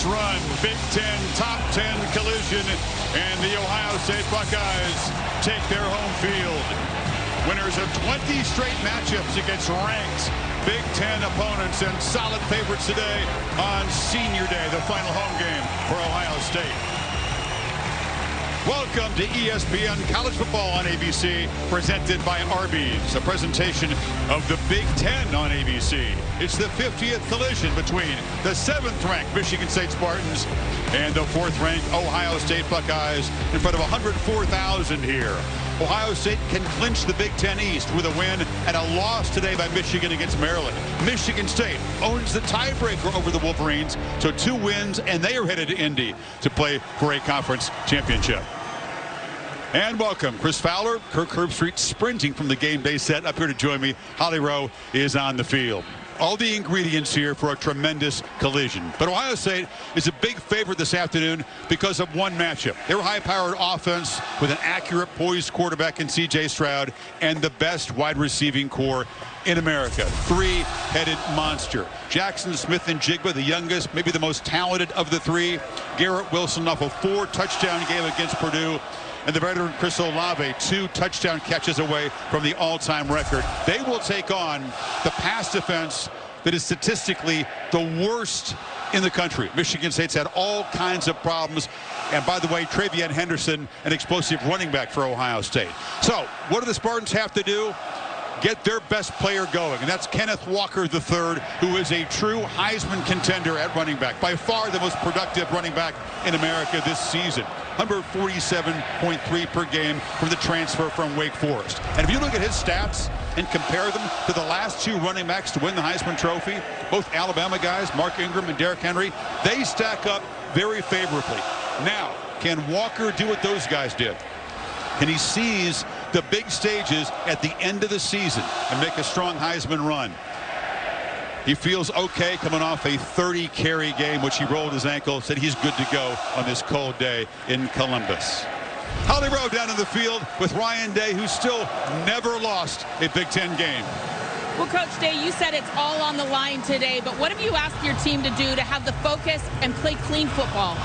Let's run. Big Ten, top 10 collision, and the Ohio State Buckeyes take their home field. Winners of 20 straight matchups against ranked Big Ten opponents and solid favorites today on Senior Day, the final home game for Ohio State. Welcome to ESPN College Football on ABC, presented by Arby's, a presentation of the Big Ten on ABC. It's the 50th collision between the 7th-ranked Michigan State Spartans and the 4th-ranked Ohio State Buckeyes in front of 104,000 here. Ohio State can clinch the Big Ten East with a win and a loss today by Michigan against Maryland. Michigan State owns the tiebreaker over the Wolverines, so 2 wins, and they are headed to Indy to play for a conference championship. And welcome, Chris Fowler, Kirk Herbstreit sprinting from the game day set up here to join me. Holly Rowe is on the field. All the ingredients here for a tremendous collision. But Ohio State is a big favorite this afternoon because of one matchup. Their high-powered offense with an accurate, poised quarterback in C.J. Stroud and the best wide receiving core in America. 3-headed monster. Jaxon, Smith-Njigba, the youngest, maybe the most talented of the 3. Garrett Wilson off a 4-touchdown game against Purdue. And the veteran Chris Olave, 2 touchdown catches away from the all-time record. They will take on the pass defense that is statistically the worst in the country. Michigan State's had all kinds of problems. And by the way, Travion Henderson, an explosive running back for Ohio State. So what do the Spartans have to do? Get their best player going, and that's Kenneth Walker III, who is a true Heisman contender at running back, by far the most productive running back in America this season. 147.3 per game from the transfer from Wake Forest. And if you look at his stats and compare them to the last 2 running backs to win the Heisman Trophy, both Alabama guys, Mark Ingram and Derrick Henry, they stack up very favorably. Now, can Walker do what those guys did? Can he seize the big stages at the end of the season and make a strong Heisman run? He feels okay coming off a 30-carry game, which he rolled his ankle, said he's good to go on this cold day in Columbus. Holly Rowe down in the field with Ryan Day, who still never lost a Big Ten game. Well, Coach Day, you said it's all on the line today, but what have you asked your team to do to have the focus and play clean football?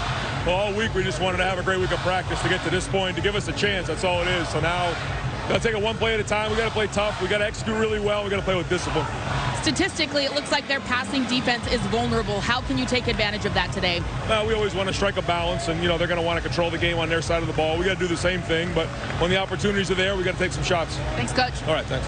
Well, all week we just wanted to have a great week of practice to get to this point, to give us a chance. That's all it is. So now we got to take it one play at a time. We got to play tough. We got to execute really well. We got to play with discipline. Statistically, it looks like their passing defense is vulnerable. How can you take advantage of that today? We always want to strike a balance, and, they're going to want to control the game on their side of the ball. We got to do the same thing, but when the opportunities are there, we got to take some shots. Thanks, Coach. All right, thanks.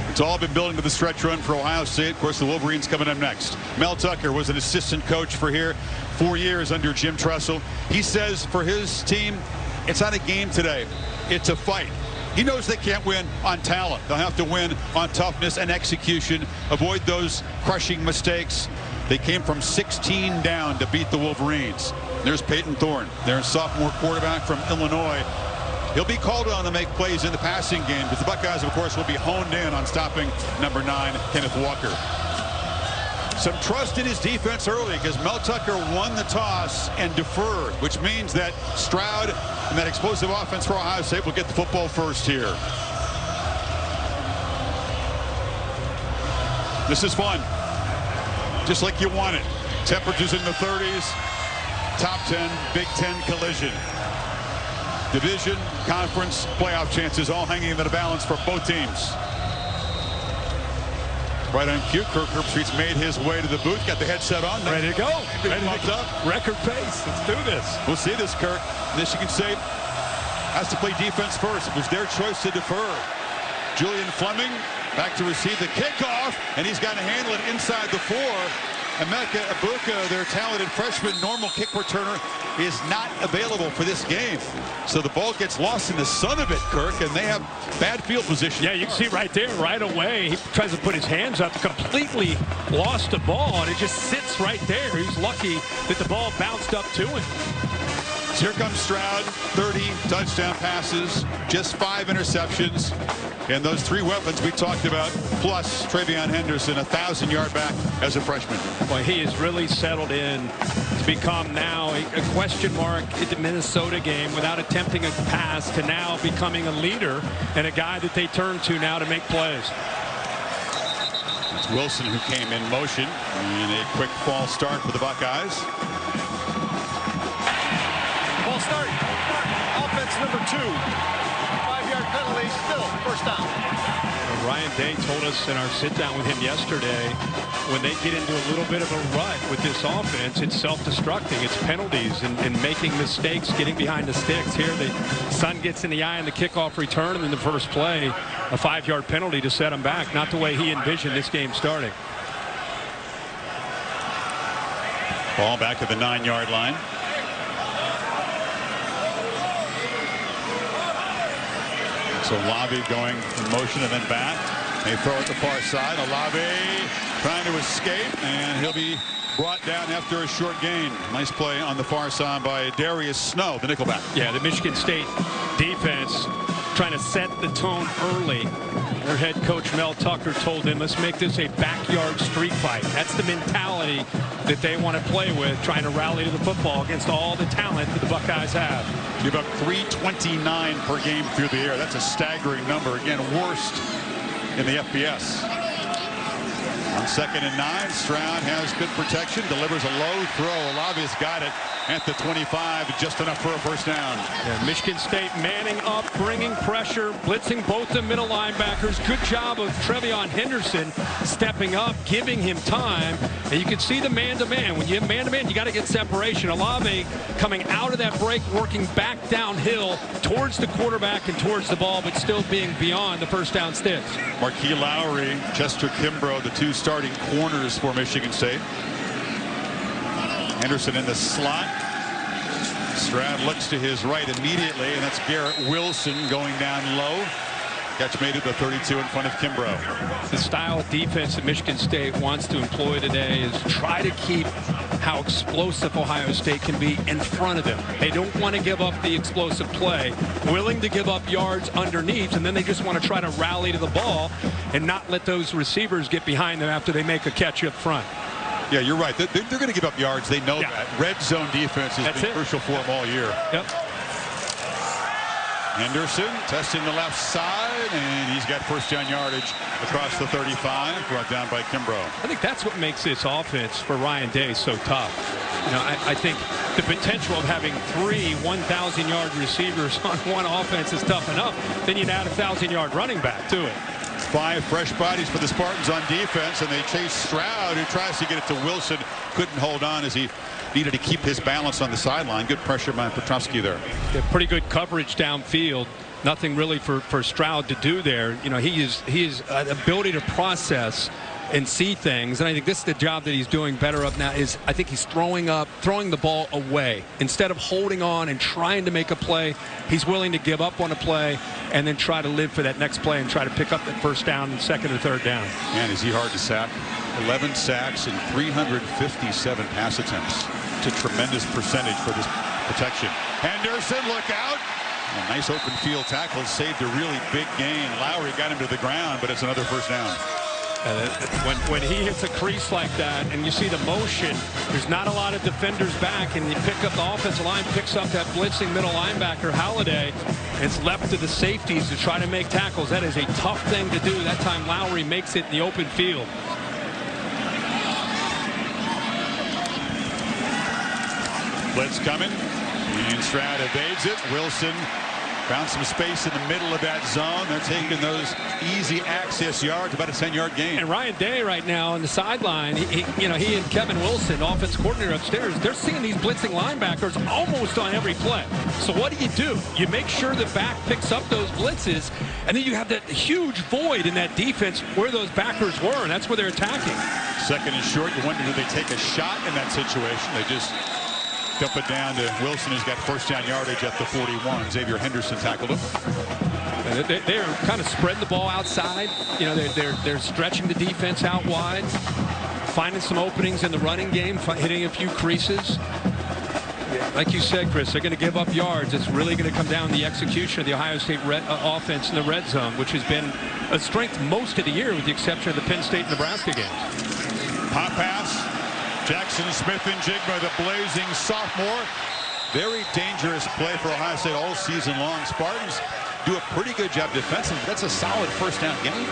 It's all been building to the stretch run for Ohio State. Of course, the Wolverines coming up next. Mel Tucker was an assistant coach for here 4 years under Jim Tressel. He says for his team, it's not a game today. It's a fight. He knows they can't win on talent. They'll have to win on toughness and execution. Avoid those crushing mistakes. They came from 16 down to beat the Wolverines. There's Peyton Thorne, their sophomore quarterback from Illinois. He'll be called on to make plays in the passing game, but the Buckeyes, of course, will be honed in on stopping number 9, Kenneth Walker. Some trust in his defense early because Mel Tucker won the toss and deferred, which means that Stroud and that explosive offense for Ohio State will get the football first here. This is fun, just like you want it. Temperatures in the 30s, top 10 Big Ten collision. Division, conference, playoff chances all hanging in the balance for both teams. Right on cue, Kirk Herbstreit's made his way to the booth, got the headset on. Ready to go. Ready to go. Record pace. Let's do this. We'll see this, Kirk. Michigan State has to play defense first. It was their choice to defer. Julian Flemming back to receive the kickoff, and he's got to handle it inside the 4. Emeka Ibuka, their talented freshman normal kick returner, is not available for this game. So the ball gets lost in the sun of it, Kirk, and they have bad field position. Yeah, you can see right there, right away. He tries to put his hands up, completely lost the ball, and it just sits right there. He's lucky that the ball bounced up to him. So here comes Stroud, 30 touchdown passes, just 5 interceptions. And those 3 weapons we talked about, plus Travion Henderson, a 1,000-yard back as a freshman. Well, he has really settled in to become now a question mark in the Minnesota game without attempting a pass to now becoming a leader and a guy that they turn to now to make plays. It's Wilson who came in motion and a quick false start for the Buckeyes. 5-yard penalty, still first down. Ryan Day told us in our sit-down with him yesterday, when they get into a little bit of a rut with this offense, it's self-destructing. It's penalties and making mistakes, getting behind the sticks. Here, the sun gets in the eye on the kickoff return, and in the first play, a 5-yard penalty to set him back. Not the way he envisioned this game starting. Ball back at the 9-yard line. So Olave going in motion and then back. They throw it the far side. Olave trying to escape, and he'll be brought down after a short gain. Nice play on the far side by Darius Snow, the nickelback. Yeah, the Michigan State defense trying to set the tone early. Their head coach Mel Tucker told them, let's make this a backyard street fight. That's the mentality that they want to play with, trying to rally to the football against all the talent that the Buckeyes have. Give up 329 per game through the air. That's a staggering number. Again, worst in the FBS. On 2nd and 9, Stroud has good protection, delivers a low throw. Olave's got it at the 25, just enough for a first down. Yeah, Michigan State manning up, bringing pressure, blitzing both the middle linebackers. Good job of Trevion Henderson stepping up, giving him time. And you can see the man-to-man. When you have man-to-man, you got to get separation. Olave coming out of that break, working back downhill towards the quarterback and towards the ball, but still being beyond the first down sticks. Marquis Lowry, Chester Kimbrough, the two starting corners for Michigan State. Henderson in the slot. Stroud looks to his right immediately, and that's Garrett Wilson going down low. Catch made at the 32 in front of Kimbrough. The style of defense that Michigan State wants to employ today is try to keep how explosive Ohio State can be in front of them. They don't want to give up the explosive play, willing to give up yards underneath, and then they just want to try to rally to the ball and not let those receivers get behind them after they make a catch up front. Yeah, you're right. They're going to give up yards. They know that. Red zone defense has been crucial for them all year. Yep. Henderson testing the left side, and he's got first down yardage across the 35, brought down by Kimbrough. I think that's what makes this offense for Ryan Day so tough. You know, I think the potential of having 3 1,000-yard receivers on one offense is tough enough. Then you'd add a 1,000-yard running back to it. 5 fresh bodies for the Spartans on defense, and they chase Stroud, who tries to get it to Wilson. Couldn't hold on as he needed to keep his balance on the sideline. Good pressure by Petrovsky there. Yeah, pretty good coverage downfield. Nothing really for Stroud to do there. You know, he is an ability to process and see things, and I think this is the job that he's doing better up now. Is I think he's throwing the ball away instead of holding on and trying to make a play. He's willing to give up on a play and then try to live for that next play and try to pick up that first down and second or third down. Man, is he hard to sack? 11 sacks and 357 pass attempts. It's a tremendous percentage for this protection. Henderson, look out! A nice open field tackle, saved a really big gain. Lowry got him to the ground, but it's another first down. When he hits a crease like that and you see the motion, there's not a lot of defenders back, and you pick up the offensive line, picks up that blitzing middle linebacker, Halliday. It's left to the safeties to try to make tackles. That is a tough thing to do. That time Lowry makes it in the open field. Blitz coming, and Stroud evades it. Wilson found some space in the middle of that zone. They're taking those easy access yards, about a 10-yard gain. And Ryan Day right now on the sideline, he and Kevin Wilson, offense coordinator upstairs, they're seeing these blitzing linebackers almost on every play. So what do? You make sure the back picks up those blitzes, and then you have that huge void in that defense where those backers were, and that's where they're attacking. 2nd and short. You wonder, do they take a shot in that situation? They just dump it down to Wilson, who's got first down yardage at the 41. Xavier Henderson tackled him. They're kind of spreading the ball outside. You know, they're stretching the defense out wide, finding some openings in the running game, hitting a few creases. Like you said, Chris, they're going to give up yards. It's really going to come down to the execution of the Ohio State offense in the red zone, which has been a strength most of the year with the exception of the Penn State-Nebraska games. Pop pass. Jaxon, Smith-Njigba, the blazing sophomore. Very dangerous play for Ohio State all season long. Spartans do a pretty good job defensively. That's a solid first down game.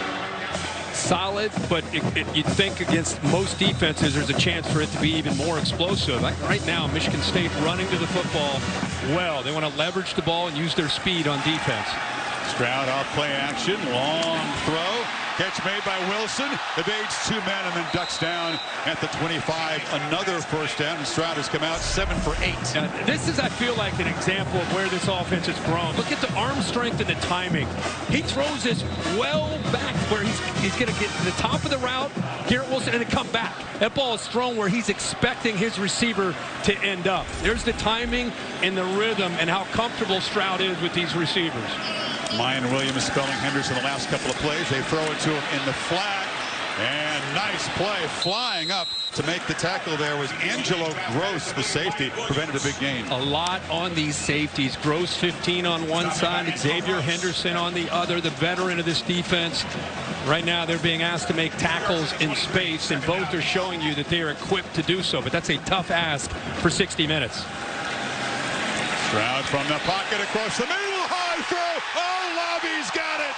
solid, but you'd think against most defenses there's a chance for it to be even more explosive. Right now, Michigan State running to the football well. They want to leverage the ball and use their speed on defense. Stroud off play action, long throw. Catch made by Wilson, evades 2 men and then ducks down at the 25. Another first down, and Stroud has come out 7 for 8. This is, I feel like, an example of where this offense has grown. Look at the arm strength and the timing. He throws this well back where he's going to get to the top of the route, Garrett Wilson, and then come back. That ball is thrown where he's expecting his receiver to end up. There's the timing and the rhythm and how comfortable Stroud is with these receivers. Miyan Williams spelling Henderson the last couple of plays. They throw it to him in the flat. And nice play. Flying up to make the tackle there was Angelo Gross, the safety, prevented a big gain. A lot on these safeties. Gross 15 on one side, Xavier Henderson on the other, the veteran of this defense. Right now they're being asked to make tackles in space, and both are showing you that they are equipped to do so. But that's a tough ask for 60 minutes. Stroud from the pocket across the middle. High throw. Olave's got it.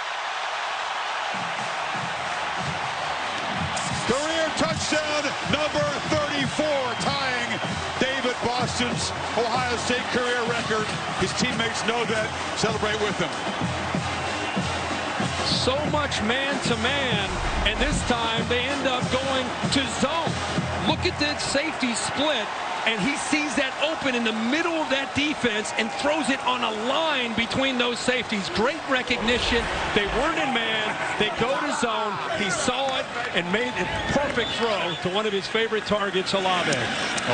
Career touchdown number 34, tying David Boston's Ohio State career record. His teammates know that. Celebrate with him. So much man-to-man, and this time they end up going to zone. Look at that safety split, and he sees that open in the middle of that defense and throws it on a line between those safeties. Great recognition. They weren't in man. They go to zone. He saw it and made a perfect throw to one of his favorite targets, Olave.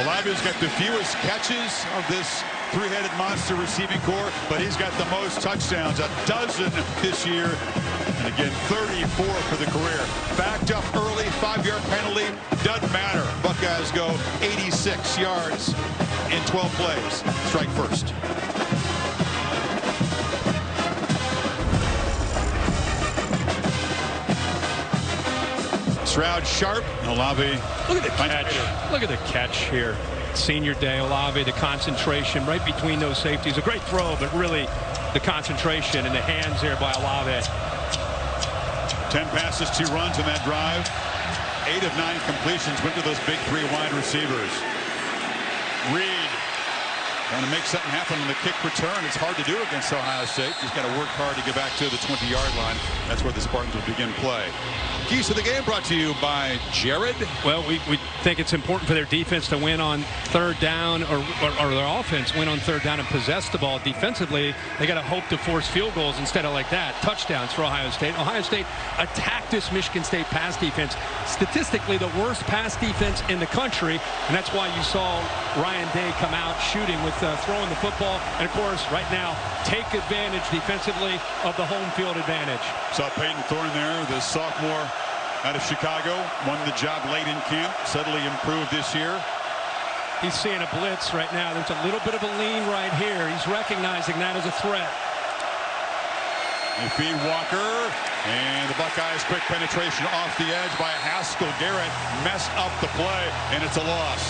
Olave's got the fewest catches of this three-headed monster receiving corps, but he's got the most touchdowns, a dozen this year. And again, 34 for the career. Backed up early, 5-yard penalty, doesn't matter. Buckeyes go 86 yards in 12 plays. Strike first. Stroud sharp, Olave. Look at the catch. Look at the catch here. Senior day, Olave, the concentration right between those safeties. A great throw, but really the concentration in the hands there by Olave. 10 passes, 2 runs in that drive. 8 of 9 completions went to those big 3 wide receivers. Reed trying to make something happen on the kick return. It's hard to do against Ohio State. He's got to work hard to get back to the 20-yard line. That's where the Spartans will begin play. Keys to the game brought to you by Jared. Well, we think it's important for their defense to win on third down, or their offense win on third down and possess the ball. Defensively, they got to hope to force field goals instead of like that. Touchdowns for Ohio State. Ohio State attacked this Michigan State pass defense. Statistically, the worst pass defense in the country, and that's why you saw Ryan Day come out shooting with throwing the football. And, of course, right now, take advantage defensively of the home field advantage. Saw Peyton Thorne there, the sophomore out of Chicago, won the job late in camp, subtly improved this year. He's seeing a blitz right now. There's a little bit of a lean right here. He's recognizing that as a threat. They feed Walker, and the Buckeyes quick penetration off the edge by Haskell. Garrett messed up the play, and it's a loss.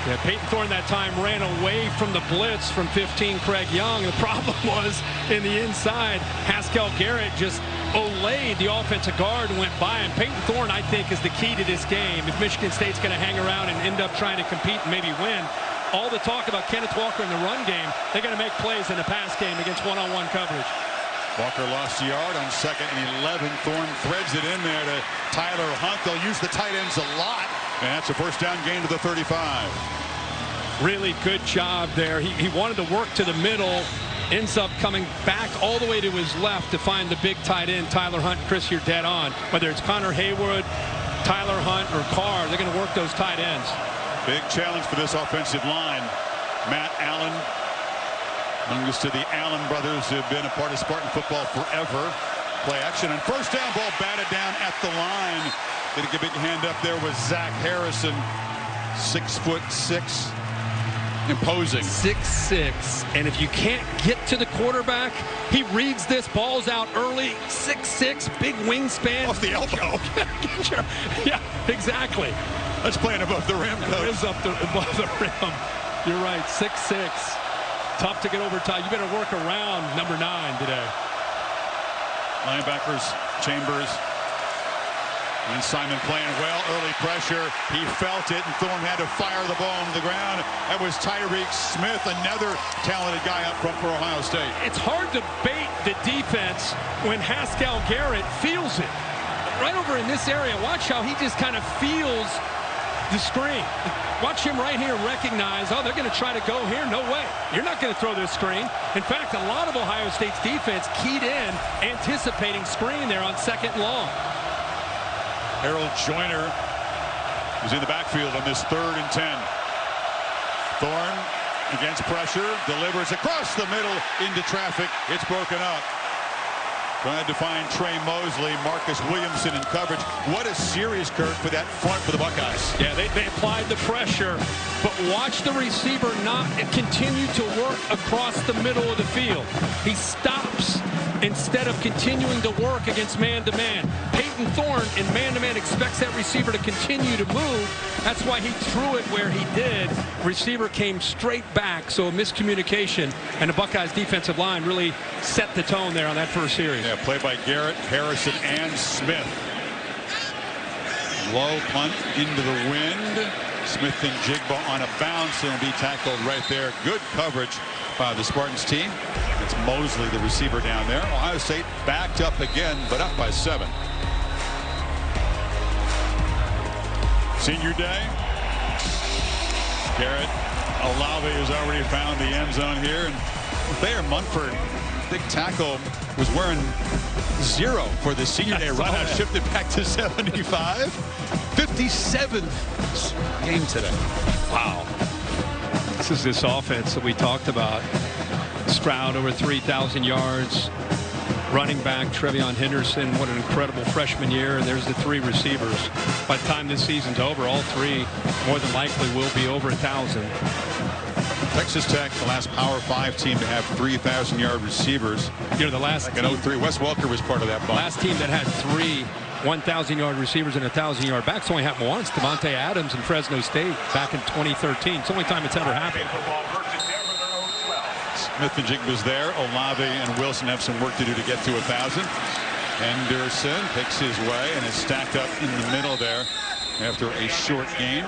Yeah, Peyton Thorne that time ran away from the blitz from 15 Craig Young. The problem was in the inside, Haskell Garrett just olayed the offensive guard and went by him. Peyton Thorne, I think, is the key to this game. If Michigan State's going to hang around and end up trying to compete and maybe win, all the talk about Kenneth Walker in the run game, they got to make plays in the pass game against one-on-one coverage. Walker lost a yard on 2nd and 11. Thorne threads it in there to Tyler Hunt. They'll use the tight ends a lot. And that's a first down gain to the 35. Really good job there. He wanted to work to the middle. Ends up coming back all the way to his left to find the big tight end, Tyler Hunt. Chris, you're dead on. Whether it's Connor Haywood, Tyler Hunt, or Carr, they're going to work those tight ends. Big challenge for this offensive line. Matt Allen, youngest of the Allen brothers, who have been a part of Spartan football forever. Play action and first down, ball batted down at the line. Did a big hand up there with Zach Harrison, 6'6". Imposing. 6'6", and if you can't get to the quarterback, he reads this, ball's out early. 6'6", big wingspan. Off the elbow. Yeah, exactly. That's playing above the rim, though. It is above the rim. You're right, 6'6". Tough to get over top. You better work around number 9 today. Linebackers, Chambers, And Simon playing well, early pressure. He felt it, and Thorne had to fire the ball to the ground. That was Tyreek Smith, another talented guy up front for Ohio State. It's hard to bait the defense when Haskell Garrett feels it. Right over in this area, watch how he just kind of feels the screen. Watch him right here recognize, oh, they're going to try to go here. No way. You're not going to throw this screen. In fact, a lot of Ohio State's defense keyed in, anticipating screen there on second and long. Harold Joyner is in the backfield on this 3rd and 10. Thorne against pressure, delivers across the middle into traffic. It's broken up. Trying to find Trey Mosley, Marcus Williamson in coverage. What a series, Kurt, for that front for the Buckeyes. Yeah, they applied the pressure, but watch the receiver not continue to work across the middle of the field. He stops instead of continuing to work against man-to-man. Peyton Thorne in man-to-man expects that receiver to continue to move. That's why he threw it where he did. Receiver came straight back, so a miscommunication, and the Buckeyes defensive line really set the tone there on that first series. Yeah, play by Garrett, Harrison, and Smith. Low punt into the wind. Smith-Njigba on a bounce and will be tackled right there. Good coverage by the Spartans team. It's Mosley, the receiver down there. Ohio State backed up again, but up by 7. Senior day. Garrett, Olave has already found the end zone here. And Bayer Munford, big tackle, was wearing 0 for the senior day run. Now shifted back to 75. 57th game today. Wow. This is this offense that we talked about. Stroud over 3,000 yards. Running back Trevion Henderson, what an incredible freshman year. And there's the 3 receivers. By the time this season's over, all 3 more than likely will be over 1,000. Texas Tech, the last Power 5 team to have 3,000-yard receivers. You know, the last like in 03, Wes Welker was part of that bunch. Last team that had 3 1,000-yard receivers and 1,000-yard backs only happened once. Devontae Adams and Fresno State back in 2013. It's the only time it's ever happened. Smith-Njigba's there. Olave and Wilson have some work to do to get to 1,000. Henderson picks his way and is stacked up in the middle there after a short gain.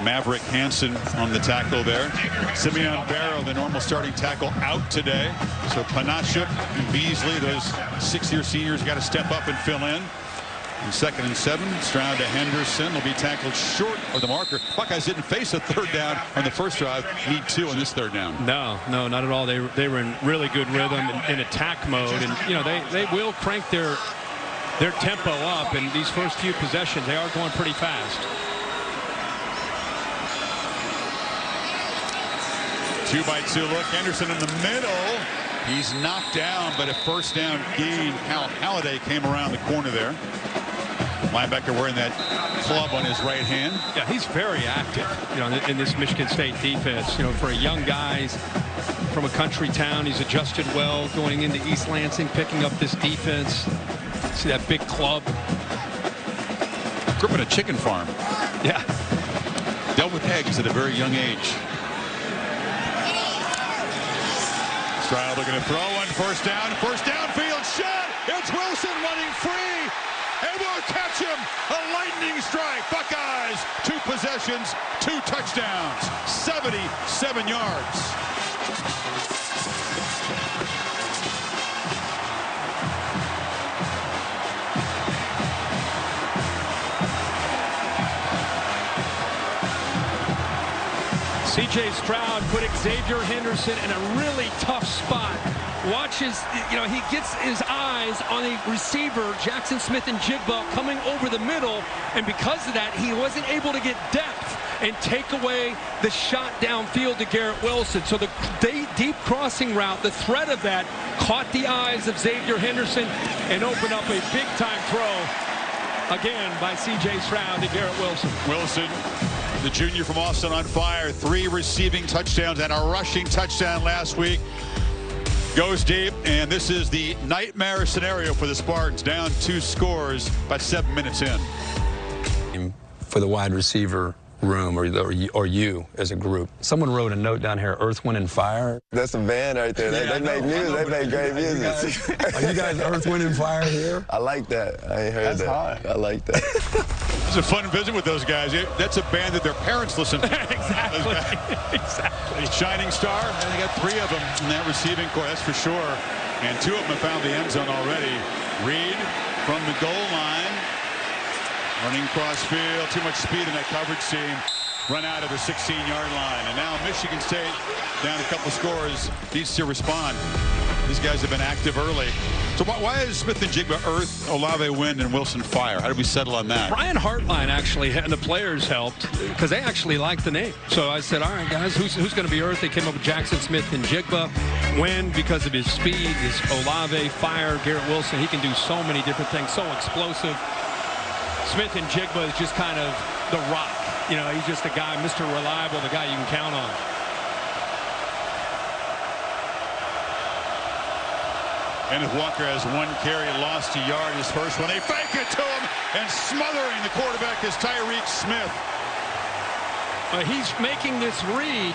Maverick Hansen on the tackle there. Simeon Barrow, the normal starting tackle, out today. So Panachuk and Beasley, those 6-year seniors, got to step up and fill in. And 2nd and 7, Stroud to Henderson will be tackled short of the marker. Buckeyes didn't face a 3rd down on the first drive. Need 2 on this 3rd down. No, not at all. They were in really good rhythm in attack mode, and you know they will crank their tempo up. And these first few possessions, they are going pretty fast. 2-by-2 look. Henderson in the middle. He's knocked down, but a 1st down gain. Cal Halliday came around the corner there. Linebacker wearing that club on his right hand. Yeah, he's very active, you know, in this Michigan State defense. You know, for a young guy from a country town, he's adjusted well going into East Lansing, picking up this defense. See that big club. Grew up in a chicken farm. Yeah. Dealt with eggs at a very young age. Stroud looking to throw one. 1st down. 1st downfield shot. It's Wilson running free. Able to catch him. A lightning strike. Buckeyes. 2 possessions. 2 touchdowns. 77 yards. C.J. Stroud put Xavier Henderson in a really tough spot. Watches, you know, he gets his eyes on a receiver, Jaxon Smith-Njigba, coming over the middle, and because of that, he wasn't able to get depth and take away the shot downfield to Garrett Wilson. So the deep crossing route, the threat of that, caught the eyes of Xavier Henderson and opened up a big-time throw, again, by C.J. Stroud to Garrett Wilson. Wilson, the junior from Austin, on fire. 3 receiving touchdowns and a rushing touchdown last week. Goes deep, and this is the nightmare scenario for the Spartans. Down 2 scores, about 7 minutes in. For the wide receiver room, or you as a group? Someone wrote a note down here, Earth, Wind, and Fire. That's a band right there. They make music. They make great music. Are you guys Earth, Wind, and Fire here? I like that. I ain't heard That's that. hot. I like that. It's a fun visit with those guys. That's a band that their parents listen to. Exactly. Exactly. Shining Star, and they got 3 of them in that receiving core, that's for sure. And 2 of them have found the end zone already. Reed from the goal line. Running cross field. Too much speed in that coverage seam. Run out of the 16-yard line. And now Michigan State, down a couple scores, needs to respond. These guys have been active early. So why is Smith-Njigba Earth, Olave Wind, and Wilson Fire? How did we settle on that? Brian Hartline actually, and the players helped because they actually liked the name. So I said, all right, guys, who's going to be Earth? They came up with Jaxon, Smith-Njigba. Wind, because of his speed, his Olave, Fire, Garrett Wilson. He can do so many different things, so explosive. Smith-Njigba is just kind of the rock. You know, he's just a guy, Mr. Reliable, the guy you can count on. Kenneth Walker has 1 carry, lost a yard, his first one. They fake it to him, and smothering the quarterback is Tyreek Smith. He's making this read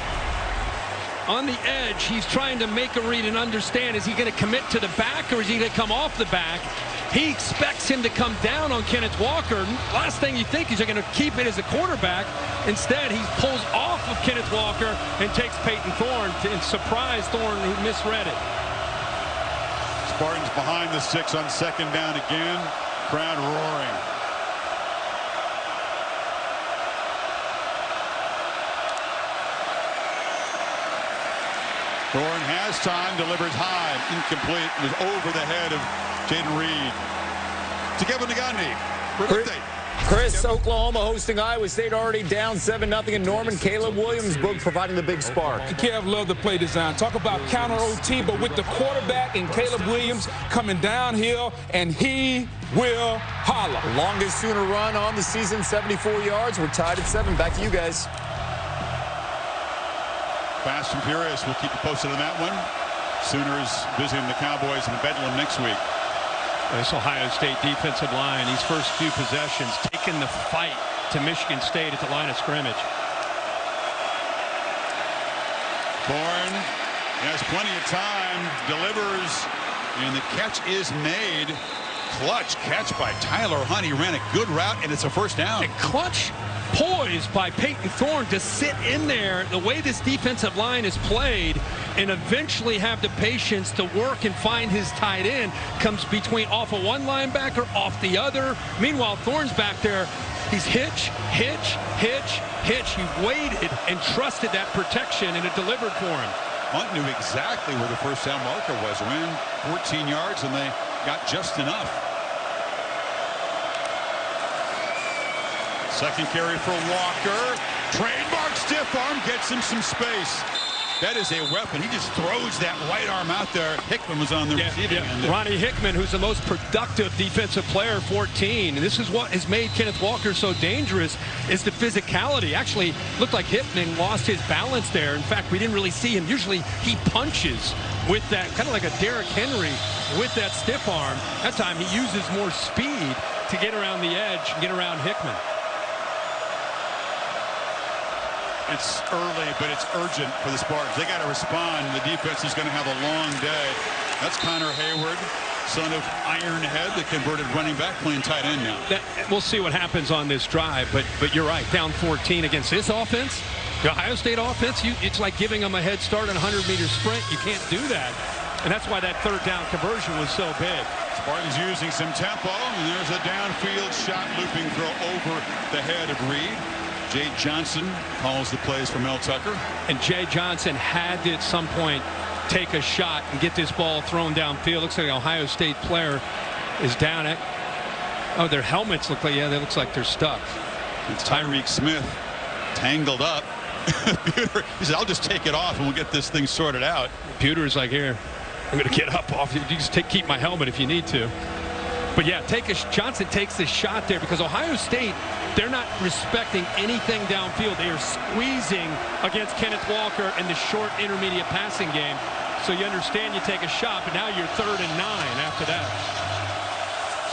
on the edge. He's trying to make a read and understand, is he going to commit to the back or is he going to come off the back? He expects him to come down on Kenneth Walker. Last thing you think is you're going to keep it as a quarterback. Instead, he pulls off of Kenneth Walker and takes Peyton Thorne and surprise Thorne, who misread it. Spartans behind the 6 on 2nd down again. Crowd roaring. Thorne has time, delivers high, incomplete, was over the head of Jaden Reed. To Kevin Nagandi for an update. Chris, Oklahoma hosting Iowa State, already down 7-0 in Norman. Caleb Williamsburg providing the big spark. Kev loved the play design. Talk about counter OT, but with the quarterback and Caleb Williams coming downhill, and he will holler. Longest Sooner run on the season, 74 yards. We're tied at 7. Back to you guys. Fast and furious. We'll keep you posted on that one. Sooners visiting the Cowboys in Bedlam next week. This Ohio State defensive line, these first few possessions, taking the fight to Michigan State at the line of scrimmage. Thorne has plenty of time, delivers, and the catch is made. Clutch catch by Tyler Hunt. He ran a good route, and it's a first down. A clutch poise by Peyton Thorne to sit in there the way this defensive line is played and eventually have the patience to work and find his tight end. Comes between off of one linebacker, off the other. Meanwhile, Thorne's back there. He's hitch, hitch, hitch, hitch. He waited and trusted that protection, and it delivered for him. Hunt knew exactly where the first down marker was. Ran 14 yards, and they got just enough. Second carry for Walker. Trademark stiff arm gets him some space. That is a weapon. He just throws that right arm out there. Hickman was on the receiving end. Ronnie Hickman, who's the most productive defensive player, 14. And this is what has made Kenneth Walker so dangerous, is the physicality. Actually, looked like Hickman lost his balance there. In fact, we didn't really see him. Usually he punches with that, kind of like a Derrick Henry with that stiff arm. That time he uses more speed to get around the edge and get around Hickman. It's early, but it's urgent for the Spartans. They got to respond. The defense is going to have a long day. That's Connor Hayward, son of Ironhead, the converted running back, playing tight end now. We'll see what happens on this drive, but you're right. Down 14 against this offense, the Ohio State offense, it's like giving them a head start on a 100-meter sprint. You can't do that. And that's why that third down conversion was so big. Spartans using some tempo, and there's a downfield shot looping throw over the head of Reed. Jay Johnson calls the plays for Mel Tucker. And Jay Johnson had to at some point take a shot and get this ball thrown downfield. Looks like an Ohio State player is down at. Oh, their helmets look like, yeah, they looks like they're stuck. It's Tyreek Smith tangled up. He said, I'll just take it off and we'll get this thing sorted out. Pewter's like, here, I'm going to get up off you. You just keep my helmet if you need to. But yeah, Johnson takes this shot there because Ohio State, they're not respecting anything downfield. They are squeezing against Kenneth Walker in the short intermediate passing game. So you understand you take a shot, but now you're 3rd and 9 after that.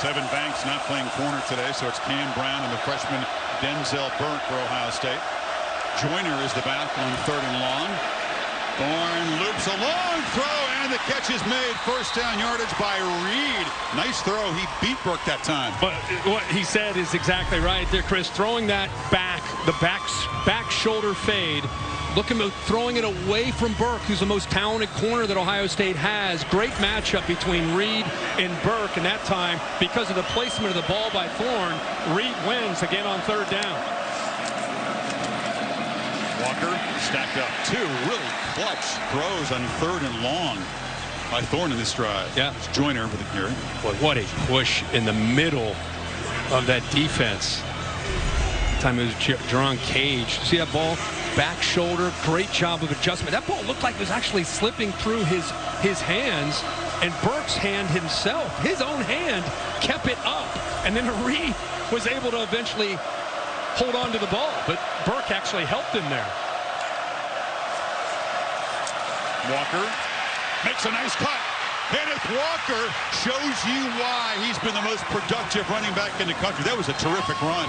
Sevyn Banks not playing corner today, so it's Cam Brown and the freshman Denzel Burke for Ohio State. Joyner is the back on 3rd and long. Thorne loops a long throw, and the catch is made. First down yardage by Reed. Nice throw. He beat Burke that time. But what he said is exactly right there, Chris. Throwing that back, the back shoulder fade. Look at him throwing it away from Burke, who's the most talented corner that Ohio State has. Great matchup between Reed and Burke. And that time, because of the placement of the ball by Thorne, Reed wins again on 3rd down. Walker stacked up 2 really clutch throws on 3rd and long by Thorne in this drive. Yeah. It's Joyner with the carry. Boy, what a push in the middle of that defense. Time it was Jerron Cage. See that ball? Back shoulder. Great job of adjustment. That ball looked like it was actually slipping through his hands. And Burke's hand himself, his own hand, kept it up. And then Reed was able to eventually hold on to the ball, but Burke actually helped him there. Walker makes a nice cut. Kenneth Walker shows you why he's been the most productive running back in the country. That was a terrific run.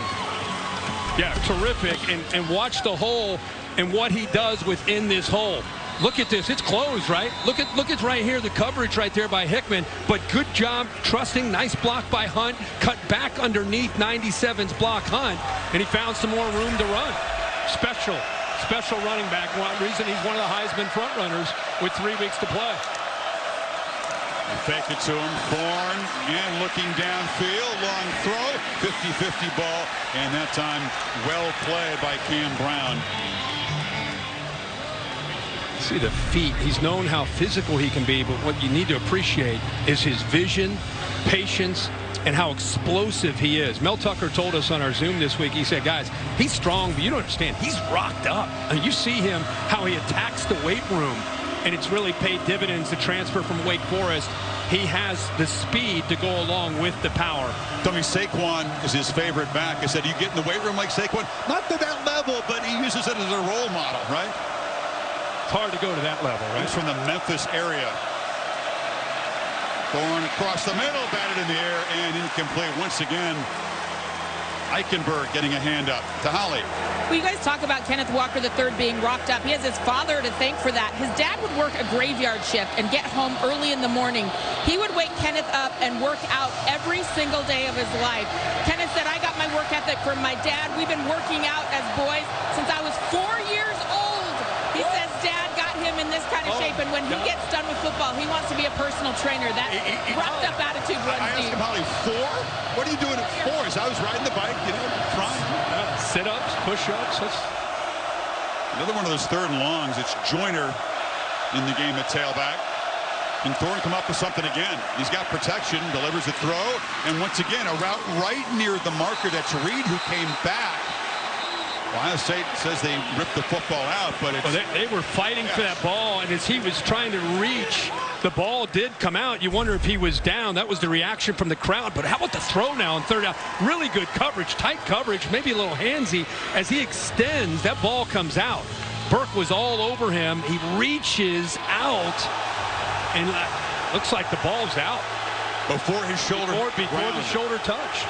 Yeah, terrific. And watch the hole and what he does within this hole. Look at this. It's closed, right? Look at right here, the coverage right there by Hickman. But good job trusting. Nice block by Hunt. Cut back underneath 97's block Hunt. And he found some more room to run. Special running back. One reason he's one of the Heisman front runners with 3 weeks to play. Fake it to him. Thorne and looking downfield. Long throw. 50-50 ball. And that time well played by Cam Brown. See the feet. He's known how physical he can be, but what you need to appreciate is his vision, patience, and how explosive he is. Mel Tucker told us on our Zoom this week, he said, guys, he's strong, but you don't understand. He's rocked up. And you see him, how he attacks the weight room, and it's really paid dividends to transfer from Wake Forest. He has the speed to go along with the power. Tell me, Saquon is his favorite back. I said, you get in the weight room like Saquon? Not to that level, but he uses it as a role model, right? It's hard to go to that level, right? He's from the Memphis area. Thorne across the middle, batted in the air, and incomplete. Once again, Eichenberg getting a hand up to Holly. Well, you guys talk about Kenneth Walker III being rocked up. He has his father to thank for that. His dad would work a graveyard shift and get home early in the morning. He would wake Kenneth up and work out every single day of his life. Kenneth said, I got my work ethic from my dad. We've been working out as boys since I was 4 years old. He says dad got him in this kind of shape, and when he gets done with football, he wants to be a personal trainer. That rocked up attitude runs deep. I asked him, Holly, 4? What are you doing at 4? I was riding the bike, you know, trying. Sit-ups, push-ups. Another one of those 3rd and longs. It's Joyner in the game at tailback. And Thorne come up with something again. He's got protection, delivers a throw, and once again, a route right near the marker. That's Reed, who came back. Ohio State says they ripped the football out, but it's... Well, they were fighting for that ball, and as he was trying to reach, the ball did come out. You wonder if he was down. That was the reaction from the crowd. But how about the throw now on 3rd down? Really good coverage, tight coverage, maybe a little handsy. As he extends, that ball comes out. Burke was all over him. He reaches out, and looks like the ball's out. Before his shoulder. Before the shoulder touched.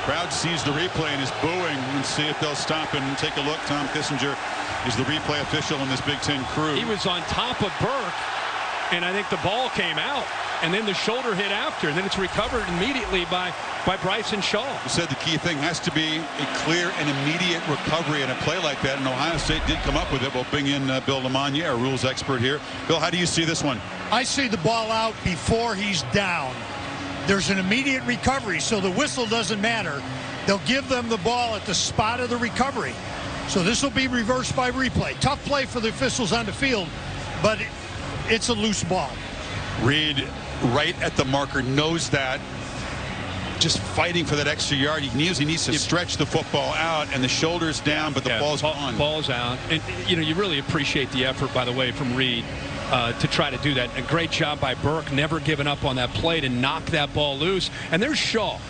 Crowd sees the replay and is booing, and see if they'll stop and take a look. Tom Kissinger is the replay official in this Big Ten crew. He was on top of Burke, and I think the ball came out, and then the shoulder hit after, and then it's recovered immediately by Bryson Shaw. He said the key thing has to be a clear and immediate recovery in a play like that, and Ohio State did come up with it. We'll bring in Bill LeMonnier, our rules expert here. Bill, how do you see this one? I see the ball out before he's down. There's an immediate recovery, so the whistle doesn't matter. They'll give them the ball at the spot of the recovery. So this will be reversed by replay. Tough play for the officials on the field, but it's a loose ball. Reed right at the marker, knows that. Just fighting for that extra yard. He needs to stretch the football out, and the shoulder's down, but the ball's gone. Ball's out. And, you know, you really appreciate the effort, by the way, from Reed. To try to do that. A great job by Burke, never giving up on that play to knock that ball loose. And there's Shaw.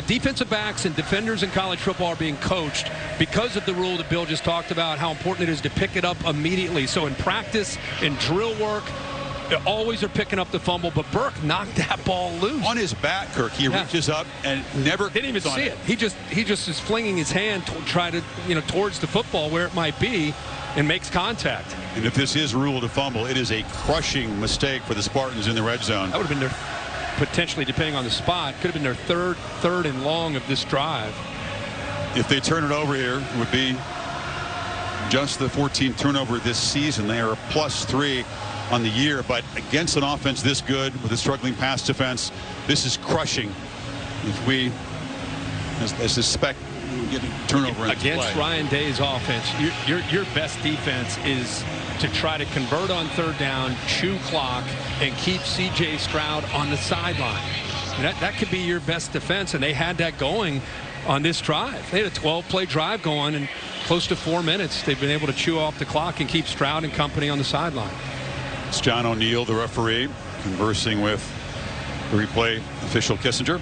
Defensive backs and defenders in college football are being coached because of the rule that Bill just talked about, how important it is to pick it up immediately. So in practice, in drill work, They always are picking up the fumble, but Burke knocked that ball loose. On his back, Kirk, he reaches up and never didn't even see it. He just is flinging his hand to try to, towards the football where it might be, and makes contact. And if this is ruled a fumble, it is a crushing mistake for the Spartans in the red zone. That would have been their, potentially, depending on the spot, could have been their third and long of this drive. If they turn it over here, it would be just the 14th turnover this season. They are +3 on the year, but against an offense this good with a struggling pass defense, this is crushing. If we, as suspect, get a turnover against play. Ryan Day's offense, your best defense is to try to convert on third down, chew clock, and keep C.J. Stroud on the sideline. That could be your best defense, and they had that going on this drive. They had a 12-play drive going, and close to 4 minutes, they've been able to chew off the clock and keep Stroud and company on the sideline. It's John O'Neill, the referee, conversing with the replay official Kissinger.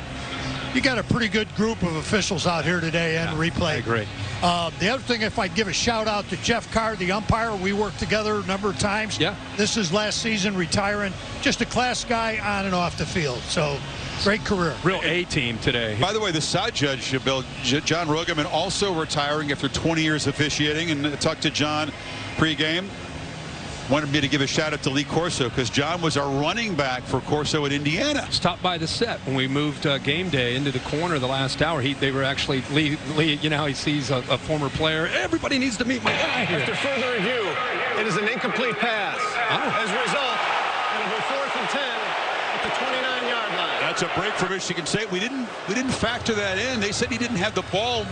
You got a pretty good group of officials out here today and replay. I agree. The other thing, if I'd give a shout out to Jeff Carr, the umpire, we worked together a number of times. Yeah. This is last season, retiring. Just a class guy on and off the field. So great career. Real A-team today. By the way, the side judge, Bill, John Rogaman, also retiring after 20 years officiating, and talked to John pregame. Wanted me to give a shout out to Lee Corso because John was our running back for Corso in Indiana. Stopped by the set when we moved game day into the corner the last hour. They were actually Lee. You know how he sees a former player. Everybody needs to meet my guy here. After further review, it is an incomplete pass. As a result, it'll be 4th and 10 at the 29-yard line. That's a break for Michigan State. We didn't factor that in. They said he didn't have the ball,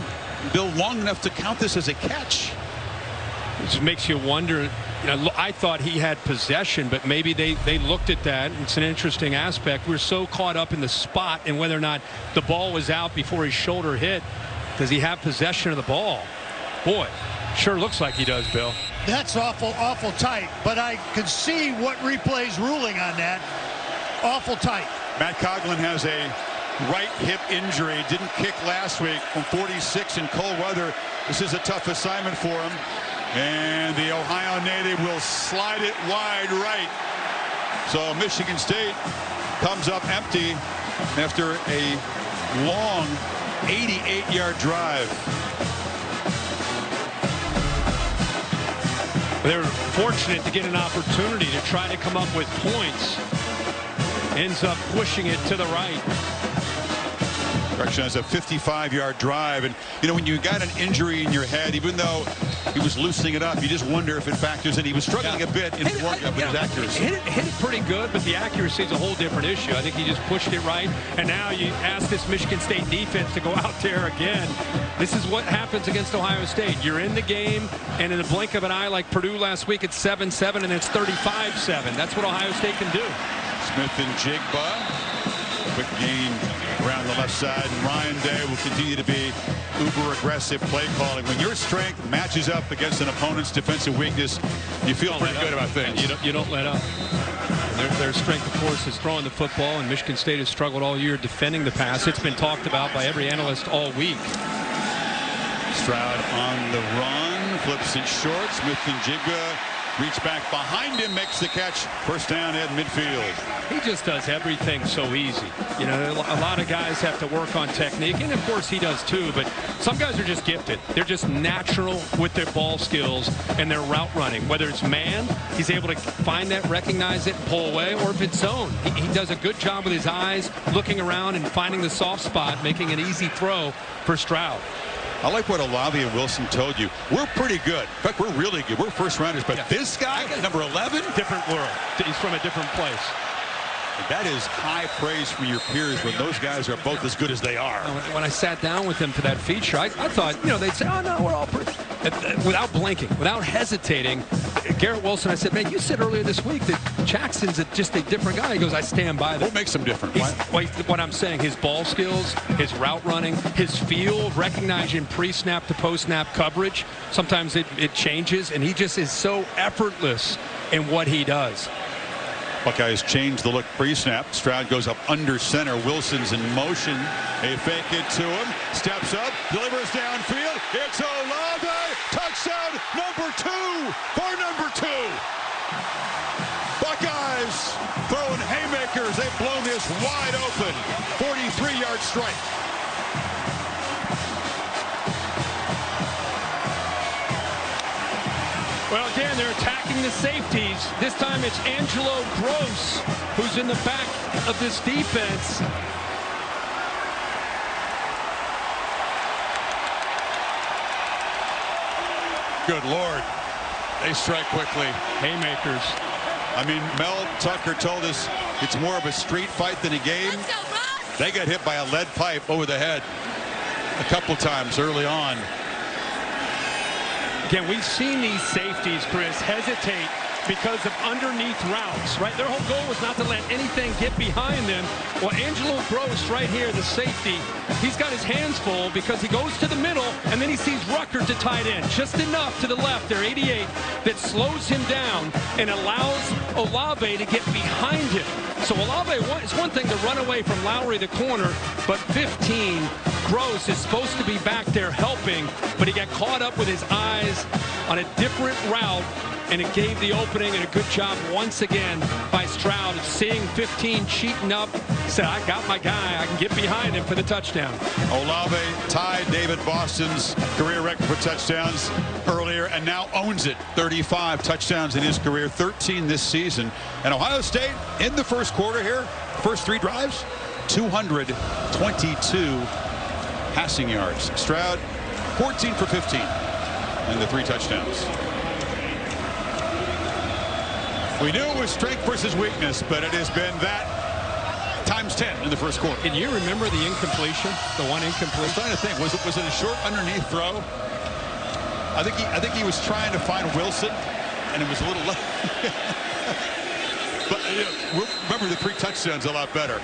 Bill, long enough to count this as a catch. Which makes you wonder. I thought he had possession, but maybe they looked at that. It's an interesting aspect. We're so caught up in the spot and whether or not the ball was out before his shoulder hit. Does he have possession of the ball? Boy, sure looks like he does, Bill. That's awful tight, but I could see what replay's ruling on that. Awful tight. Matt Coughlin has a right hip injury. Didn't kick last week from 46 in cold weather. This is a tough assignment for him. And the Ohio native will slide it wide right. So Michigan State comes up empty after a long 88-yard drive. They're fortunate to get an opportunity to try to come up with points. Ends up pushing it to the right. Correction, has a 55-yard drive. And, when you got an injury in your head, even though he was loosening it up, you just wonder if it factors in. He was struggling a bit in his workup with his accuracy. Hit it pretty good, but the accuracy is a whole different issue. I think he just pushed it right. And now you ask this Michigan State defense to go out there again. This is what happens against Ohio State. You're in the game, and in the blink of an eye, like Purdue last week, it's 7-7, and it's 35-7. That's what Ohio State can do. Smith-Njigba. Quick gain around the left side, and Ryan Day will continue to be uber aggressive play calling. When your strength matches up against an opponent's defensive weakness, you feel pretty good about things. You don't let up. Their strength, of course, is throwing the football, and Michigan State has struggled all year defending the pass. It's been talked about by every analyst all week. Stroud on the run, flips it short. Smith-Njigba reach back behind him, makes the catch. First down at midfield. He just does everything so easy. A lot of guys have to work on technique, and of course he does too, but some guys are just gifted. They're just natural with their ball skills and their route running. Whether it's man, he's able to find that, recognize it, and pull away, or if it's zone. He does a good job with his eyes, looking around and finding the soft spot, making an easy throw for Stroud. I like what Olave and Wilson told you. We're pretty good. In fact, we're really good. We're first rounders, but this guy, number 11, different world. He's from a different place. That is high praise from your peers when those guys are both as good as they are. When I sat down with them for that feature, I thought, they'd say, oh, no, we're all pretty. Without blinking, without hesitating, Garrett Wilson, I said, man, you said earlier this week that Jackson's just a different guy. He goes, I stand by that. What makes him different? What I'm saying, his ball skills, his route running, his feel, recognizing pre-snap to post-snap coverage. Sometimes it changes, and he just is so effortless in what he does. Buckeyes change the look pre-snap. Stroud goes up under center. Wilson's in motion. They fake it to him. Steps up. Delivers downfield. It's Olave. Touchdown number 2 for number 2. Buckeyes throwing haymakers. They've blown this wide open. 43-yard strike. Well, again, they're attacking the safeties. This time it's Angelo Gross who's in the back of this defense. Good Lord. They strike quickly. Haymakers. I mean, Mel Tucker told us it's more of a street fight than a game. They got hit by a lead pipe over the head a couple times early on. Again, we've seen these safeties, Chris, hesitate because of underneath routes, right? Their whole goal was not to let anything get behind them. Well, Angelo Gross right here, the safety, he's got his hands full because he goes to the middle and then he sees Rucker to tight end. Just enough to the left there, 88, that slows him down and allows Olave to get behind him. So Olave, it's one thing to run away from Lowry, the corner, but 15, Gross is supposed to be back there helping, but he got caught up with his eyes on a different route, and it gave the opening, and a good job once again by Stroud of seeing 15 cheating up. Said, I got my guy. I can get behind him for the touchdown. Olave tied David Boston's career record for touchdowns earlier and now owns it. 35 touchdowns in his career, 13 this season. And Ohio State in the first quarter here, first 3 drives, 222 passing yards. Stroud, 14 for 15 and the 3 touchdowns. We knew it was strength versus weakness, but it has been that times 10 in the first quarter. Can you remember the incompletion? The one incompletion? I was trying to think. Was it a short underneath throw? I think he was trying to find Wilson, and it was a little late. But we'll remember the 3 touchdowns a lot better.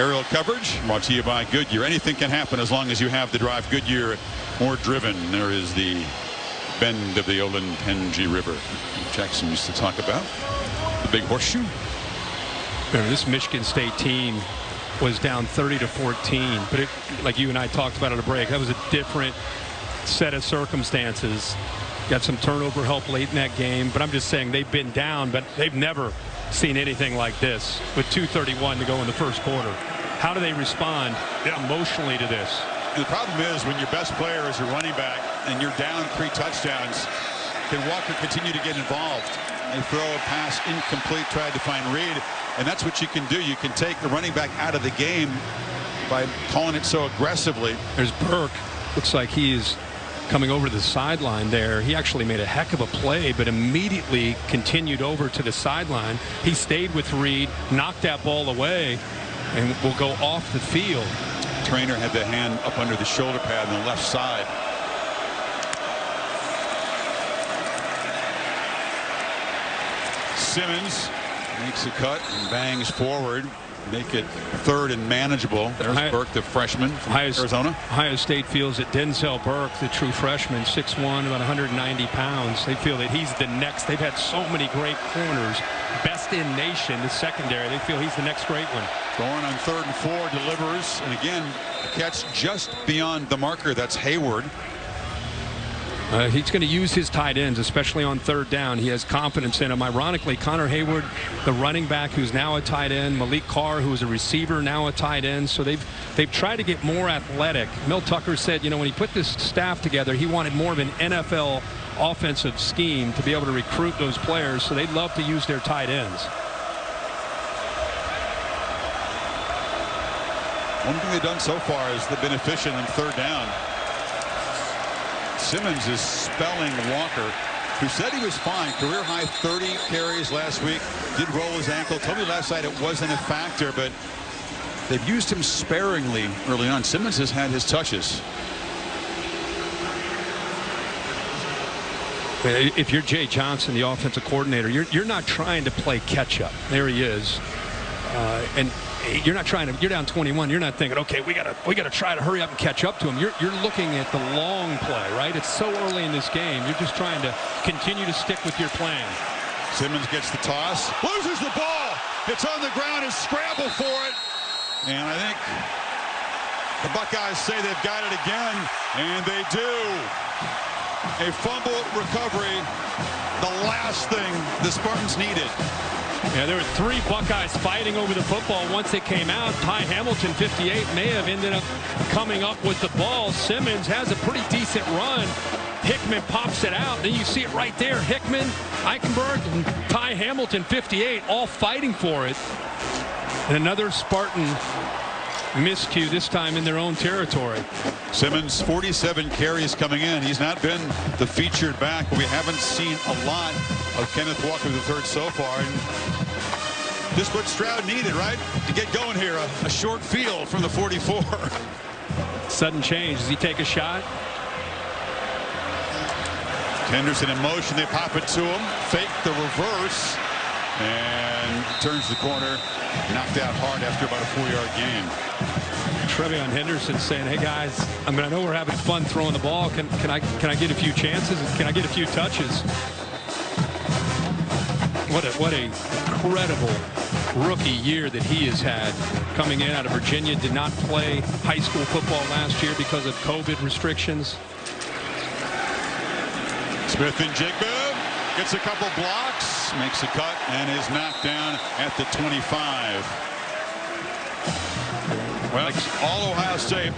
Aerial coverage brought to you by Goodyear. Anything can happen as long as you have the drive. Goodyear, more driven. There is the bend of the Olentangy River. Jaxon used to talk about the big horseshoe. Remember, this Michigan State team was down 30-14, but like you and I talked about at a break, that was a different set of circumstances. Got some turnover help late in that game, but I'm just saying they've been down, but they've never seen anything like this with 2:31 to go in the first quarter. How do they respond emotionally to this? And the problem is when your best player is your running back and you're down 3 touchdowns, can Walker continue to get involved? They throw a pass incomplete, tried to find Reed, and that's what you can do. You can take the running back out of the game by calling it so aggressively. There's Burke. Looks like he is coming over to the sideline there. He actually made a heck of a play, but immediately continued over to the sideline. He stayed with Reed, knocked that ball away, and will go off the field. Trainer had the hand up under the shoulder pad on the left side. Simmons makes a cut and bangs forward. Make it 3rd and manageable. There's Burke, the freshman from Arizona. Ohio State feels that Denzel Burke, the true freshman, 6'1", about 190 pounds. They feel that he's the next. They've had so many great corners. Best in nation, the secondary. They feel he's the next great one. Going on 3rd and 4, delivers. And again, a catch just beyond the marker. That's Hayward. He's going to use his tight ends, especially on 3rd down. He has confidence in them. Ironically, Connor Hayward, the running back, who's now a tight end. Malik Carr, who's a receiver, now a tight end. So they've tried to get more athletic. Mel Tucker said, you know, when he put this staff together, he wanted more of an NFL offensive scheme to be able to recruit those players. So they'd love to use their tight ends. One thing they've done so far is they've been efficient on 3rd down. Simmons is spelling Walker, who said he was fine. Career high 30 carries last week. Did roll his ankle. Told me last night it wasn't a factor, but they've used him sparingly early on. Simmons has had his touches. If you're Jay Johnson, the offensive coordinator, you're not trying to play catch up. There he is, and you're not trying to. You're down 21. You're not thinking, okay, we gotta try to hurry up and catch up to him. You're looking at the long play, right? It's so early in this game. You're just trying to continue to stick with your plan. Simmons gets the toss, loses the ball. It's on the ground, and scramble for it. And I think the Buckeyes say they've got it again, and they do. A fumble recovery, the last thing the Spartans needed. Yeah, there were 3 Buckeyes fighting over the football once it came out. Ty Hamilton, 58, may have ended up coming up with the ball. Simmons has a pretty decent run. Hickman pops it out. Then you see it right there. Hickman, Eichenberg, and Ty Hamilton, 58, all fighting for it. And another Spartan miscue, this time in their own territory. Simmons, 47 carries coming in. He's not been the featured back, but we haven't seen a lot of Kenneth Walker III so far. And just what Stroud needed, right, to get going here. A short field from the 44. Sudden change. Does he take a shot? Henderson in motion. They pop it to him. Fake the reverse. And turns the corner. Knocked out hard after about a 4-yard gain. Trevion Henderson saying, hey guys, I mean, I know we're having fun throwing the ball. Can I get a few chances? Can I get a few touches? What a incredible rookie year that he has had coming in out of Virginia. Did not play high school football last year because of COVID restrictions. Smith-Njigba gets a couple blocks, makes a cut, and is knocked down at the 25. Well, all Ohio State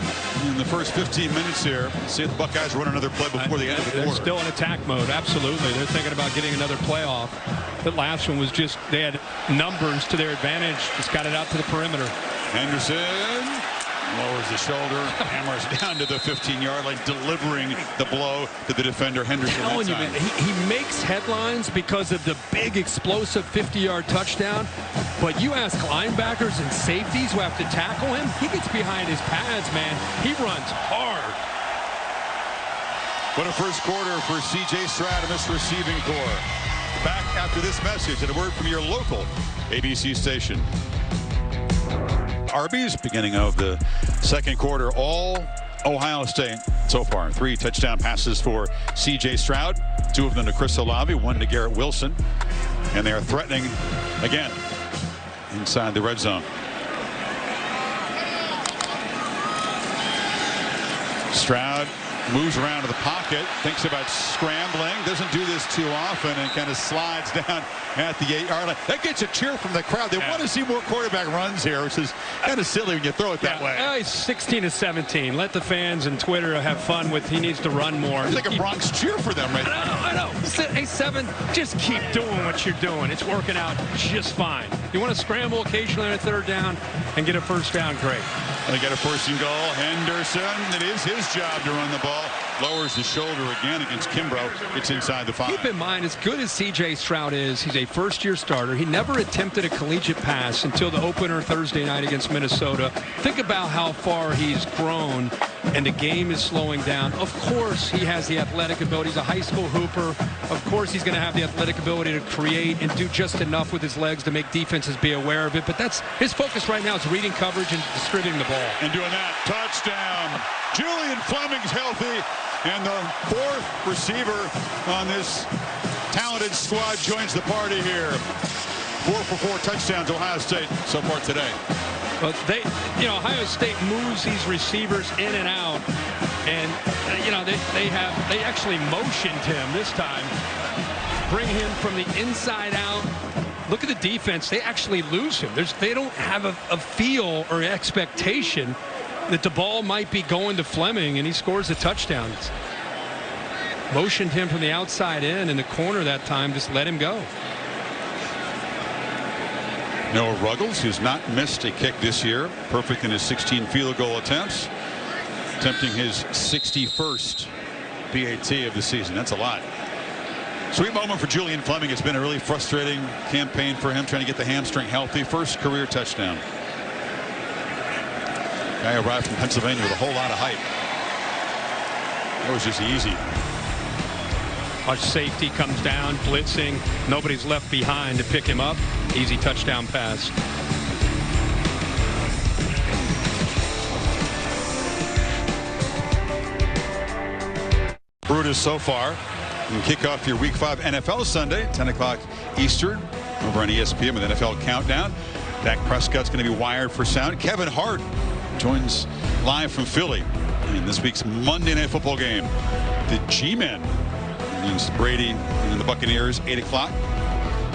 in the first 15 minutes here. See if the Buckeyes run another play before the end of the quarter. They're still in attack mode, absolutely. They're thinking about getting another playoff. That last one was just, they had numbers to their advantage. Just got it out to the perimeter. Henderson lowers the shoulder, hammers down to the 15-yard line, delivering the blow to the defender, Henderson. I'm telling you, man, he makes headlines because of the big, explosive 50-yard touchdown. But you ask linebackers and safeties who have to tackle him, he gets behind his pads, man. He runs hard. What a first quarter for C.J. Stroud and this receiving corps. Back after this message and a word from your local ABC station. Arby's, beginning of the second quarter, all Ohio State so far. 3 touchdown passes for C.J. Stroud, 2 of them to Chris Olave, 1 to Garrett Wilson. And they are threatening again inside the red zone. Stroud moves around to the pocket, thinks about scrambling, doesn't do this too often, and kind of slides down at the 8-yard line. That gets a cheer from the crowd. They want to see more quarterback runs here, which is kind of silly when you throw it that way. He's 16-17. Let the fans and Twitter have fun with, he needs to run more. It's like a Bronx cheer for them right now. I know. Hey, 7, just keep doing what you're doing. It's working out just fine. You want to scramble occasionally on a 3rd down and get a 1st down, great. They get a 1st and goal. Henderson, it is his job to run the ball. Lowers the shoulder again against Kimbrough. It's inside the 5. Keep in mind, as good as C.J. Stroud is, he's a first-year starter. He never attempted a collegiate pass until the opener Thursday night against Minnesota. Think about how far he's grown, and the game is slowing down. Of course, he has the athletic ability. He's a high school hooper. Of course, he's going to have the athletic ability to create and do just enough with his legs to make defenses be aware of it. But that's his focus right now is reading coverage and distributing the ball. And doing that, touchdown. Julian Flemming's healthy, and the 4th receiver on this talented squad joins the party here. 4 for 4 touchdowns, Ohio State so far today. But Ohio State moves these receivers in and out, and they actually motioned him this time, bring him from the inside out. Look at the defense. They actually lose him. They don't have a feel or expectation that the ball might be going to Flemming, and he scores a touchdown. Motioned him from the outside in the corner that time, just let him go. Noah Ruggles, who's not missed a kick this year, perfect in his 16 field goal attempts, attempting his 61st PAT of the season. That's a lot. Sweet moment for Julian Flemming. It's been a really frustrating campaign for him, trying to get the hamstring healthy. First career touchdown. Guy arrived from Pennsylvania with a whole lot of height. That was just easy. Our safety comes down, blitzing. Nobody's left behind to pick him up. Easy touchdown pass. Brutus so far. You can kick off your Week 5 NFL Sunday, 10 o'clock Eastern, over on ESPN with NFL Countdown. Dak Prescott's going to be wired for sound. Kevin Hart joins live from Philly in this week's Monday Night Football game. The G-Men against Brady and the Buccaneers, 8 o'clock.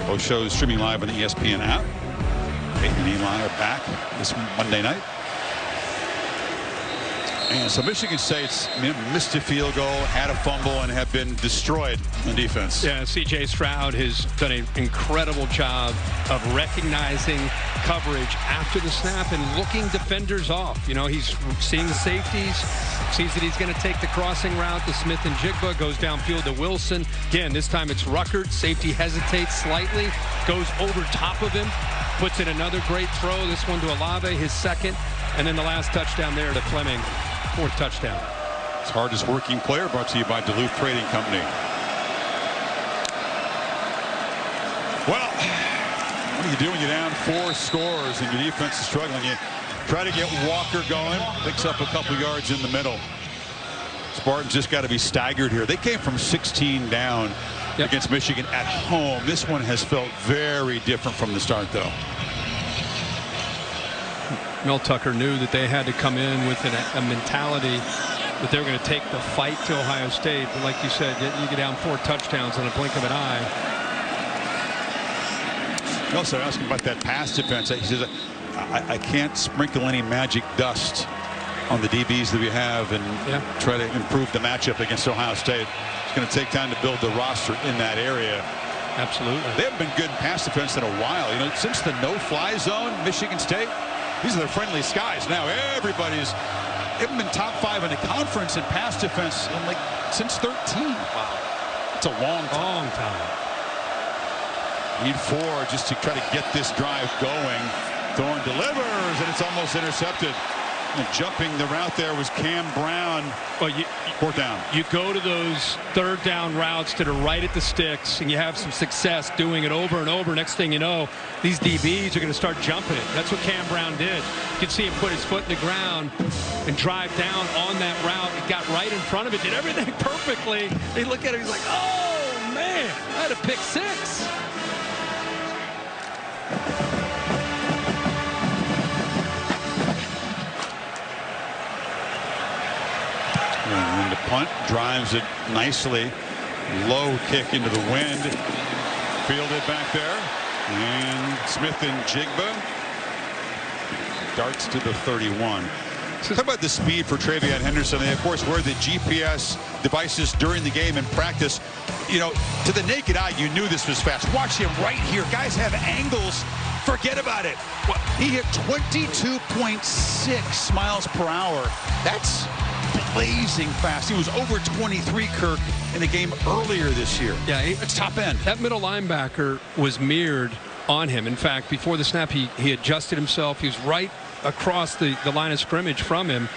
Both shows streaming live on the ESPN app. Peyton and Eli are back this Monday night. And so Michigan State's missed a field goal, had a fumble, and have been destroyed on defense. Yeah, C.J. Stroud has done an incredible job of recognizing coverage after the snap and looking defenders off. You know, he's seeing the safeties, sees that he's going to take the crossing route to Smith-Njigba, goes downfield to Wilson. Again, this time it's Ruckert. Safety hesitates slightly, goes over top of him, puts in another great throw. This one to Olave, his second, and then the last touchdown there to Flemming. 4th touchdown. It's hardest working player, brought to you by Duluth Trading Company. Well, what do you do when you're down 4 scores and your defense is struggling? You try to get Walker going, picks up a couple yards in the middle. Spartans just got to be staggered here. They came from 16 down against Michigan at home. This one has felt very different from the start, though. Mel Tucker knew that they had to come in with a mentality that they were going to take the fight to Ohio State. But like you said, you get down 4 touchdowns in a blink of an eye. Also asking about that pass defense. He says, I can't sprinkle any magic dust on the DBs that we have and try to improve the matchup against Ohio State. It's going to take time to build the roster in that area. Absolutely. They haven't been good in pass defense in a while. You know, since the no-fly zone, Michigan State, these are their friendly skies. Now they haven't been top 5 in the conference in pass defense in since 13. Wow. It's a long time. Need 4 just to try to get this drive going. Thorne delivers, and it's almost intercepted. And jumping the route there was Cam Brown. Well, 4th down. You go to those 3rd down routes that are right at the sticks, and you have some success doing it over and over. Next thing you know, these DBs are going to start jumping it. That's what Cam Brown did. You could see him put his foot in the ground and drive down on that route. He got right in front of it, did everything perfectly. They look at him, he's like, oh, man, I had a pick 6. And the punt drives it nicely. Low kick into the wind. Fielded back there. And Smith-Njigba darts to the 31. So talk about the speed for Travion Henderson. They, of course, wear the GPS devices during the game and practice. You know, to the naked eye, you knew this was fast. Watch him right here. Guys have angles. Forget about it. He hit 22.6 miles per hour. That's blazing fast. He was over 23, Kirk, in the game earlier this year. Yeah, it's top end. That middle linebacker was mirrored on him. In fact, before the snap, he adjusted himself. He was right across the line of scrimmage from him.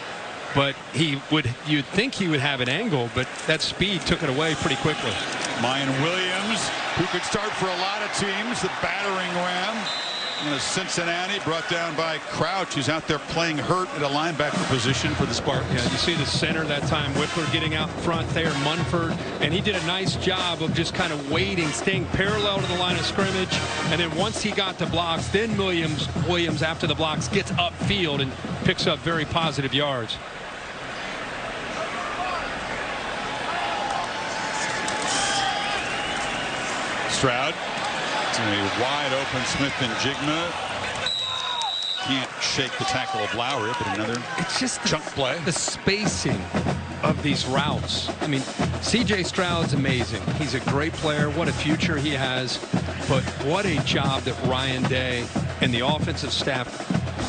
But you'd think he would have an angle, but that speed took it away pretty quickly. Miyan Williams, who could start for a lot of teams, the battering ram. Cincinnati, brought down by Crouch, who's out there playing hurt at a linebacker position for the Spartans. Yeah, you see the center that time, Whippler getting out in front there, Munford, and he did a nice job of just kind of waiting, staying parallel to the line of scrimmage, and then once he got the blocks, then Williams after the blocks gets upfield and picks up very positive yards. Stroud. It's a wide open Smith-Njigba. Can't shake the tackle of Lowry, but another chunk play. The spacing of these routes. I mean, C.J. Stroud's amazing. He's a great player. What a future he has. But what a job that Ryan Day and the offensive staff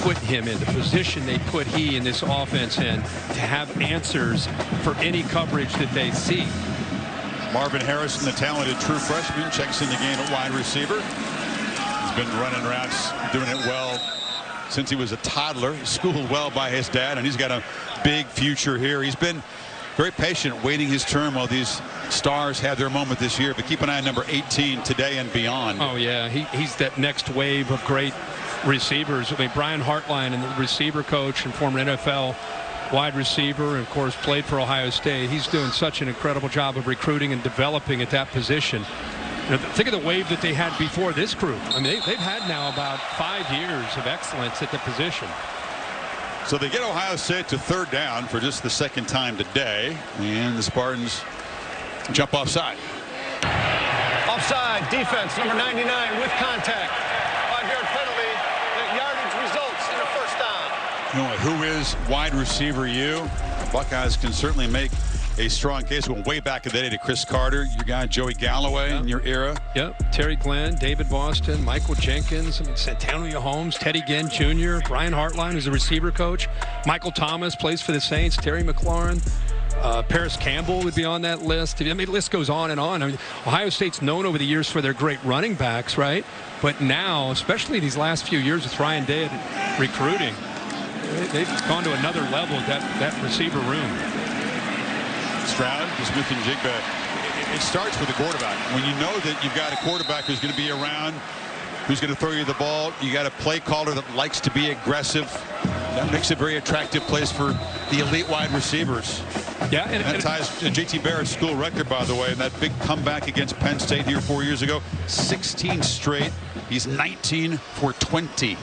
put him in, the position they put he in this offense in, to have answers for any coverage that they see. Marvin Harrison, the talented true freshman, checks in the game at wide receiver. He's been running routes, doing it well since he was a toddler. Schooled well by his dad, and he's got a big future here. He's been very patient, waiting his turn while these stars have their moment this year. But keep an eye on number 18 today and beyond. Oh, yeah, he's that next wave of great receivers. I mean, Brian Hartline, and the receiver coach and former NFL wide receiver, and of course played for Ohio State. He's doing such an incredible job of recruiting and developing at that position. You know, think of the wave that they had before this group. I mean, they've had now about 5 years of excellence at the position. So they get Ohio State to third down for just the second time today, and the Spartans jump offside. Offside, defense, number 99 with contact. 5-yard penalty. That yardage results in a first down. You know, who is wide receiver you? Buckeyes can certainly make a strong case. Going way back in the day to Chris Carter, your guy Joey Galloway in your era. Yep. Terry Glenn, David Boston, Michael Jenkins, Santonio Holmes, Teddy Ginn Jr., Brian Hartline, who's a receiver coach. Michael Thomas plays for the Saints. Terry McLaurin. Paris Campbell would be on that list. I mean, the list goes on and on. I mean, Ohio State's known over the years for their great running backs, right? But now, especially these last few years with Ryan Day recruiting, they've gone to another level at that receiver room. Stroud to Smith-Njigba. It starts with the quarterback. When you know that you've got a quarterback who's going to be around, who's going to throw you the ball, you got a play caller that likes to be aggressive. That makes a very attractive place for the elite wide receivers. Yeah, and that ties to J.T. Barrett's school record, by the way, and that big comeback against Penn State here 4 years ago. 16 straight. He's 19 for 20.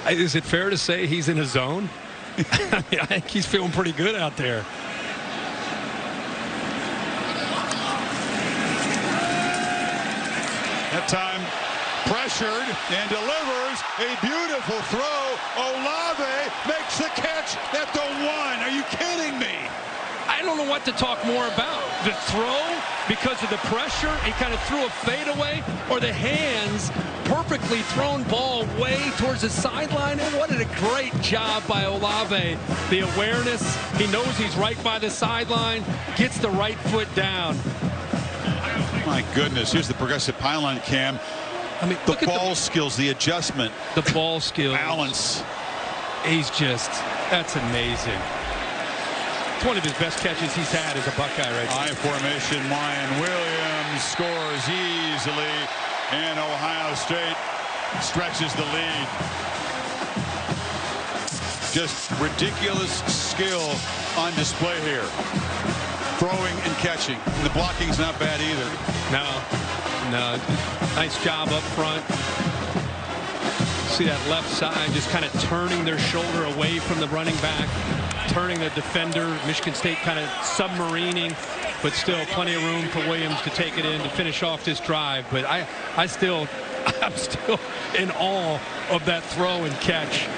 Is it fair to say he's in a zone? I mean, I think he's feeling pretty good out there. That time pressured and delivers a beautiful throw. Olave makes the catch at the 1. Are you kidding me? I don't know what to talk more about. The throw, because of the pressure, he kind of threw a fadeaway, or the hands, perfectly thrown ball way towards the sideline. And what a great job by Olave. The awareness, he knows he's right by the sideline, gets the right foot down. My goodness, here's the progressive pylon cam. I mean, the ball skills, the adjustment. The ball skills. Balance. He's just, that's amazing. It's one of his best catches he's had as a Buckeye right now. High formation, Miyan Williams scores easily, and Ohio State stretches the lead. Just ridiculous skill on display here. Throwing and catching. The blocking's not bad either. No. Nice job up front. See that left side just kind of turning their shoulder away from the running back, turning the defender. Michigan State kind of submarining, but still plenty of room for Williams to take it in to finish off this drive. But I'm still in awe of that throw and catch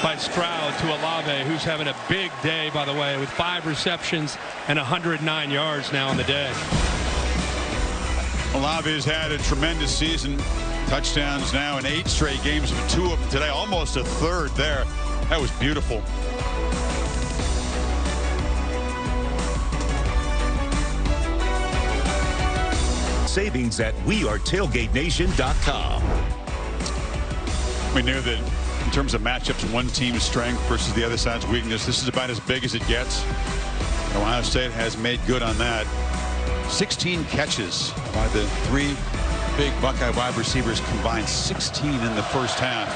by Stroud to Olave, who's having a big day, by the way, with 5 receptions and 109 yards now on the day. Olave has had a tremendous season. Touchdowns now in 8 straight games, with 2 of them today, almost a third there. That was beautiful. Savings at wearetailgatenation.com. We knew that in terms of matchups, one team's strength versus the other side's weakness, this is about as big as it gets. Ohio State has made good on that. 16 catches by the 3 big Buckeye wide receivers combined, 16 in the first half.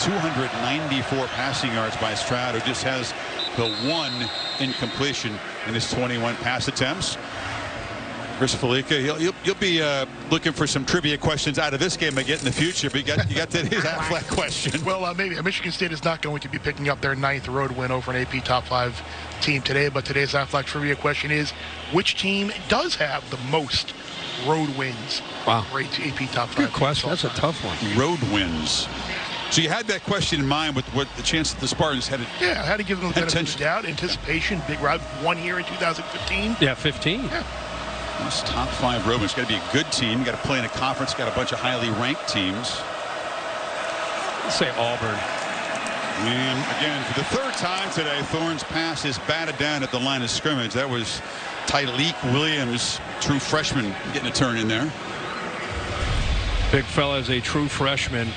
294 passing yards by Stroud, who just has the 1 incompletion in his 21 pass attempts. Chris Felica, you'll be looking for some trivia questions out of this game again in the future, but you got today's Aflac question. Well, maybe Michigan State is not going to be picking up their 9th road win over an AP Top 5 team today, but today's Aflac trivia question is, which team does have the most road wins? Wow. Great AP Top 5. Good question. That's a tough one. Road wins. So you had that question in mind with what the chance that the Spartans had. Yeah, I had to give them the benefit of the doubt. Anticipation. Big Rod won here in 2015. Yeah, 15. Yeah. This top 5 road wins. Got to be a good team. You got to play in a conference. Got a bunch of highly ranked teams. Let's say Auburn. And again, for the 3rd time today, Thorne's pass is batted down at the line of scrimmage. That was Tyleek Williams, true freshman, getting a turn in there. Big fella is a true freshman.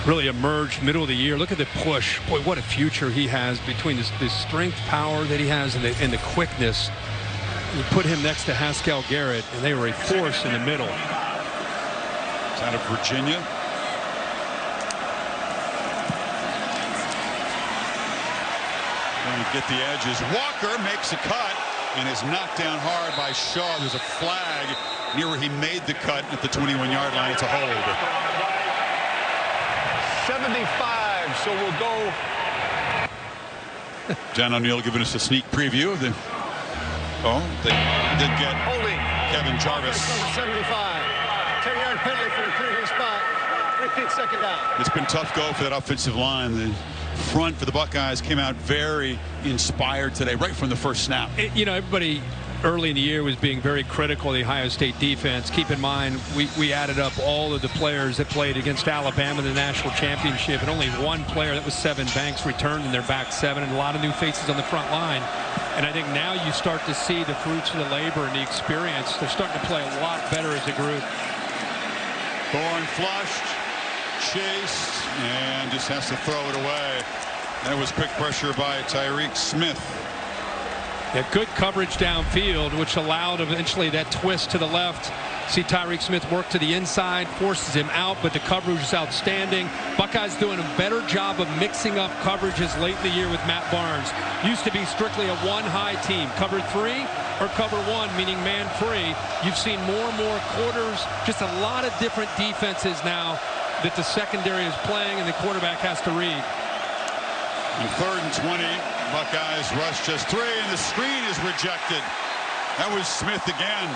Really emerged middle of the year. Look at the push. Boy, what a future he has between the strength, power that he has, and the quickness. You put him next to Haskell Garrett, and they were a force in the middle. It's out of Virginia. Going to get the edges. Walker makes a cut and is knocked down hard by Shaw. There's a flag near where he made the cut at the 21-yard line. It's a hold. 75, so we'll go. John O'Neill giving us a sneak preview of the. Oh, they did get Holding. Kevin Jarvis. Number 75. 10-yard penalty for the previous spot. Repeat second down. It's been tough go for that offensive line. The front for the Buckeyes came out very inspired today, right from the first snap. You know, everybody early in the year was being very critical of the Ohio State defense. Keep in mind, we added up all of the players that played against Alabama in the national championship, and only one player, that was Sevyn Banks, returned in their back seven, and a lot of new faces on the front line. And I think now you start to see the fruits of the labor and the experience. They're starting to play a lot better as a group. Thorne flushed, chased, and just has to throw it away. That was quick pressure by Tyreek Smith. Yeah, good coverage downfield, which allowed eventually that twist to the left. See Tyreek Smith work to the inside, forces him out, but the coverage is outstanding. Buckeyes doing a better job of mixing up coverages late in the year with Matt Barnes. Used to be strictly a one-high team. Cover 3 or cover 1, meaning man-free. You've seen more and more quarters, just a lot of different defenses now that the secondary is playing and the quarterback has to read. On 3rd and 20, Buckeyes rush just 3, and the screen is rejected. That was Smith again.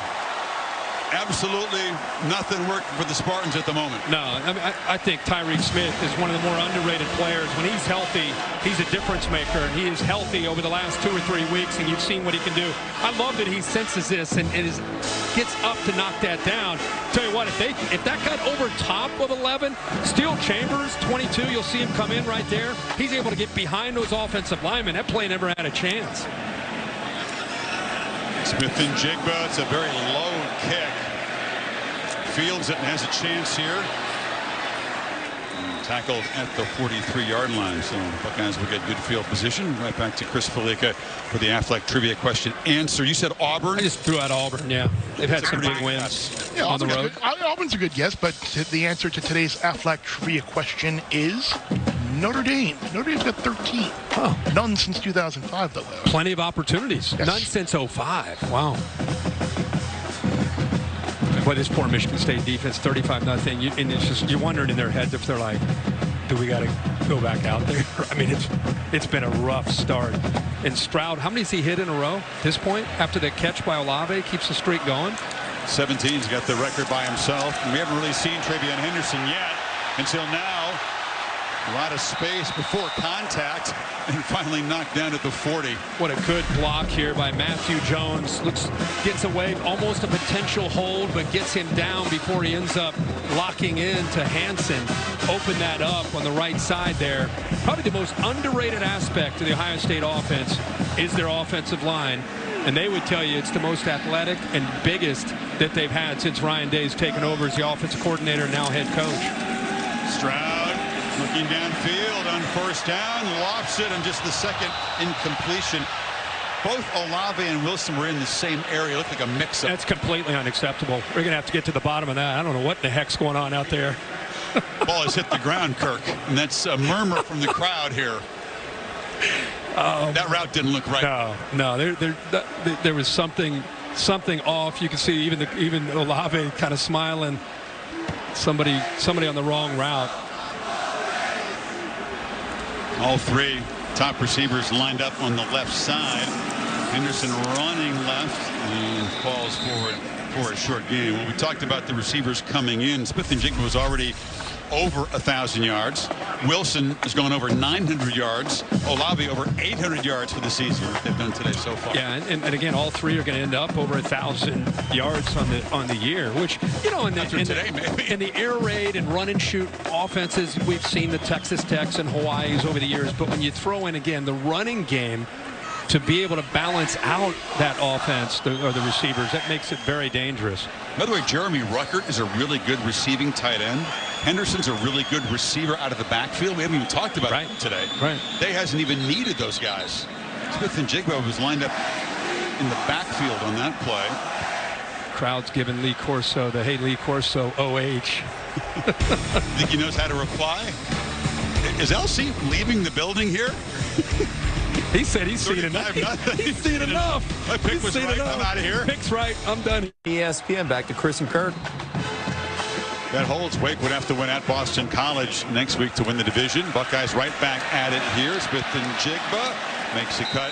Absolutely nothing working for the Spartans at the moment. No, I mean, I think Tyreek Smith is one of the more underrated players. When he's healthy, he's a difference maker, and he is healthy over the last 2 or 3 weeks, and you've seen what he can do. I love that he senses this and gets up to knock that down. Tell you what, if that got over top of 11, Steel Chambers, 22, you'll see him come in right there. He's able to get behind those offensive linemen. That play never had a chance. Smith-Njigba, it's a very low kick. Fields it and has a chance here. Tackled at the 43-yard line, so Buckeyes will get good field position. Right back to Chris Felica for the Affleck trivia question answer. You said Auburn? I just threw out Auburn, yeah. They've had some big wins on the road. Auburn's a good guess, but the answer to today's Affleck trivia question is Notre Dame. Notre Dame's got 13. Oh. None since 2005, though. Plenty of opportunities. Yes. None since 05. Wow. Boy, this poor Michigan State defense, 35-0. And it's just, you're wondering in their heads if they're like, do we got to go back out there? I mean, it's been a rough start. And Stroud, how many has he hit in a row at this point? After the catch by Olave, keeps the streak going. 17's got the record by himself. And we haven't really seen Travion Henderson yet until now. A lot of space before contact and finally knocked down at the 40. What a good block here by Matthew Jones. Gets away, almost a potential hold, but gets him down before he ends up locking in to Hansen. Open that up on the right side there. Probably the most underrated aspect of the Ohio State offense is their offensive line. And they would tell you it's the most athletic and biggest that they've had since Ryan Day's taken over as the offensive coordinator and now head coach. Stroud looking downfield on 1st down, lofts it on just the second incompletion. Both Olave and Wilson were in the same area. Looked like a mix-up. That's completely unacceptable. We're going to have to get to the bottom of that. I don't know what the heck's going on out there. Ball has hit the ground, Kirk, and that's a murmur from the crowd here. That route didn't look right. No, there was something off. You can see even Olave kind of smiling. Somebody on the wrong route. All 3 top receivers lined up on the left side. Henderson running left and falls forward for a short gain. When we talked about the receivers coming in, Smith-Njigba was already over 1,000 yards. Wilson has gone over 900 yards. Olave over 800 yards for the season. What they've done today so far. Yeah, and again, all 3 are going to end up over 1,000 yards on the year, which, you know, in the air raid and run and shoot offenses, we've seen the Texas Techs and Hawaii's over the years. But when you throw in again the running game to be able to balance out that offense or the receivers, that makes it very dangerous. By the way, Jeremy Ruckert is a really good receiving tight end. Henderson's a really good receiver out of the backfield. We haven't even talked about it today. Right. They hasn't even needed those guys. Smith-Njigba was lined up in the backfield on that play. Crowd's giving Lee Corso the "Hey Lee Corso OH." Think he knows how to reply? Is LC leaving the building here? He said he's seen enough. He's seen enough. My pick was right. I'm out of here. Pick's right. I'm done. ESPN, back to Chris and Kirk. That holds. Wake would have to win at Boston College next week to win the division. Buckeyes right back at it here. Smith-Njigba makes a cut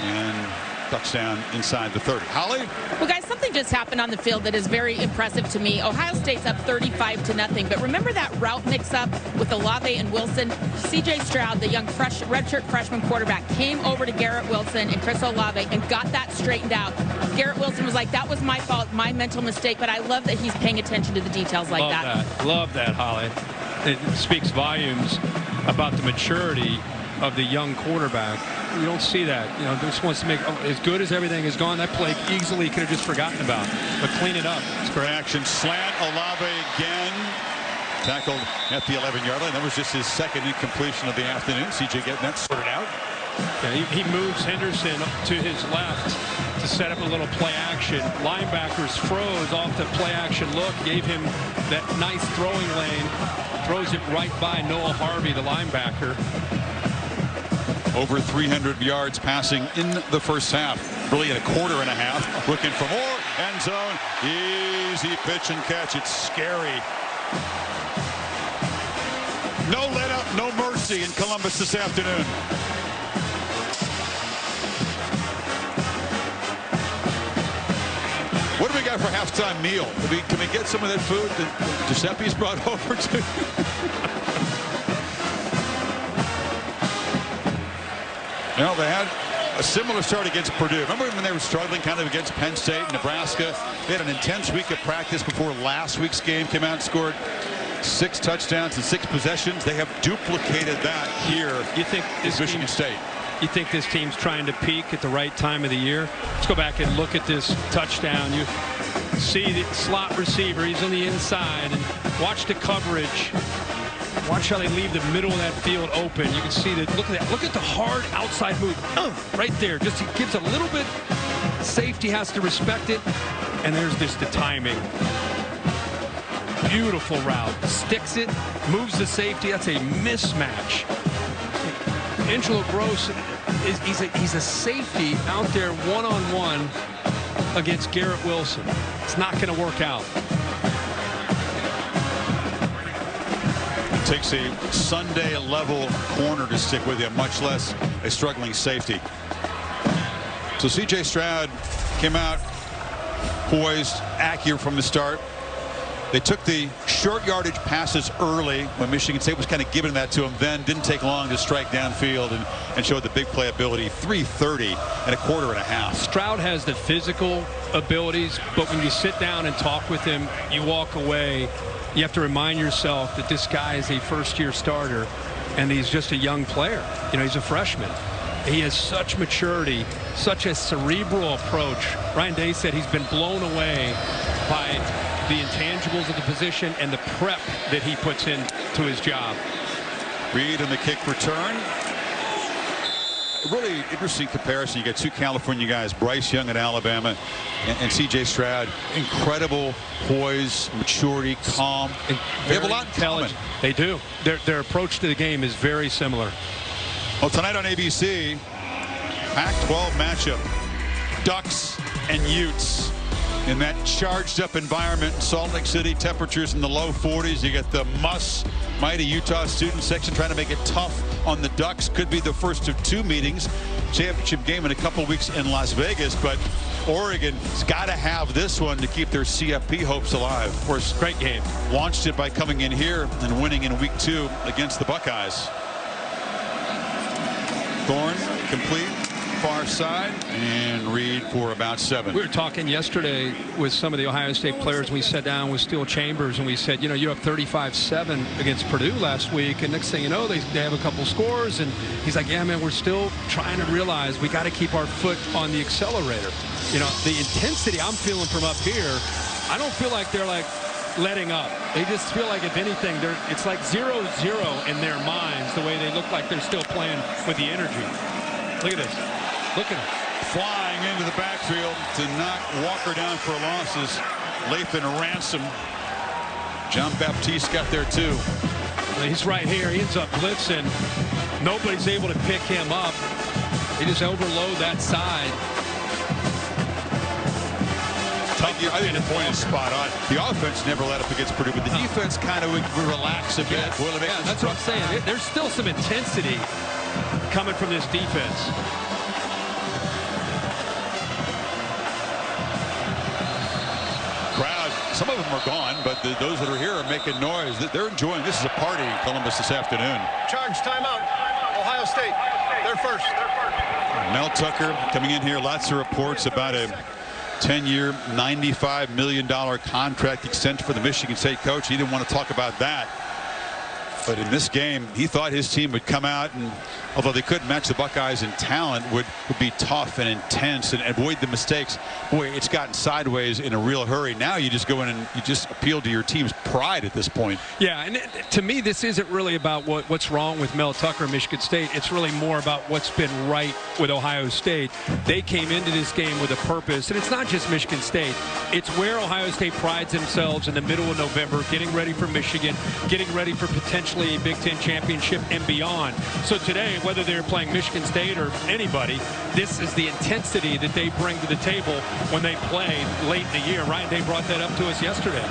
and ducks down inside the 30. Holly? Well, guys, something just happened on the field that is very impressive to me. Ohio State's up 35-0, but remember that route mix-up with Olave and Wilson? C.J. Stroud, the young redshirt freshman quarterback, came over to Garrett Wilson and Chris Olave and got that straightened out. Garrett Wilson was like, that was my fault, my mental mistake, but I love that he's paying attention to the details like that. Love that, Holly. It speaks volumes about the maturity of the young quarterback. You don't see that. You know, just wants to make as good as everything is gone. That play easily could have just forgotten about, but clean it up. It's great action. Slant. Olave again. Tackled at the 11-yard line. That was just his second incompletion of the afternoon. CJ getting that sorted out. Yeah, he moves Henderson to his left to set up a little play action. Linebackers froze off the play action look, gave him that nice throwing lane. Throws it right by Noah Harvey, the linebacker. Over 300 yards passing in the first half. Really in a quarter and a half. Looking for more. End zone. Easy pitch and catch. It's scary. No let up, no mercy in Columbus this afternoon. What do we got for halftime meal? Can we get some of that food that Giuseppe's brought over to? You know, they had a similar start against Purdue. Remember when they were struggling kind of against Penn State and Nebraska? They had an intense week of practice before last week's game came out and scored 6 touchdowns in 6 possessions. They have duplicated that here. You think this Michigan State? You think this team's trying to peak at the right time of the year? Let's go back and look at this touchdown. You see the slot receiver. He's on the inside. And watch the coverage. Watch how they leave the middle of that field open. You can see that. Look at that. Look at the hard outside move. Right there. Just he gives a little bit. Safety has to respect it. And there's just the timing. Beautiful route. Sticks it. Moves the safety. That's a mismatch. Angelo Gross, he's a safety out there one-on-one against Garrett Wilson. It's not going to work out. It takes a Sunday-level corner to stick with him, much less a struggling safety. So C.J. Stroud came out poised, accurate from the start. They took the short yardage passes early when Michigan State was kind of giving that to them. Then didn't take long to strike downfield and showed the big playability. 3:30 and a quarter and a half. Stroud has the physical abilities, but when you sit down and talk with him, you walk away. You have to remind yourself that this guy is a first-year starter, and he's just a young player. You know, he's a freshman. He has such maturity, such a cerebral approach. Ryan Day said he's been blown away by the intangibles of the position and the prep that he puts into his job. Reed and the kick return. Really interesting comparison. You got 2 California guys, Bryce Young at Alabama and C.J. Stroud. Incredible poise, maturity, calm. They have a lot in common. They do. Their approach to the game is very similar. Well, tonight on ABC, Pac-12 matchup, Ducks and Utes. In that charged up environment in Salt Lake City, temperatures in the low 40s. You get the mighty Utah student section trying to make it tough on the Ducks. Could be the first of 2 meetings. Championship game in a couple weeks in Las Vegas, but Oregon's got to have this one to keep their CFP hopes alive. Of course, great game. Launched it by coming in here and winning in week 2 against the Buckeyes. Thorne complete. Far side, and Reed for about 7. We were talking yesterday with some of the Ohio State players. We sat down with Steel Chambers and we said, you know, you're up 35-7 against Purdue last week, and next thing you know, they have a couple scores, and he's like, yeah, man, we're still trying to realize we got to keep our foot on the accelerator. You know, the intensity I'm feeling from up here, I don't feel like they're like letting up. They just feel like, if anything, it's like 0-0 in their minds, the way they look like they're still playing with the energy. Look at this. Look at him. Flying into the backfield to knock Walker down for losses. Lathan Ransom. John Baptiste got there too. He's right here. He ends up blitzing. Nobody's able to pick him up. They just overload that side. I think the point is spot on. The offense never let up against Purdue, but the defense kind of would relax a bit. Yeah, that's what I'm saying. There's still some intensity. coming from this defense. Crowd, some of them are gone, but those that are here are making noise. They're enjoying. This is a party in Columbus this afternoon. Charge timeout. Ohio State. They're first. Mel Tucker coming in here. Lots of reports about a 10-year, $95 million contract extension for the Michigan State coach. He didn't want to talk about that. But in this game, he thought his team would come out, and although they couldn't match the Buckeyes in talent, would be tough and intense and avoid the mistakes. Boy, it's gotten sideways in a real hurry. Now you just go in and you just appeal to your team's pride at this point. Yeah, and to me, this isn't really about what's wrong with Mel Tucker and Michigan State. It's really more about what's been right with Ohio State. They came into this game with a purpose, and it's not just Michigan State. It's where Ohio State prides themselves in the middle of November, getting ready for Michigan, getting ready for potentially a Big Ten championship and beyond. So today, whether they're playing Michigan State or anybody, this is the intensity that they bring to the table when they play late in the year. Ryan Day brought that up to us yesterday.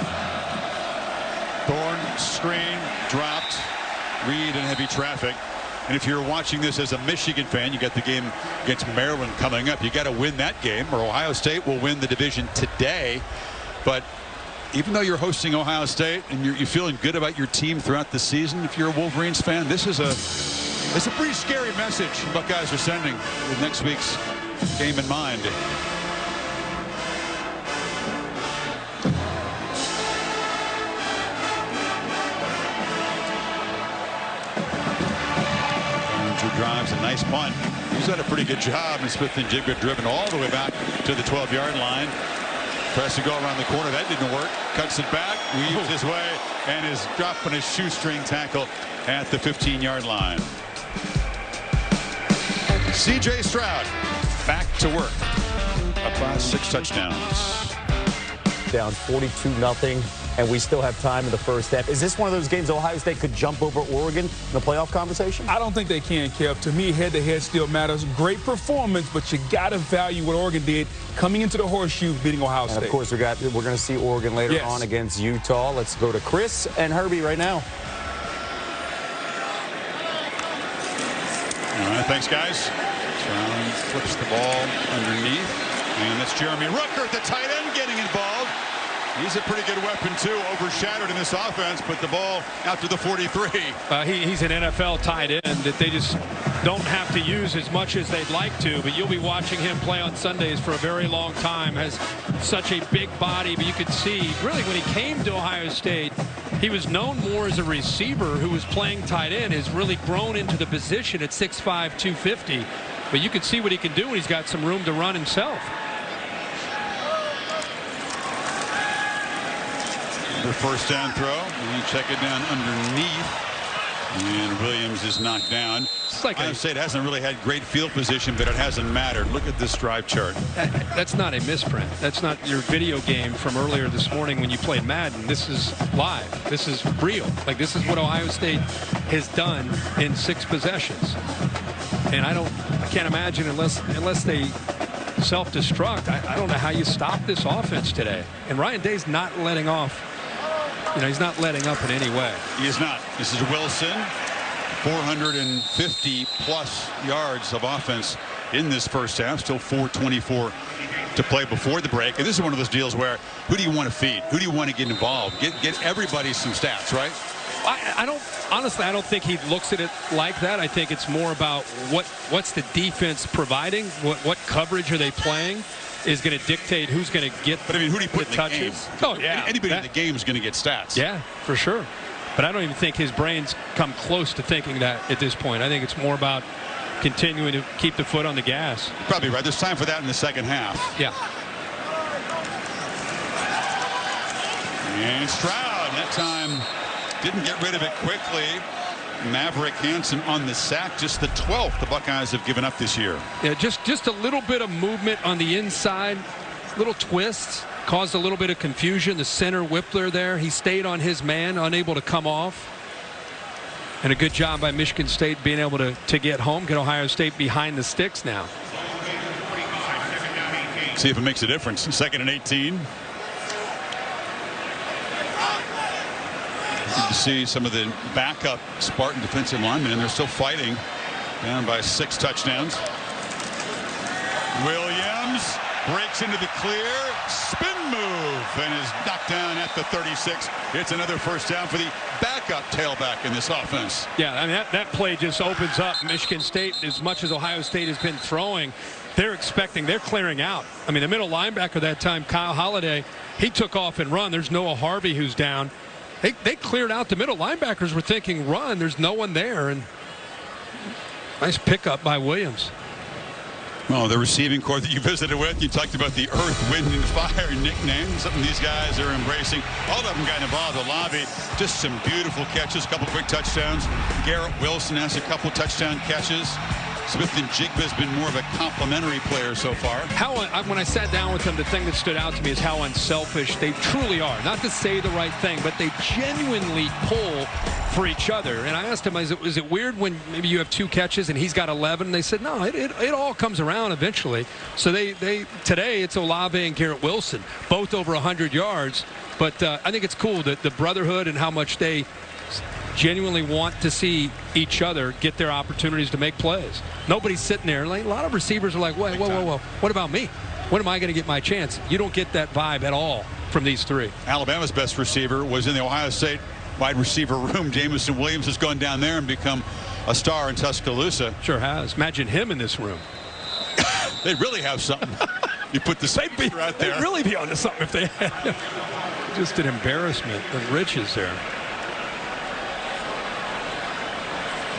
Thorne screen dropped. Reed in heavy traffic. And if you're watching this as a Michigan fan, you got the game against Maryland coming up. You got to win that game, or Ohio State will win the division today. But even though you're hosting Ohio State and you're feeling good about your team throughout the season, if you're a Wolverines fan, this is it's a pretty scary message the Buckeyes are sending with next week's game in mind. Andrew drives a nice punt. He's done a pretty good job, and Smith-Njigba driven all the way back to the 12-yard line. Tries to go around the corner. That didn't work. Cuts it back, weaves his way, and is dropping a shoestring tackle at the 15-yard line. C.J. Stroud back to work. Up by 6 touchdowns. Down 42-0, and we still have time in the first half. Is this one of those games Ohio State could jump over Oregon in the playoff conversation? I don't think they can, Kev. To me, head-to-head still matters. Great performance, but you got to value what Oregon did coming into the horseshoe, beating Ohio State. And of course, we're going to see Oregon later on against Utah. Let's go to Chris and Herbie right now. All right, thanks, guys. Stroud flips the ball underneath. And that's Jeremy Rucker at the tight end getting involved. He's a pretty good weapon, too. Overshadowed in this offense, but the ball out to the 43. He's an NFL tight end that they just don't have to use as much as they'd like to, but you'll be watching him play on Sundays for a very long time. Has such a big body, but you could see, really, when he came to Ohio State, he was known more as a receiver who was playing tight end, has really grown into the position at 6'5", 250. But you can see what he can do when he's got some room to run himself. The first down throw. And you check it down underneath. And Williams is knocked down. Ohio State hasn't really had great field position, but it hasn't mattered. Look at this drive chart. That's not a misprint. That's not your video game from earlier this morning when you played Madden. This is live. This is real. Like, this is what Ohio State has done in 6 possessions. And I can't imagine unless they self-destruct. I don't know how you stop this offense today. And Ryan Day's not letting off. You know, he's not letting up in any way. He is not. This is Wilson. 450-plus yards of offense in this first half. Still 4:24 to play before the break. And this is one of those deals where, who do you want to feed? Who do you want to get involved? Get everybody some stats, right? Honestly, I don't think he looks at it like that. I think it's more about what's the defense providing, what coverage are they playing is going to dictate who's going to get. But I mean, who do you put in the touches? game? Oh yeah, anybody in the game is going to get stats. Yeah, for sure. But I don't even think his brain's come close to thinking that at this point. I think it's more about continuing to keep the foot on the gas. Probably right. There's time for that in the second half. Yeah. And Stroud that time didn't get rid of it quickly. Maverick Hansen on the sack, just the 12th the Buckeyes have given up this year. Yeah, just a little bit of movement on the inside, little twists, caused a little bit of confusion. The center Whippler there, he stayed on his man, unable to come off. And a good job by Michigan State being able to get home, get Ohio State behind the sticks now. See if it makes a difference. 2nd and 18. Good to see some of the backup Spartan defensive linemen, and they're still fighting Down by 6 touchdowns. Williams breaks into the clear, spin move, and is knocked down at the 36. It's another first down for the backup tailback in this offense. Yeah, I mean, that play just opens up Michigan State. As much as Ohio State has been throwing, they're clearing out. I mean, the middle linebacker that time, Kyle Holliday, he took off and run. There's Noah Harvey who's down. They cleared out the middle. Linebackers were thinking run. There's no one there. And nice pickup by Williams. Well, the receiving corps that you visited with, you talked about the Earth, Wind, and Fire nickname, something these guys are embracing. All of them got involved. Olave, just some beautiful catches, a couple quick touchdowns. Garrett Wilson has a couple touchdown catches. Smith-Njigba has been more of a complimentary player so far. When I sat down with them, the thing that stood out to me is how unselfish they truly are. Not to say the right thing, but they genuinely pull for each other. And I asked him, is it weird when maybe you have 2 catches and he's got 11? And they said, no, it all comes around eventually. So today it's Olave and Garrett Wilson, both over 100 yards. But I think it's cool that the brotherhood and how much they genuinely want to see each other get their opportunities to make plays. Nobody's sitting there. Like, a lot of receivers are like, whoa, what about me? When am I going to get my chance? You don't get that vibe at all from these 3. Alabama's best receiver was in the Ohio State wide receiver room. Jamison Williams has gone down there and become a star in Tuscaloosa. Sure has. Imagine him in this room. They really have something. You put the safety right there. They'd really be onto something if they had him. Just an embarrassment of riches there.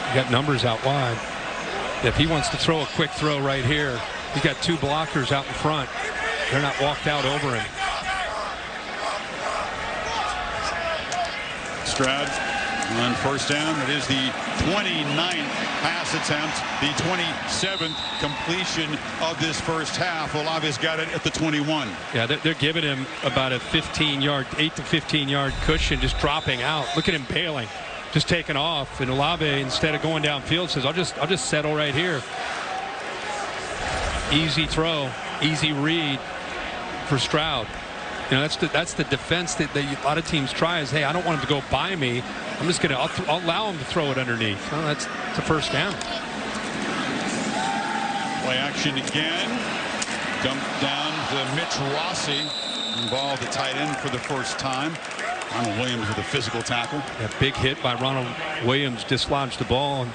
You got numbers out wide. If he wants to throw a quick throw right here, he's got 2 blockers out in front. They're not walked out over him. Stroud on first down. It is the 29th pass attempt, the 27th completion of this first half. Olave's got it at the 21. Yeah, they're giving him about a 15-yard, 8 to 15-yard cushion, just dropping out. Look at him bailing. Just taking off, and Olave, instead of going downfield, says, "I'll just settle right here." Easy throw, easy read for Stroud. You know, that's the defense that a lot of teams try. Is, hey, I don't want him to go by me. I'm just gonna I'll allow him to throw it underneath. Well, that's a first down. Play action again. Dumped down to Mitch Rossi. Involved the tight end for the first time. Ronald Williams with a physical tackle. A big hit by Ronald Williams, dislodged the ball. And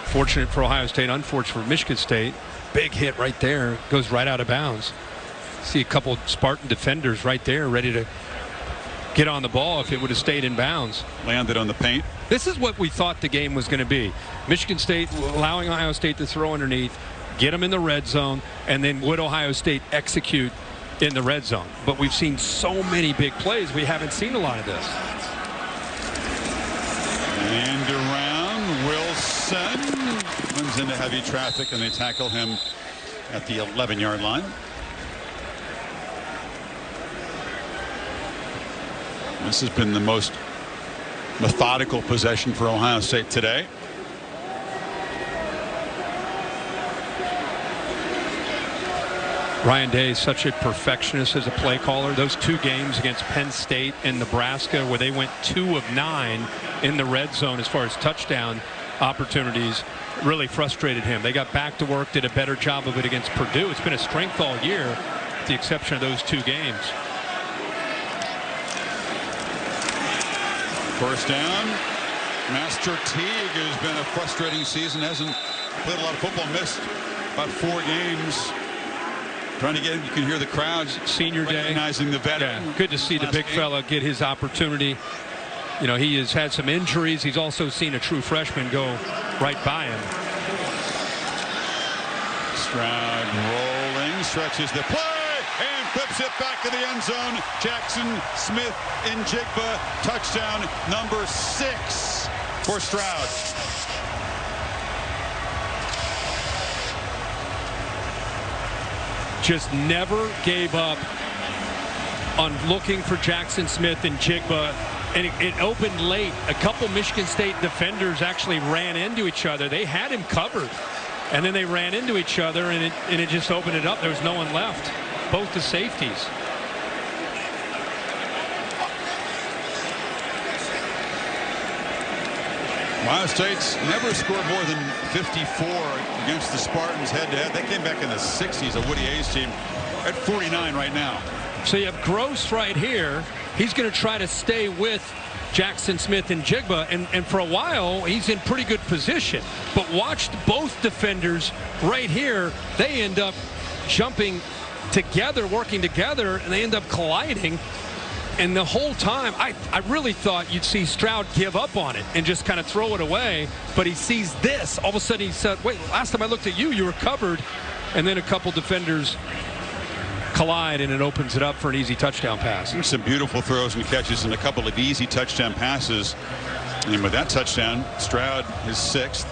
fortunate for Ohio State, unfortunate for Michigan State. Big hit right there. Goes right out of bounds. See a couple Spartan defenders right there ready to get on the ball if it would have stayed in bounds. Landed on the paint. This is what we thought the game was going to be. Michigan State allowing Ohio State to throw underneath, get them in the red zone, and then would Ohio State execute in the red zone. But we've seen so many big plays, we haven't seen a lot of this. And around Wilson runs into heavy traffic, and they tackle him at the 11-yard line. This has been the most methodical possession for Ohio State today. Ryan Day is such a perfectionist as a play caller. Those 2 games against Penn State and Nebraska, where they went 2 of 9 in the red zone as far as touchdown opportunities, really frustrated him. They got back to work, did a better job of it against Purdue. It's been a strength all year, with the exception of those 2 games. First down. Master Teague has been a frustrating season. Hasn't played a lot of football. Missed about 4 games. Trying to get him. You can hear the crowds. Senior day. Recognizing the veteran. Yeah, good to see the big fella get his opportunity. You know, he has had some injuries. He's also seen a true freshman go right by him. Stroud rolling. Stretches the play. And flips it back to the end zone. Jaxon Smith-Njigba. Touchdown number 6 for Stroud. Just never gave up on looking for Jaxon Smith-Njigba, and it opened late. A couple Michigan State defenders actually ran into each other. They had him covered, and then they ran into each other, and it just opened it up. There was no one left. Both the safeties. Ohio State's never scored more than 54 against the Spartans head-to-head. They came back in the 60s, a Woody Hayes team, at 49 right now. So you have Gross right here. He's going to try to stay with Jaxon, Smith-Njigba, and for a while he's in pretty good position. But watch both defenders right here. They end up jumping together, working together, and they end up colliding. And the whole time, I really thought you'd see Stroud give up on it and just kind of throw it away. But he sees this. All of a sudden he said, wait, last time I looked at you, you were covered. And then a couple defenders collide, and it opens it up for an easy touchdown pass. There's some beautiful throws and catches and a couple of easy touchdown passes. And with that touchdown, Stroud, his 6th,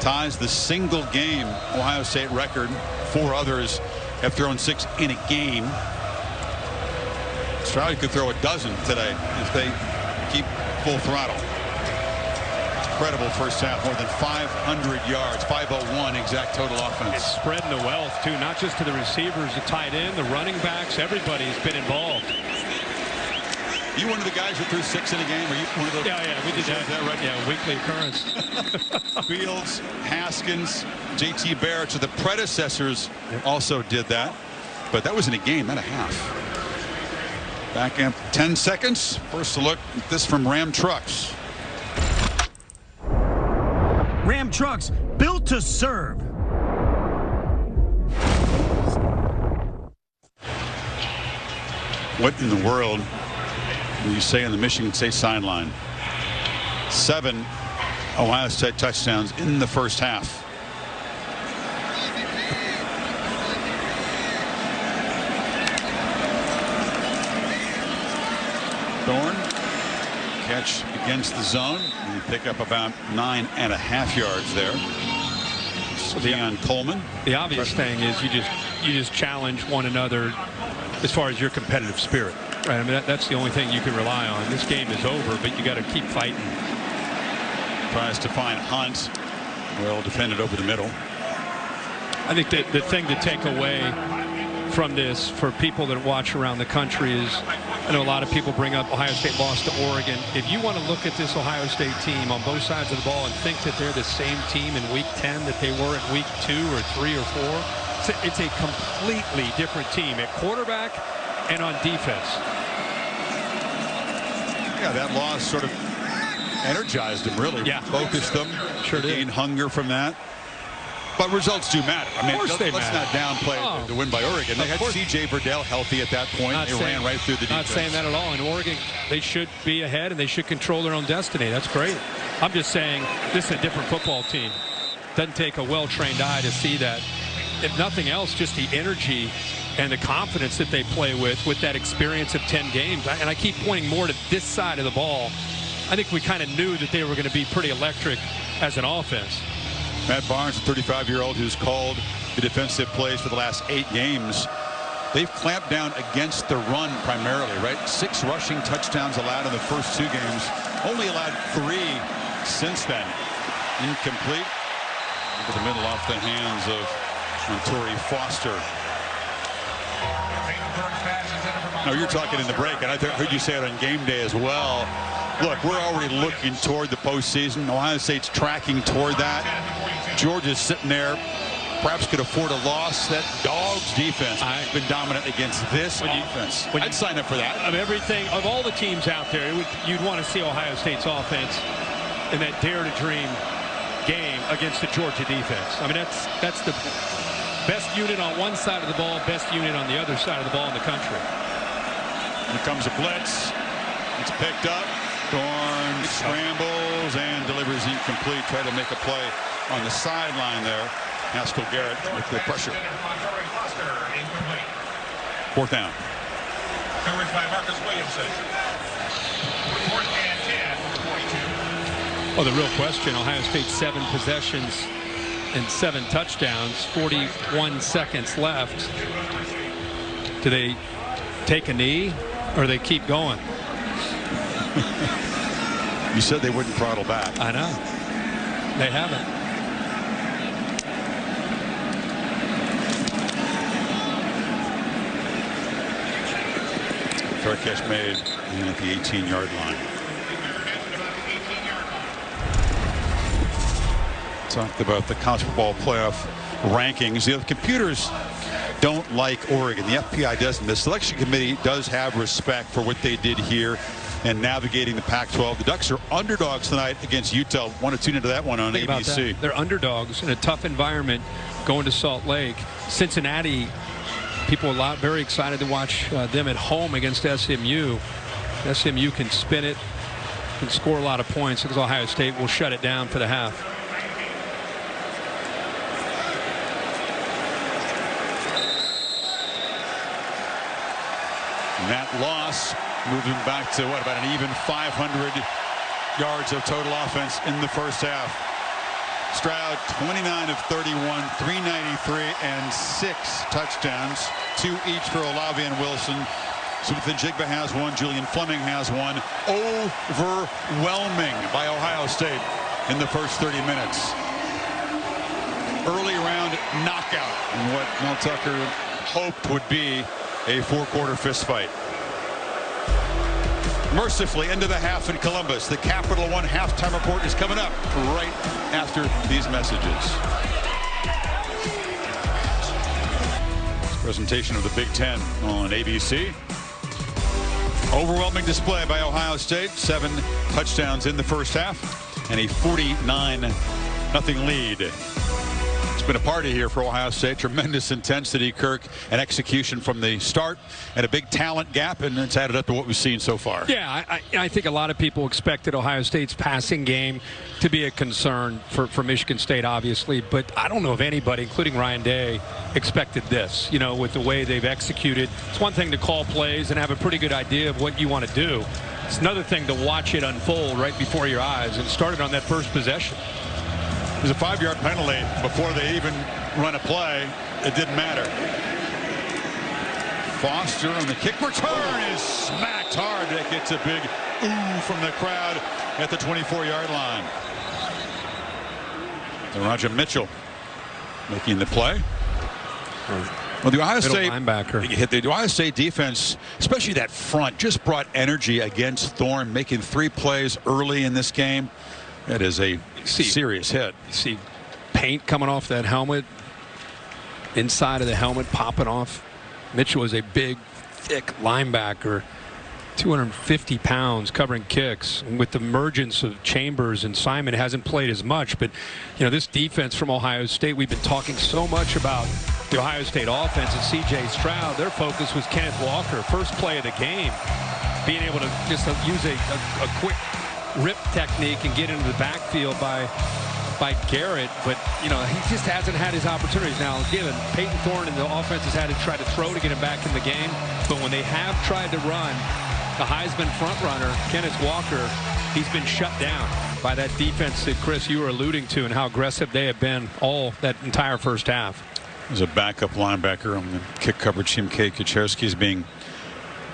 ties the single game Ohio State record. 4 others have thrown 6 in a game. Stroud could throw a dozen today if they keep full throttle. Incredible first half, more than 500 yards, 501 exact total offense. It's spreading the wealth too, not just to the receivers, the tight end, the running backs, everybody's been involved. You one of the guys who threw 6 in a game? Are you one of those? Yeah, we did that. Right? Yeah, weekly occurrence. Fields, Haskins, JT Barrett, so the predecessors also did that. But that was in a game, not a half. Back in 10 seconds. First a look at this from Ram Trucks. Ram Trucks, built to serve. What in the world do you say on the Michigan State sideline? 7 Ohio State touchdowns in the first half. Thorne, catch against the zone. You pick up about 9.5 yards there. Miyan Coleman. The obvious thing is you just challenge one another as far as your competitive spirit. Right? I mean, that's the only thing you can rely on. This game is over, but you got to keep fighting. Tries to find Hunt. Well defended over the middle. I think that the thing to take away from this for people that watch around the country is, I know a lot of people bring up Ohio State lost to Oregon. If you want to look at this Ohio State team on both sides of the ball and think that they're the same team in week 10 that they were in week 2 or 3 or 4, it's a completely different team at quarterback and on defense. Yeah, that loss sort of energized them, really. Yeah. Focused them. Sure did. Gained hunger from that. But results do matter. I mean, let's not downplay the win by Oregon. They had C.J. Verdell healthy at that point. They ran right through the defense. Not saying that at all. In Oregon, they should be ahead and they should control their own destiny. That's great. I'm just saying this is a different football team. Doesn't take a well-trained eye to see that. If nothing else, just the energy and the confidence that they play with that experience of 10 games. And I keep pointing more to this side of the ball. I think we kind of knew that they were going to be pretty electric as an offense. Matt Barnes, a 35-year-old who's called the defensive plays for the last 8 games. They've clamped down against the run primarily, right? 6 rushing touchdowns allowed in the first 2 games. Only allowed 3 since then. Incomplete. Into the middle off the hands of Montori Foster. Now you're talking in the break, and I heard you say it on game day as well. Look, we're already looking toward the postseason. Ohio State's tracking toward that. Georgia's sitting there, perhaps could afford a loss. That Dogs defense has been dominant against this offense. I'd sign up for that. Of everything, of all the teams out there, you'd want to see Ohio State's offense in that dare to dream game against the Georgia defense. I mean, that's the best unit on one side of the ball, best unit on the other side of the ball in the country. Here comes a blitz. It's picked up. Thorne scrambles and delivers incomplete. Try to make a play on the sideline there. Haskell Garrett with the pressure. 4th down. Coverage by Marcus Williamson. 4th and 10, 42. Well, the real question, Ohio State 7 possessions and 7 touchdowns, 41 seconds left. Do they take a knee or they keep going? You said they wouldn't throttle back. I know. They haven't. Fair catch made at the 18-yard line. Talked about the college football playoff rankings. The computers don't like Oregon. The FPI doesn't. The selection committee does have respect for what they did here and navigating the Pac-12. The Ducks are underdogs tonight against Utah. Want to tune into that one on ABC. They're underdogs in a tough environment going to Salt Lake. Cincinnati, people very excited to watch them at home against SMU. SMU can spin it, can score a lot of points because Ohio State will shut it down for the half. And that loss moving back to what, about an even 500 yards of total offense in the first half. Stroud 29 of 31, 393 and 6 touchdowns, 2 each for Olave and Wilson. Smith-Njigba has one, Julian Flemming has one. Overwhelming by Ohio State in the first 30 minutes. Early round knockout in what Mel Tucker hoped would be a 4-quarter fist fight. Mercifully into the half in Columbus. The Capital One halftime report is coming up right after these messages. Presentation of the Big Ten on ABC. Overwhelming display by Ohio State. 7 touchdowns in the first half and a 49-0 lead. It's been a party here for Ohio State. Tremendous intensity, Kirk, and execution from the start, and a big talent gap, and it's added up to what we've seen so far. Yeah, I think a lot of people expected Ohio State's passing game to be a concern for Michigan State, obviously, but I don't know if anybody, including Ryan Day, expected this, you know, with the way they've executed. It's one thing to call plays and have a pretty good idea of what you want to do. It's another thing to watch it unfold right before your eyes, and it started on that first possession. There's a 5-yard penalty before they even run a play. It didn't matter. Foster on the kick return is smacked hard. That gets a big ooh from the crowd at the 24-yard line. Roger Mitchell making the play. Well, the Ohio State linebacker hit the Ohio State defense, especially that front, just brought energy against Thorne, making 3 plays early in this game. That is a serious hit. You see paint coming off that helmet, inside of the helmet popping off. Mitchell is a big, thick linebacker, 250 pounds, covering kicks. With the emergence of Chambers and Simon, hasn't played as much, but you know, this defense from Ohio State, we've been talking so much about the Ohio State offense and C.J. Stroud. Their focus was Kenneth Walker, first play of the game, being able to just use a quick rip technique and get into the backfield by Garrett, but you know, he just hasn't had his opportunities. Now, given Peyton Thorne and the offense has had to try to throw to get him back in the game, but when they have tried to run, the Heisman front runner Kenneth Walker, he's been shut down by that defense that Chris, you were alluding to, and how aggressive they have been all that entire first half. There's a backup linebacker on the kick coverage team. Kate Kucharski is being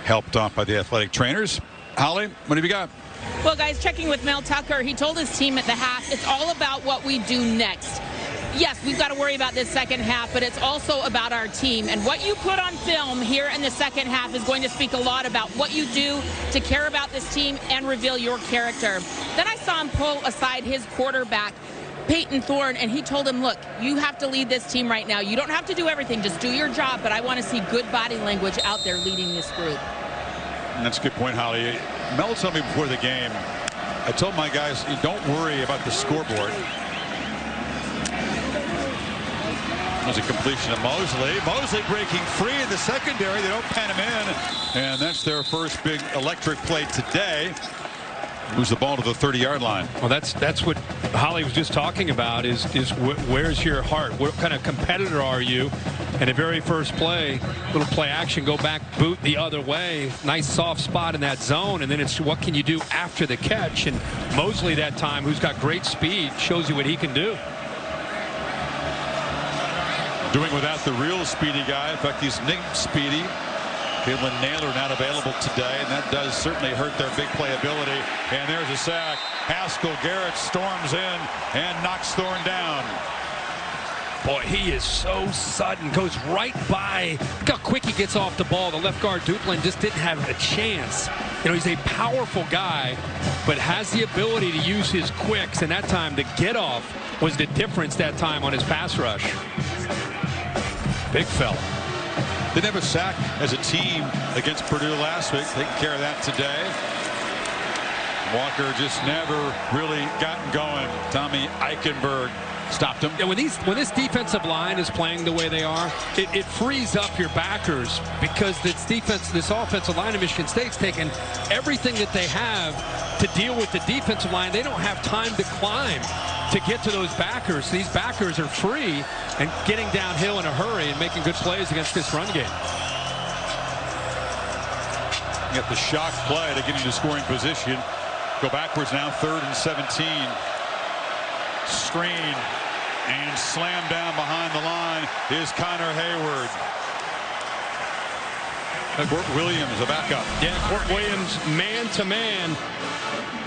helped off by the athletic trainers. Holly, what have you got? Well, guys, checking with Mel Tucker, he told his team at the half, it's all about what we do next. Yes, we've got to worry about this second half, but it's also about our team. And what you put on film here in the second half is going to speak a lot about what you do to care about this team and reveal your character. Then I saw him pull aside his quarterback, Peyton Thorne, and he told him, look, you have to lead this team right now. You don't have to do everything, just do your job, but I want to see good body language out there leading this group. And that's a good point, Holly. Mel told me before the game, I told my guys, don't worry about the scoreboard. There's a completion of Mosley. Mosley breaking free in the secondary. They don't pan him in. And that's their first big electric play today. Moves the ball to the 30-yard line. Well, that's what Holly was just talking about, is where's your heart? What kind of competitor are you? And the very first play, little play action, go back, boot the other way. Nice soft spot in that zone. And then it's what can you do after the catch? And Mosley that time, who's got great speed, shows you what he can do. Doing without the real speedy guy. In fact, he's nicked speedy. Caitlin Naylor not available today, and that does certainly hurt their big play ability. And there's a sack. Haskell Garrett storms in and knocks Thorne down. Boy, he is so sudden. Goes right by. Look how quick he gets off the ball. The left guard, Duplin, just didn't have a chance. You know, he's a powerful guy, but has the ability to use his quicks. And that time, the get off was the difference that time on his pass rush. Big fella. They never sacked as a team against Purdue last week. Taking care of that today. Walker just never really gotten going. Tommy Eichenberg stopped him. Yeah, when this defensive line is playing the way they are, it frees up your backers, because this offensive line of Michigan State's taken everything that they have to deal with the defensive line. They don't have time to climb to get to those backers. These backers are free and getting downhill in a hurry and making good plays against this run game. Get the shock play to get into scoring position. Go backwards now, 3rd and 17. Screen and slam down behind the line is Connor Hayward. Court Williams, a backup. Yeah, Court Williams, man-to-man.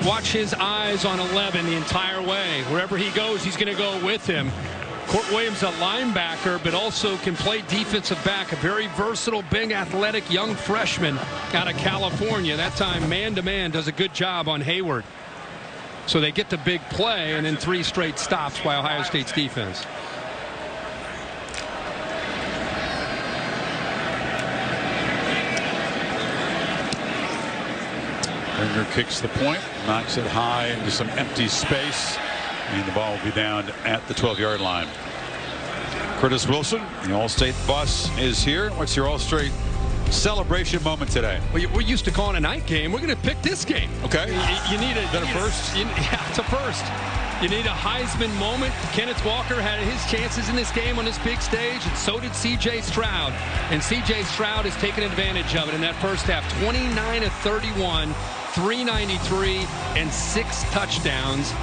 Watch his eyes on 11 the entire way. Wherever he goes, he's going to go with him. Court Williams, a linebacker, but also can play defensive back. A very versatile, big, athletic, young freshman out of California. That time, man-to-man, does a good job on Hayward. So they get the big play, and then 3 straight stops by Ohio State's defense. Ringer kicks the point, knocks it high into some empty space, and the ball will be down at the 12-yard line. Curtis Wilson, the All-State bus, is here. What's your All-State celebration moment today? Well, we're used to calling a night game. We're going to pick this game. Okay. You need a first. Yeah, it's a first. You need a Heisman moment. Kenneth Walker had his chances in this game on this big stage, and so did C.J. Stroud. And C.J. Stroud has taken advantage of it in that first half. 29 of 31, 393, and 6 touchdowns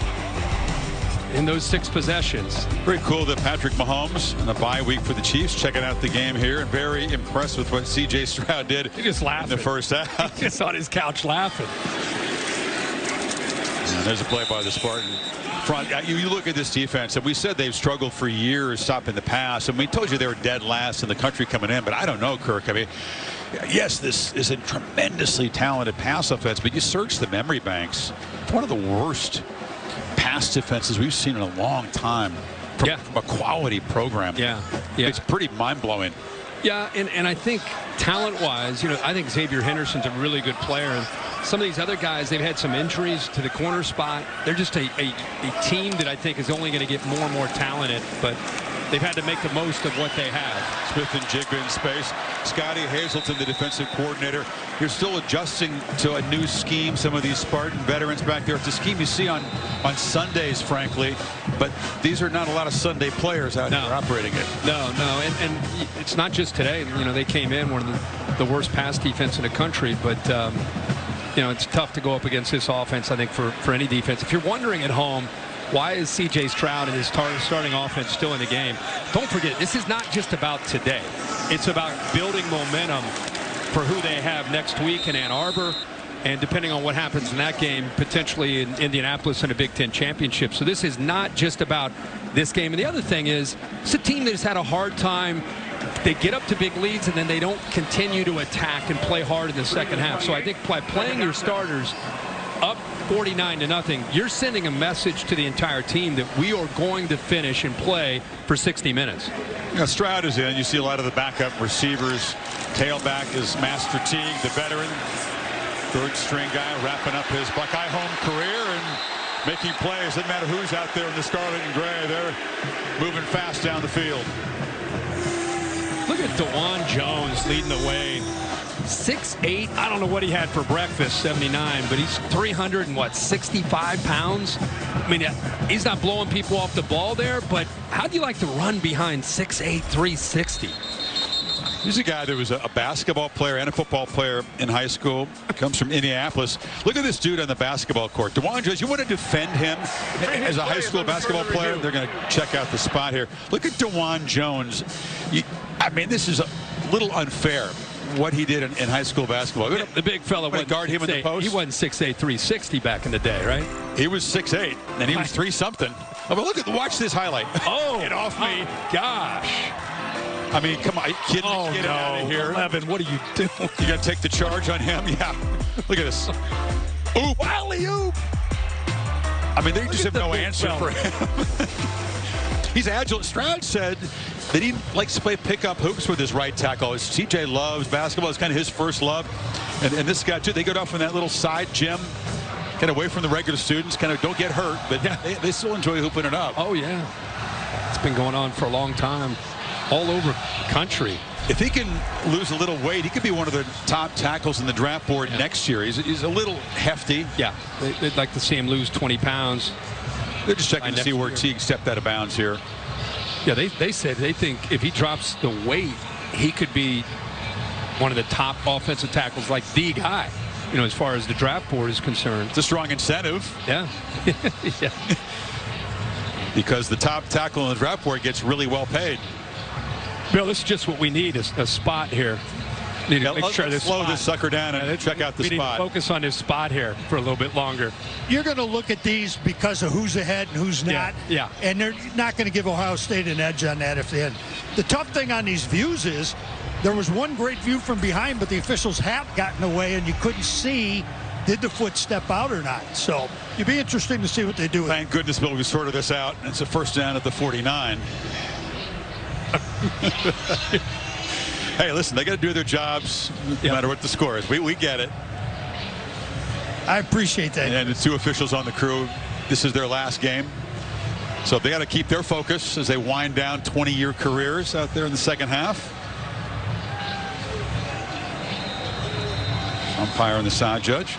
in those 6 possessions. Very cool that Patrick Mahomes on a bye week for the Chiefs checking out the game here, and very impressed with what C.J. Stroud did. He just laughing in the first half. He's just on his couch laughing. And there's a play by the Spartan front. You look at this defense, and we said they've struggled for years stopping the pass, and we told you they were dead last in the country coming in, but I don't know, Kirk. I mean, yes, this is a tremendously talented pass offense, but you search the memory banks. It's one of the worst pass defenses we've seen in a long time from a quality program. Yeah. It's pretty mind-blowing. Yeah, and I think talent-wise, you know, I think Xavier Henderson's a really good player. And some of these other guys, they've had some injuries to the corner spot. They're just a team that I think is only going to get more and more talented, but they've had to make the most of what they have. Smith-Njigba in space. Scotty Hazelton, the defensive coordinator. You're still adjusting to a new scheme. Some of these Spartan veterans back there. It's a scheme you see on Sundays, frankly. But these are not a lot of Sunday players out here operating it. No. And it's not just today. You know, they came in one of the worst pass defense in the country. But, you know, it's tough to go up against this offense, I think, for any defense. If you're wondering at home, why is C.J. Stroud and his starting offense still in the game? Don't forget, this is not just about today. It's about building momentum for who they have next week in Ann Arbor, and depending on what happens in that game, potentially in Indianapolis in a Big Ten championship. So this is not just about this game. And the other thing is, it's a team that has had a hard time. They get up to big leads, and then they don't continue to attack and play hard in the second half. So I think by playing your starters up 49-0, you're sending a message to the entire team that we are going to finish and play for 60 minutes. You know, Stroud is in. You see a lot of the backup receivers. Tailback is Master Teague, the veteran. 3rd-string guy wrapping up his Buckeye home career and making plays. Doesn't matter who's out there in the scarlet and gray. They're moving fast down the field. Look at DeJuan Jones leading the way. 6'8". I don't know what he had for breakfast, 79, but he's 365 pounds. I mean, he's not blowing people off the ball there, but how do you like to run behind 6'8", 360? He's a guy that was a basketball player and a football player in high school. Comes from Indianapolis. Look at this dude on the basketball court. DeJuan Jones, you want to defend him as a high school basketball player? They're going to check out the spot here. Look at DeJuan Jones. I mean, this is a little unfair, what he did in high school basketball. Yeah, the big fella would guard him in the post. He wasn't 6'8", 360 back in the day, right? He was 6'8", and he was 3-something. Oh, but watch this highlight. Oh, get off me. Gosh. I mean, come on, get out of here. 11, what are you doing? You got to take the charge on him? Yeah. Look at this. Oop. Alley-oop. I mean, they just have no answer for him. He's agile. Stroud said that he likes to play pickup hoops with his right tackle. CJ loves basketball. It's kind of his first love. And this guy, too, they go off in that little side gym, kind of away from the regular students, kind of don't get hurt, but they still enjoy hooping it up. Oh, yeah. It's been going on for a long time. All over the country. If he can lose a little weight, he could be one of the top tackles in the draft board next year. He's a little hefty. Yeah, they'd like to see him lose 20 pounds. They're just checking to see where Teague stepped out of bounds here. Yeah, they said they think if he drops the weight, he could be one of the top offensive tackles, like the guy, you know, as far as the draft board is concerned. It's a strong incentive. Yeah. Yeah. Because the top tackle in the draft board gets really well paid. Bill, this is just what we need, is a spot here. Need to make sure this slow this sucker down and check out the spot. We need to focus on this spot here for a little bit longer. You're going to look at these because of who's ahead and who's not. Yeah. And they're not going to give Ohio State an edge on that if they had. The tough thing on these views is there was one great view from behind, but the official's hat got in the way and you couldn't see did the foot step out or not. So it'd be interesting to see what they do with it. Thank goodness, Bill, we sorted this out. It's a first down at the 49. Hey, listen, they got to do their jobs no matter what the score is. We get it. I appreciate that. And the two officials on the crew, this is their last game. So they got to keep their focus as they wind down 20-year careers out there in the second half. Umpire on the side, judge.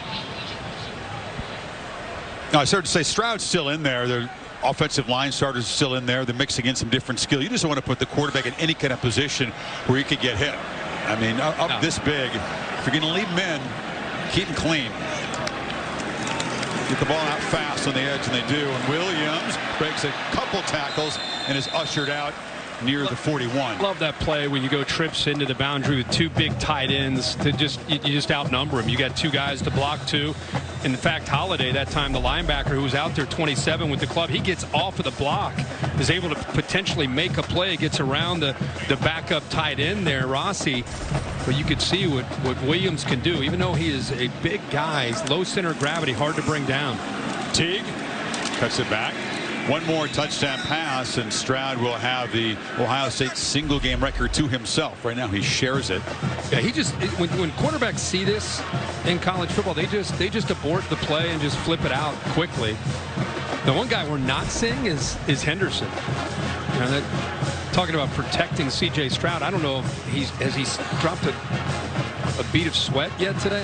Now, I started to say Stroud's still in there. The offensive line starters are still in there. They're mixing in some different skill. You just don't want to put the quarterback in any kind of position where he could get hit. I mean, up this big, if you're going to leave him in, keep him clean. Get the ball out fast on the edge, and they do. And Williams breaks a couple tackles and is ushered out near the 41. Love that play when you go trips into the boundary with two big tight ends to you just outnumber them. You got two guys to block two. In fact, Holiday, that time the linebacker who was out there 27 with the club, he gets off of the block, is able to potentially make a play, gets around the backup tight end there, Rossi. But you could see what Williams can do. Even though he is a big guy, he's low center of gravity, hard to bring down. Teague cuts it back. One more touchdown pass, and Stroud will have the Ohio State single game record to himself. Right now, he shares it. Yeah, when quarterbacks see this in college football, they just abort the play and just flip it out quickly. The one guy we're not seeing is Henderson. You know, talking about protecting C.J. Stroud. I don't know if has he dropped a bead of sweat yet today.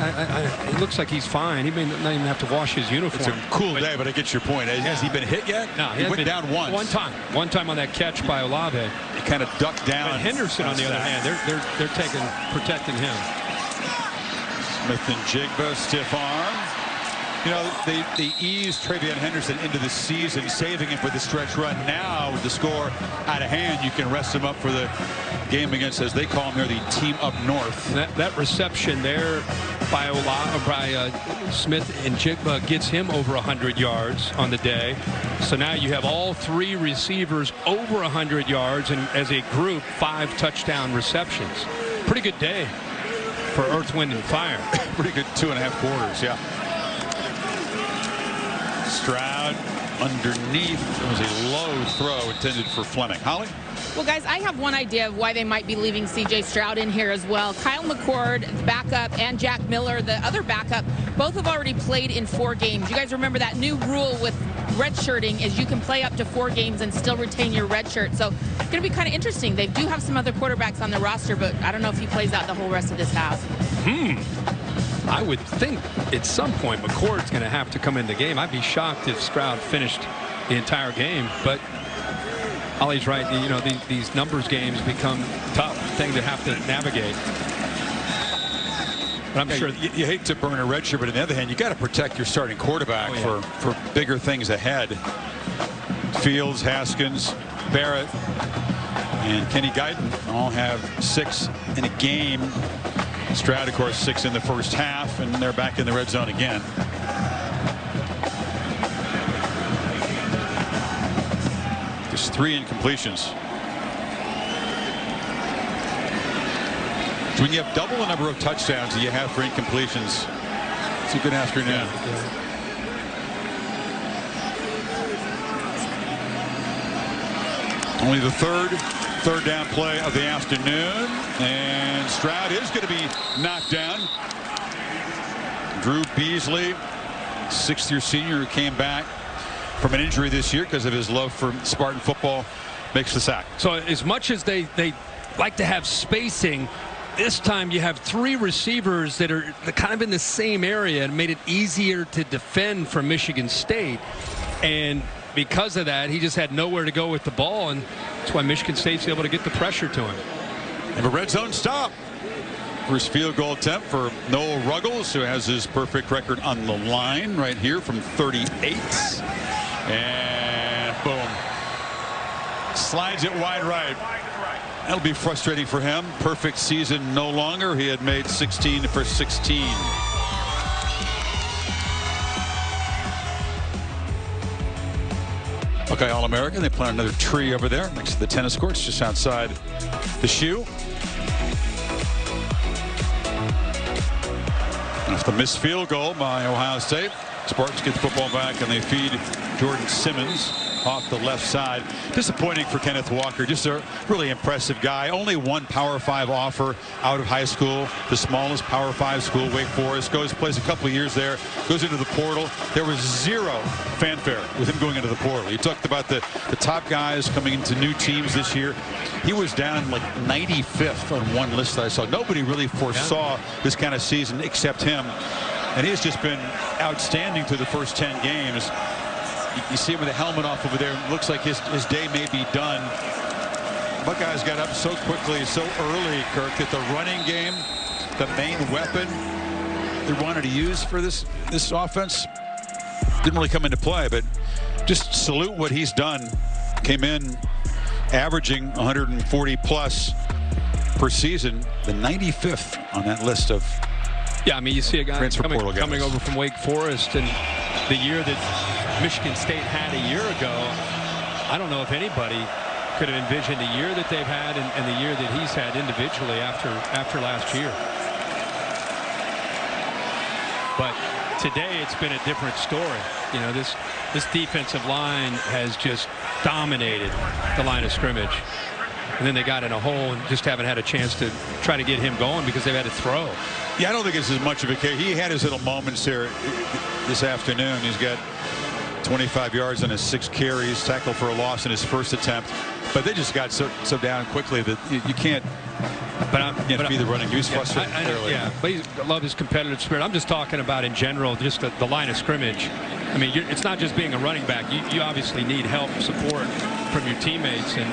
It looks like he's fine. He may not even have to wash his uniform. It's a cool day, but I get your point. Has he been hit yet? No, he went down once. One time on that catch by Olave. He kind of ducked down. But Henderson, on the other hand, they're protecting him. Smith-Njigba, stiff arm. You know, they eased Travion Henderson into the season, saving him for the stretch run. Now, with the score out of hand, you can rest him up for the game against, as they call him here, the team up north. That reception there by Smith-Njigba gets him over 100 yards on the day. So now you have all three receivers over 100 yards, and as a group, 5 touchdown receptions. Pretty good day for Earth, Wind, and Fire. Pretty good 2.5 quarters, yeah. Stroud underneath. It was a low throw intended for Flemming. Holly? Well, guys, I have one idea of why they might be leaving C.J. Stroud in here as well. Kyle McCord, the backup, and Jack Miller, the other backup, both have already played in 4 games. You guys remember that new rule with redshirting is you can play up to 4 games and still retain your red shirt. So it's going to be kind of interesting. They do have some other quarterbacks on the roster, but I don't know if he plays out the whole rest of this half. I would think at some point McCord's going to have to come in the game. I'd be shocked if Stroud finished the entire game, but Ollie's right. You know, these numbers games become tough thing to have to navigate. But I'm sure you hate to burn a red shirt, but on the other hand, you got to protect your starting quarterback for bigger things ahead. Fields, Haskins, Barrett, and Kenny Guyton all have 6 in a game. Stroud, of course, 6 in the first half, and they're back in the red zone again. 3 incompletions. So when you have double the number of touchdowns that you have for incompletions, it's a good afternoon. Yeah. Only the third down play of the afternoon, and Stroud is going to be knocked down. Drew Beasley, 6th-year senior who came back from an injury this year because of his love for Spartan football, makes the sack. So as much as they like to have spacing, this time you have 3 receivers that are kind of in the same area and made it easier to defend for Michigan State. And because of that, he just had nowhere to go with the ball, and that's why Michigan State's able to get the pressure to him. And a red zone stop. First field goal attempt for Noel Ruggles, who has his perfect record on the line right here from 38. And boom. Slides it wide right. That'll be frustrating for him. Perfect season no longer. He had made 16 for 16. Buckeye All-American. They plant another tree over there next to the tennis courts just outside the shoe. After the missed field goal by Ohio State, Spartans get the football back and they feed Jordan Simmons off the left side. Disappointing for Kenneth Walker. Just a really impressive guy. Only one Power 5 offer out of high school. The smallest Power 5 school, Wake Forest. Plays a couple of years there. Goes into the portal. There was zero fanfare with him going into the portal. You talked about the top guys coming into new teams this year. He was down like 95th on one list that I saw. Nobody really foresaw this kind of season except him. And he's just been outstanding through the first 10 games. You see him with the helmet off over there. Looks like his day may be done. Buckeyes got up so quickly, so early, Kirk, that the running game, the main weapon they wanted to use for this offense, didn't really come into play. But just salute what he's done. Came in averaging 140 plus per season, the 95th on that list of. Yeah, I mean, you see a guy coming over from Wake Forest, and the year that Michigan State had a year ago, I don't know if anybody could have envisioned the year that they've had and the year that he's had individually after last year. But today it's been a different story. You know, this defensive line has just dominated the line of scrimmage. And then they got in a hole and just haven't had a chance to try to get him going because they've had to throw. Yeah, I don't think it's as much of a case. He had his little moments here this afternoon. He's got 25 yards on his 6 carries, tackle for a loss in his first attempt. But they just got so down quickly that you can't. Be the running. He was frustrated. Yeah, but I love his competitive spirit. I'm just talking about in general, just the line of scrimmage. I mean, it's not just being a running back. You obviously need help, support from your teammates, and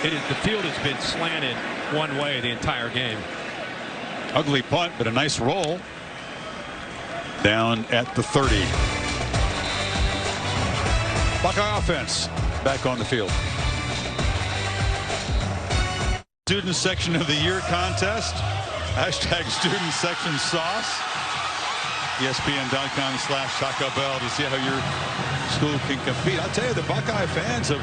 the field has been slanted one way the entire game. Ugly punt, but a nice roll down at the 30. Buckeye offense back on the field. Student section of the year contest. Hashtag student section sauce. ESPN.com/Taco Bell to see how your school can compete. I'll tell you, the Buckeye fans have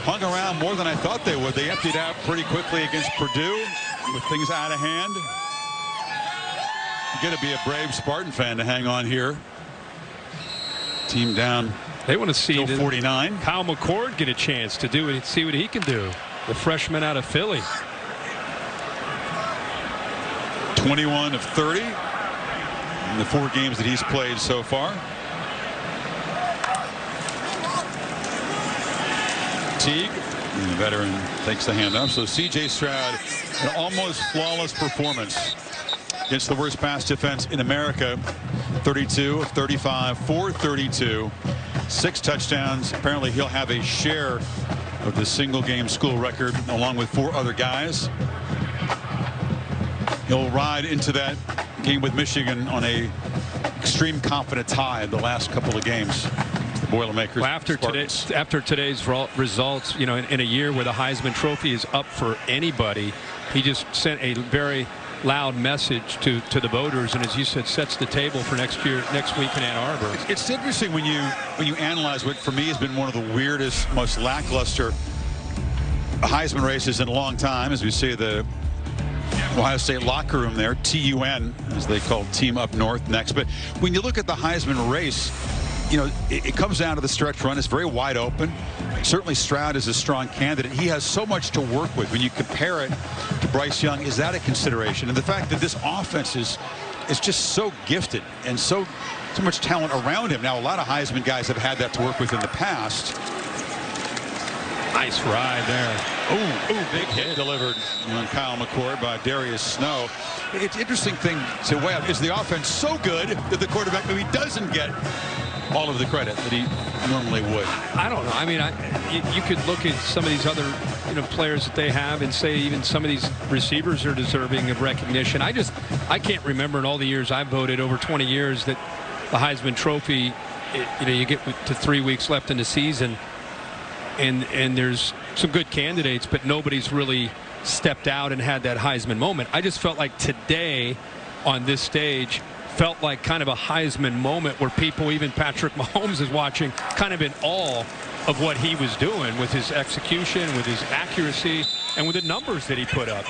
hung around more than I thought they would. They emptied out pretty quickly against Purdue with things out of hand. You got to be a brave Spartan fan to hang on here. Team down. They want to see 49. Kyle McCord get a chance to do it, see what he can do. The freshman out of Philly. 21 of 30 in the 4 games that he's played so far. Teague, the veteran, takes the handoff. So C.J. Stroud, an almost flawless performance against the worst pass defense in America. 32 of 35, 432, 6 touchdowns. Apparently he'll have a share of the single game school record along with 4 other guys. He'll ride into that game with Michigan on a extreme confidence high the last couple of games. The Boilermakers. Well, after today's results, you know, in a year where the Heisman Trophy is up for anybody, he just sent a very loud message to the voters, and as you said, sets the table for next week in Ann Arbor. It's interesting when you analyze what for me has been one of the weirdest, most lackluster Heisman races in a long time, as we see the Ohio State locker room there, TUN, as they call Team Up North next. But when you look at the Heisman race, you know, it comes down to the stretch run. It's very wide open. Certainly Stroud is a strong candidate. He has so much to work with. When you compare it to Bryce Young, is that a consideration? And the fact that this offense is just so gifted and so much talent around him. Now, a lot of Heisman guys have had that to work with in the past. Nice ride there. Ooh, big hit delivered on Kyle McCord by Darius Snow. It's an interesting thing to weigh out. Is the offense so good that the quarterback maybe doesn't get all of the credit that he normally would? I don't know. I mean, you could look at some of these other players that they have and say even some of these receivers are deserving of recognition. I can't remember in all the years I've voted, over 20 years, that the Heisman Trophy, you get to 3 weeks left in the season, and there's some good candidates, but nobody's really stepped out and had that Heisman moment. I just felt like today on this stage felt like kind of a Heisman moment where people, even Patrick Mahomes is watching, kind of in awe of what he was doing with his execution, with his accuracy, and with the numbers that he put up.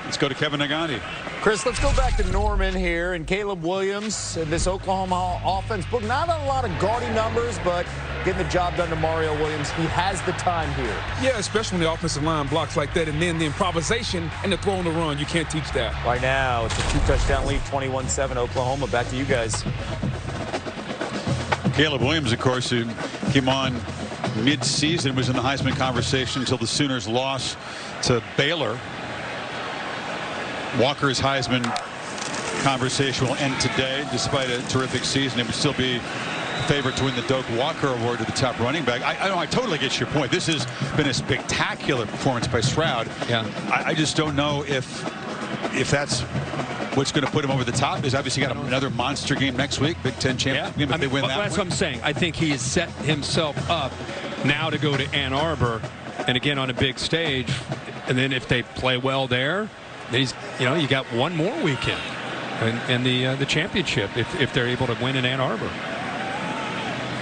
Let's go to Kevin Nagandi. Chris, let's go back to Norman here and Caleb Williams and this Oklahoma offense. But not a lot of gaudy numbers, but getting the job done to Mario Williams. He has the time here. Yeah, especially when the offensive line blocks like that, and then the improvisation and the throw on the run. You can't teach that. Right now, it's a 2-touchdown lead, 21-7 Oklahoma. Back to you guys. Caleb Williams, of course, who came on mid-season, was in the Heisman conversation until the Sooners lost to Baylor. Walker's Heisman conversation will end today. Despite a terrific season, it would still be favorite to win the Doak Walker Award to the top running back. I totally get your point. This has been a spectacular performance by Stroud. Yeah. I just don't know if that's what's going to put him over the top. He's obviously got another monster game next week, Big Ten championship game, if they win that. That's what I'm saying. I think he has set himself up now to go to Ann Arbor, and again on a big stage. And then if they play well there, he's, you got one more weekend and the championship if they're able to win in Ann Arbor.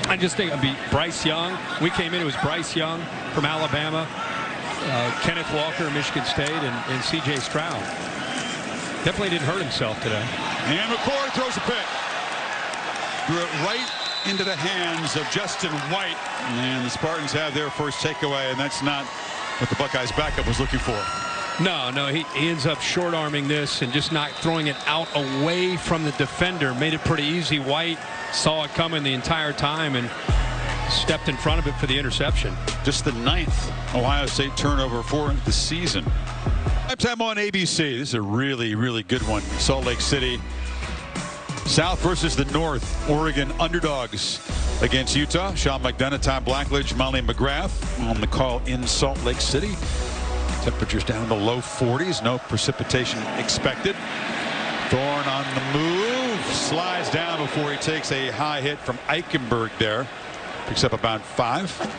I just think it'd be Bryce Young. We came in, it was Bryce Young from Alabama, Kenneth Walker, Michigan State, and C.J. Stroud. Definitely didn't hurt himself today. And McCord throws a pick. Threw it right into the hands of Justin White. And the Spartans have their first takeaway, and that's not what the Buckeyes backup was looking for. No, he ends up short-arming this and just not throwing it out away from the defender. Made it pretty easy. White saw it coming the entire time and stepped in front of it for the interception. Just the 9th Ohio State turnover for the season. Time on ABC. This is a really, really good one. Salt Lake City South versus the North. Oregon underdogs against Utah. Sean McDonough, Tom Blackledge, Molly McGrath on the call in Salt Lake City. Temperatures down in the low 40s. No precipitation expected. Thorne on the move. Slides down before he takes a high hit from Eichenberg there. Picks up about 5.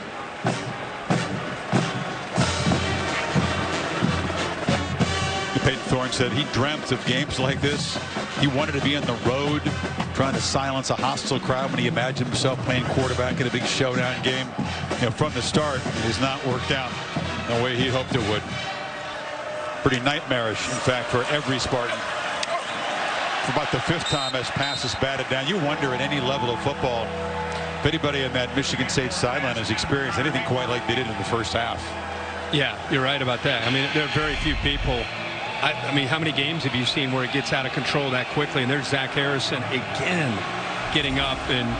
Peyton Thorne said he dreamt of games like this. He wanted to be on the road trying to silence a hostile crowd when he imagined himself playing quarterback in a big showdown game. From the start, it has not worked out the way he hoped it would. Pretty nightmarish, in fact, for every Spartan. For about the 5th time as passes batted down. You wonder at any level of football if anybody in that Michigan State sideline has experienced anything quite like they did in the first half. Yeah, you're right about that. I mean, there are very few people. I mean, how many games have you seen where it gets out of control that quickly? And there's Zach Harrison again getting up and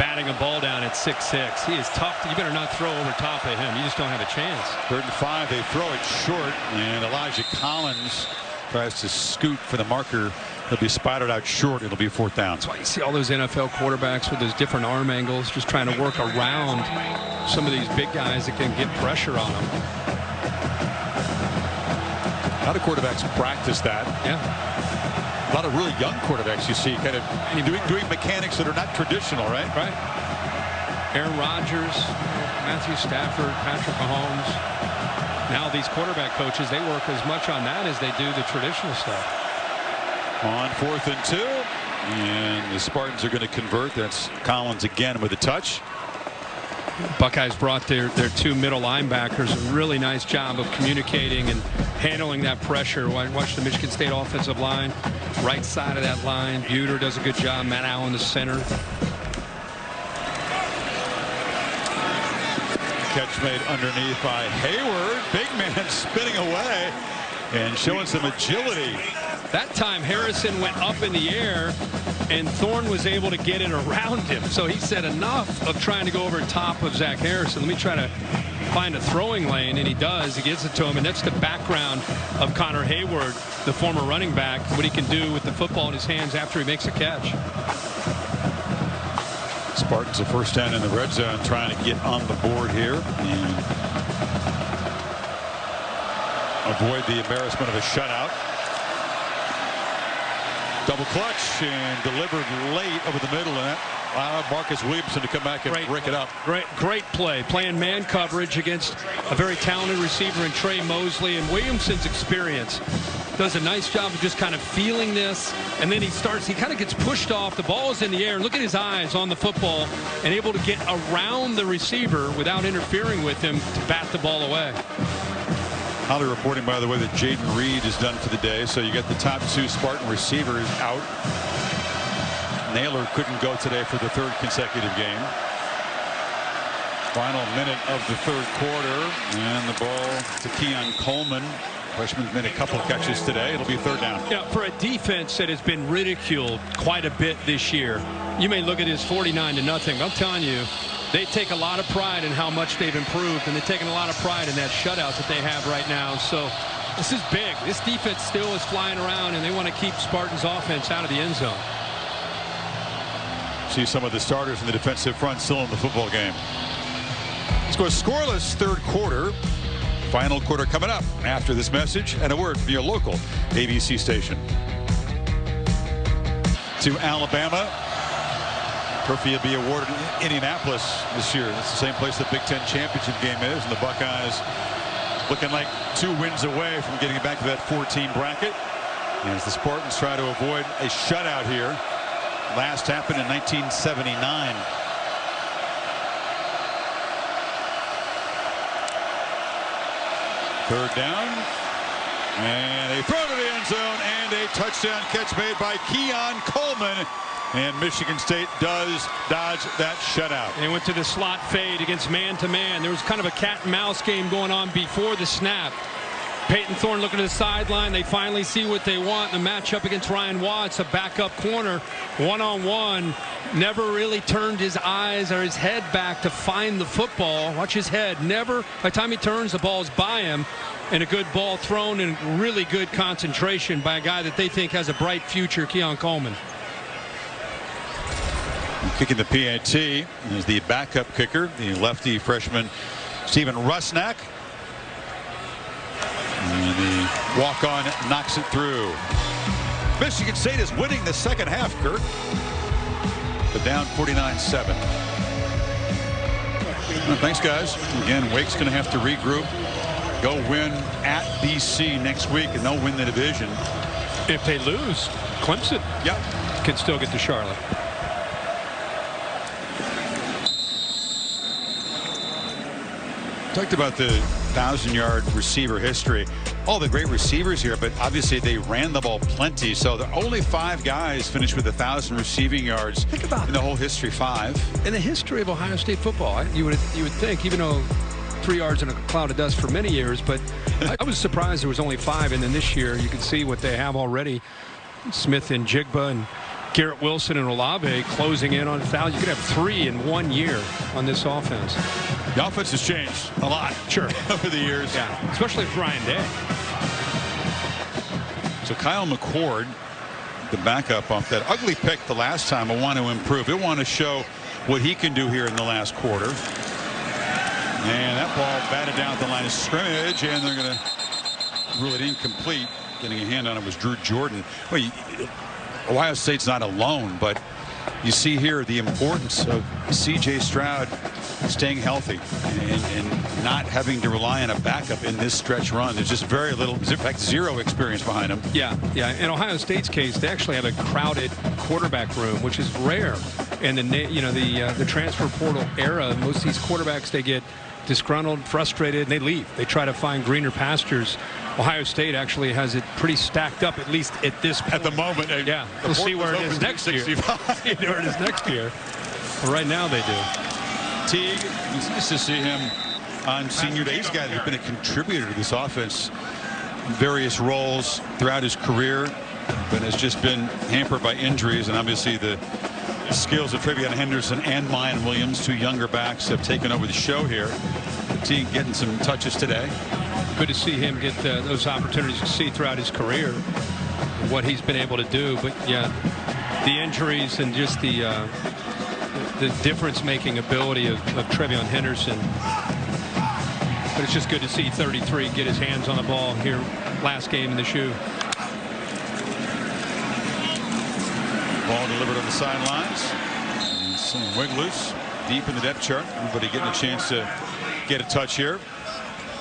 batting a ball down at 6'6". He is tough. You better not throw over top of him. You just don't have a chance. 3rd and 5. They throw it short, and Elijah Collins tries to scoot for the marker. He'll be spotted out short. It'll be 4th down. That's why you see all those NFL quarterbacks with those different arm angles, just trying to work around some of these big guys that can get pressure on them. A lot of quarterbacks practice that. Yeah. A lot of really young quarterbacks you see kind of doing mechanics that are not traditional, right? Right. Aaron Rodgers, Matthew Stafford, Patrick Mahomes. Now these quarterback coaches, they work as much on that as they do the traditional stuff. On 4th and 2. And the Spartans are going to convert. That's Collins again with a touch. Buckeyes brought their two middle linebackers. A really nice job of communicating and handling that pressure. Watch the Michigan State offensive line. Right side of that line. Buter does a good job. Matt Allen, the center. Catch made underneath by Hayward. Big man spinning away and showing some agility. That time Harrison went up in the air and Thorne was able to get it around him. So he said, enough of trying to go over top of Zach Harrison. Let me try to find a throwing lane, and he does. He gives it to him, and that's the background of Connor Hayward, the former running back, what he can do with the football in his hands after he makes a catch. Spartans a first down in the red zone, trying to get on the board here and avoid the embarrassment of a shutout. Double clutch and delivered late over the middle, and that allowed Marcus Williamson to come back and break it up. Great play, playing man coverage against a very talented receiver in Trey Mosley, and Williamson's experience does a nice job of just kind of feeling this, and then he kind of gets pushed off. The ball is in the air, and look at his eyes on the football and able to get around the receiver without interfering with him to bat the ball away. Holly reporting, by the way, that Jaden Reed is done for the day, so you get the top two Spartan receivers out. Naylor couldn't go today for the third consecutive game. Final minute of the third quarter, and the ball to Keon Coleman. Freshman's made a couple of catches today. It'll be third down. Yeah, for a defense that has been ridiculed quite a bit this year, you may look at his 49-0. I'm telling you, they take a lot of pride in how much they've improved, and they're taking a lot of pride in that shutout that they have right now. So this is big. This defense still is flying around, and they want to keep Spartans' offense out of the end zone. See some of the starters in the defensive front still in the football game. Let's go scoreless third quarter. Final quarter coming up after this message and a word from your local ABC station. To Alabama. Trophy will be awarded in Indianapolis this year. It's the same place the Big Ten championship game is, and the Buckeyes looking like 2 wins away from getting back to that 14 bracket. As the Spartans try to avoid a shutout here. Last happened in 1979. Third down, and they throw to the end zone, and a touchdown catch made by Keon Coleman. And Michigan State does dodge that shutout. They went to the slot fade against man-to-man. There was kind of a cat and mouse game going on before the snap. Peyton Thorne looking to the sideline. They finally see what they want. The matchup against Ryan Watts, a backup corner, one-on-one. Never really turned his eyes or his head back to find the football. Watch his head. Never. By the time he turns, the ball's by him. And a good ball thrown and really good concentration by a guy that they think has a bright future, Keon Coleman. Kicking the PAT is the backup kicker, the lefty freshman Stephen Rusnak. And the walk-on knocks it through. Michigan State is winning the second half, Kirk. But down 49-7. Well, thanks, guys. Again, Wake's going to have to regroup. Go win at BC next week, and they'll win the division. If they lose, Clemson can still get to Charlotte. Talked about the 1,000-yard receiver history. All the great receivers here, but obviously they ran the ball plenty. So the only 5 guys finished with 1,000 receiving yards in the whole history. 5 in the history of Ohio State football. You would think, even though 3 yards in a cloud of dust for many years, but I was surprised there was only 5. And then this year you can see what they have already. Smith-Njigba and Garrett Wilson and Olave closing in on 1,000. You could have 3 in 1 year on this offense. The offense has changed a lot, sure, over the years. Yeah, especially with Ryan Day. So Kyle McCord, the backup off that ugly pick the last time, will want to improve. He'll want to show what he can do here in the last quarter. And that ball batted down at the line of scrimmage, and they're going to rule it incomplete. Getting a hand on it was Drew Jordan. Well, Ohio State's not alone, but you see here the importance of C.J. Stroud staying healthy and not having to rely on a backup in this stretch run. There's just very little, in fact, 0 experience behind him. Yeah. In Ohio State's case, they actually have a crowded quarterback room, which is rare and the transfer portal era, most of these quarterbacks, they get disgruntled, frustrated, and they leave. They try to find greener pastures. Ohio State actually has it pretty stacked up, at least at this point. At the moment. Yeah, we'll see where it is next year. See where it is next year. But right now they do. Teague, it's nice to see him on senior day. He's a guy that's been a contributor to this offense in various roles throughout his career, but has just been hampered by injuries, and obviously the skills of Trevion Henderson and Miyan Williams, 2 younger backs, have taken over the show here. Teague getting some touches today. Good to see him get those opportunities to see throughout his career what he's been able to do. But yeah, the injuries and just the difference-making ability of Trevion Henderson. But it's just good to see 33 get his hands on the ball here last game in the shoe. Ball delivered on the sidelines. Some wig loose deep in the depth chart. Everybody getting a chance to get a touch here.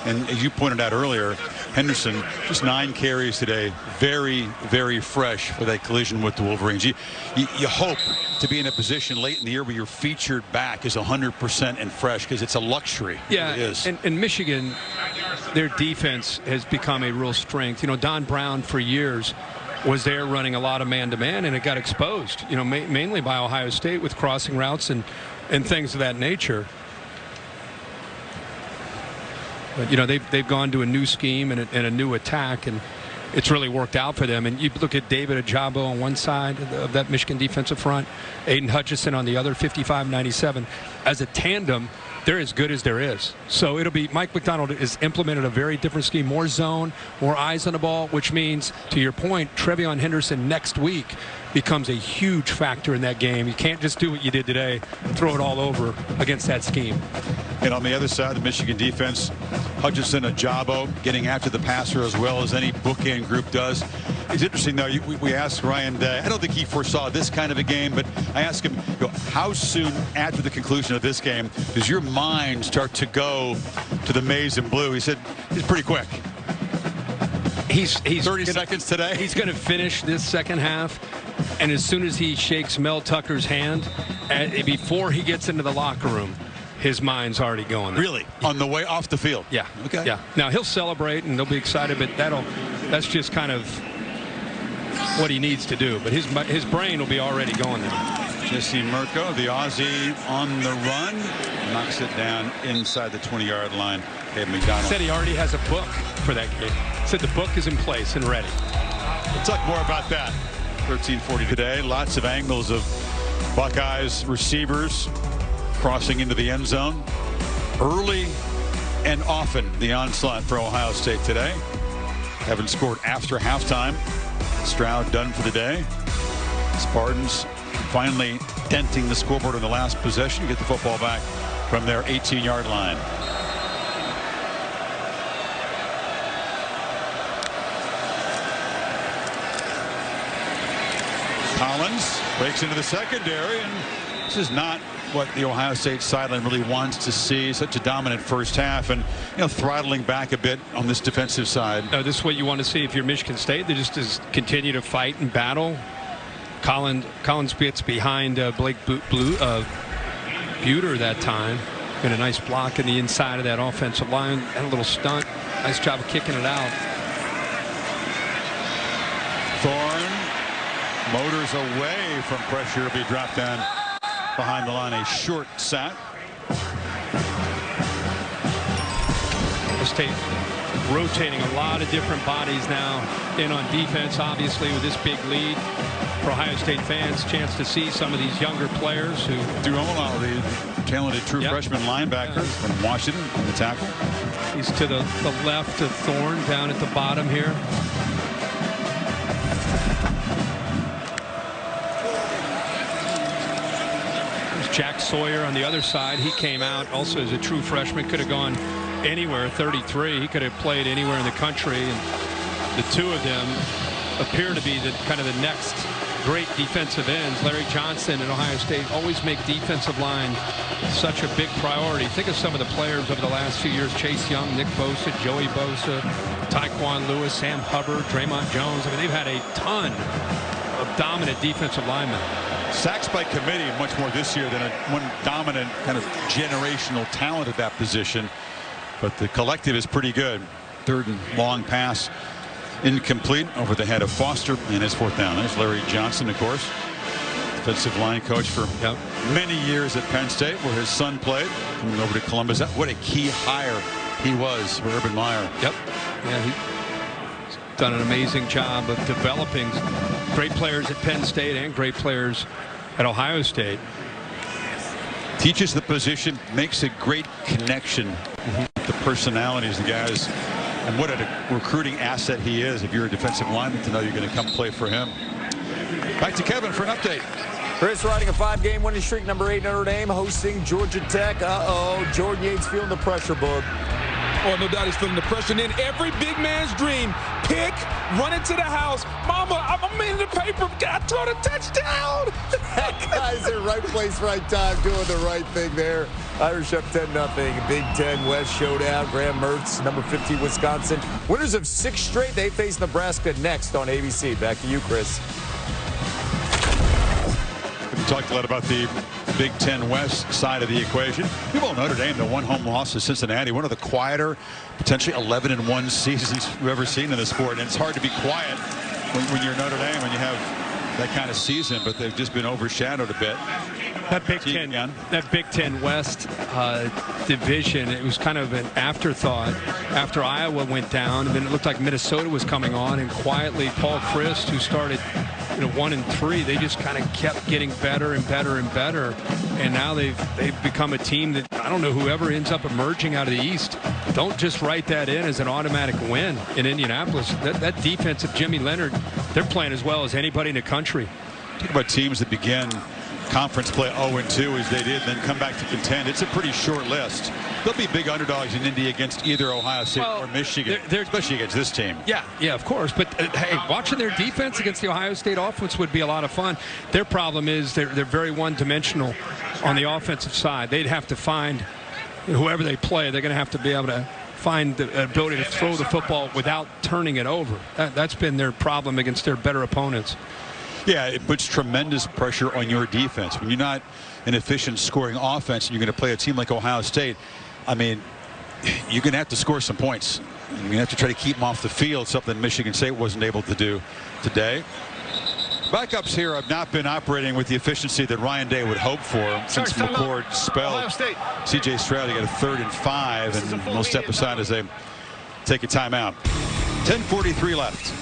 And as you pointed out earlier, Henderson just 9 carries today. Very, very fresh for that collision with the Wolverines. You hope to be in a position late in the year where your featured back is 100% and fresh, because it's a luxury. Yeah, it is. And Michigan, their defense has become a real strength. You know, Don Brown for years was there running a lot of man-to-man, and it got exposed, you know, mainly by Ohio State with crossing routes and things of that nature. But, you know, they've gone to a new scheme and a new attack, and it's really worked out for them. And you look at David Ajabo on one side of that Michigan defensive front, Aiden Hutchinson on the other, 55-97. As a tandem, they're as good as there is. So it'll be, Mike McDonald has implemented a very different scheme, more zone, more eyes on the ball, which means, to your point, Trevion Henderson next week becomes a huge factor in that game. You can't just do what you did today, throw it all over against that scheme. And on the other side, the Michigan defense, Hutchinson, Ajabo getting after the passer as well as any bookend group does. It's interesting, though, we asked Ryan, I don't think he foresaw this kind of a game, but I asked him, how soon after the conclusion of this game does your mind start to go to the maize and blue? He said, it's pretty quick. He's 30 seconds today. He's going to finish this second half, and as soon as he shakes Mel Tucker's hand, before he gets into the locker room, his mind's already going there. Really? On the way off the field? Yeah. Okay. Yeah. Now he'll celebrate and they'll be excited, but that's just kind of what he needs to do. But his brain will be already going there. Jesse Mirko, the Aussie, on the run, knocks it down inside the 20-yard line. Dave McDonald said he already has a book for that game. Said the book is in place and ready. We'll talk more about that. 13:40 today. Lots of angles of Buckeyes receivers crossing into the end zone early and often. The onslaught for Ohio State today. Haven't scored after halftime. Stroud done for the day. Spartans finally denting the scoreboard on the last possession. Get the football back from their 18-yard line. Collins breaks into the secondary, and this is not what the Ohio State sideline really wants to see. Such a dominant first half, and throttling back a bit on this defensive side. No, this is what you want to see if you're Michigan State. They just continue to fight and battle. Collins gets behind Blake Buter that time. Got a nice block in the inside of that offensive line. Had a little stunt. Nice job of kicking it out. Thorne motors away from pressure. Will be dropped down behind the line. A short sack. State rotating a lot of different bodies now in on defense, obviously, with this big lead. For Ohio State fans, chance to see some of these younger players who do all the talented true freshman linebackers from Washington on the tackle. He's to the left of Thorne down at the bottom here. Jack Sawyer on the other side. He came out also as a true freshman. Could have gone anywhere. 33. He could have played anywhere in the country. And the two of them appear to be the kind of the next great defensive ends. Larry Johnson and Ohio State always make defensive line such a big priority. Think of some of the players over the last few years: Chase Young, Nick Bosa, Joey Bosa, Tyquan Lewis, Sam Hubbard, Draymond Jones. I mean, they've had a ton of dominant defensive linemen. Sacks by committee much more this year than one dominant kind of generational talent at that position. But the collective is pretty good. Third and long pass incomplete over the head of Foster, and his fourth down. There's Larry Johnson, of course, defensive line coach for many years at Penn State, where his son played. Coming over to Columbus, what a key hire he was for Urban Meyer. Yep. Yeah, he's done an amazing job of developing great players at Penn State and great players at Ohio State. Teaches the position, makes a great connection. The personalities, the guys, and what a recruiting asset he is if you're a defensive lineman to know you're going to come play for him. Back to Kevin for an update. Chris riding a 5-game winning streak. Number 8 Notre Dame hosting Georgia Tech. Jordan Yates feeling the pressure, Boog. Oh, no doubt he's feeling the pressure. And then every big man's dream, pick, run into the house. Mama, I'm in the paper. I throw the touchdown. That guy's in right place, right time, doing the right thing there. Irish up 10-0. Big Ten West showdown. Graham Mertz, number 15, Wisconsin. Winners of 6 straight. They face Nebraska next on ABC. Back to you, Chris. We talked a lot about the Big Ten West side of the equation. People in Notre Dame, the one home loss to Cincinnati, one of the quieter, potentially 11-1 seasons we've ever seen in the sport. And it's hard to be quiet when you're Notre Dame and you have that kind of season, but they've just been overshadowed a bit. That Big Ten West division, it was kind of an afterthought after Iowa went down, and then it looked like Minnesota was coming on, and quietly Paul Chryst, who started 1-3, they just kind of kept getting better and better and better, and now they've become a team that I don't know, whoever ends up emerging out of the East, don't just write that in as an automatic win in Indianapolis. That defense of Jimmy Leonard, they're playing as well as anybody in the country. Think about teams that begin conference play 0-2 as they did, then come back to contend. It's a pretty short list. There'll be big underdogs in Indy against either Ohio State or Michigan, especially against this team. Yeah, of course. But hey, watching their defense against the Ohio State offense would be a lot of fun. Their problem is they're very one-dimensional on the offensive side. They'd have to find whoever they play. They're going to have to be able to find the ability to throw the football without turning it over. That's been their problem against their better opponents. Yeah, it puts tremendous pressure on your defense. When you're not an efficient scoring offense and you're going to play a team like Ohio State, I mean, you're going to have to score some points. You're going to have to try to keep them off the field, something Michigan State wasn't able to do today. Backups here have not been operating with the efficiency that Ryan Day would hope for since McCord spelled C.J. Stroud. He got a 3rd and 5, and they'll step aside as they take a timeout. 10:43 left.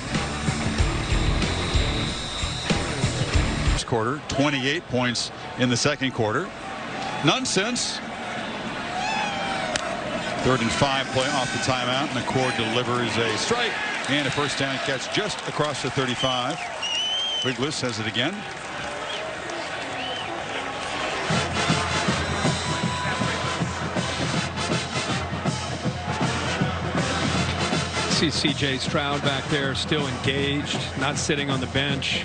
Quarter, 28 points in the second quarter. None since. 3rd and 5 play off the timeout. McCord delivers a strike and a first down catch just across the 35. Wiggles has it again. See C.J. Stroud back there, still engaged, not sitting on the bench.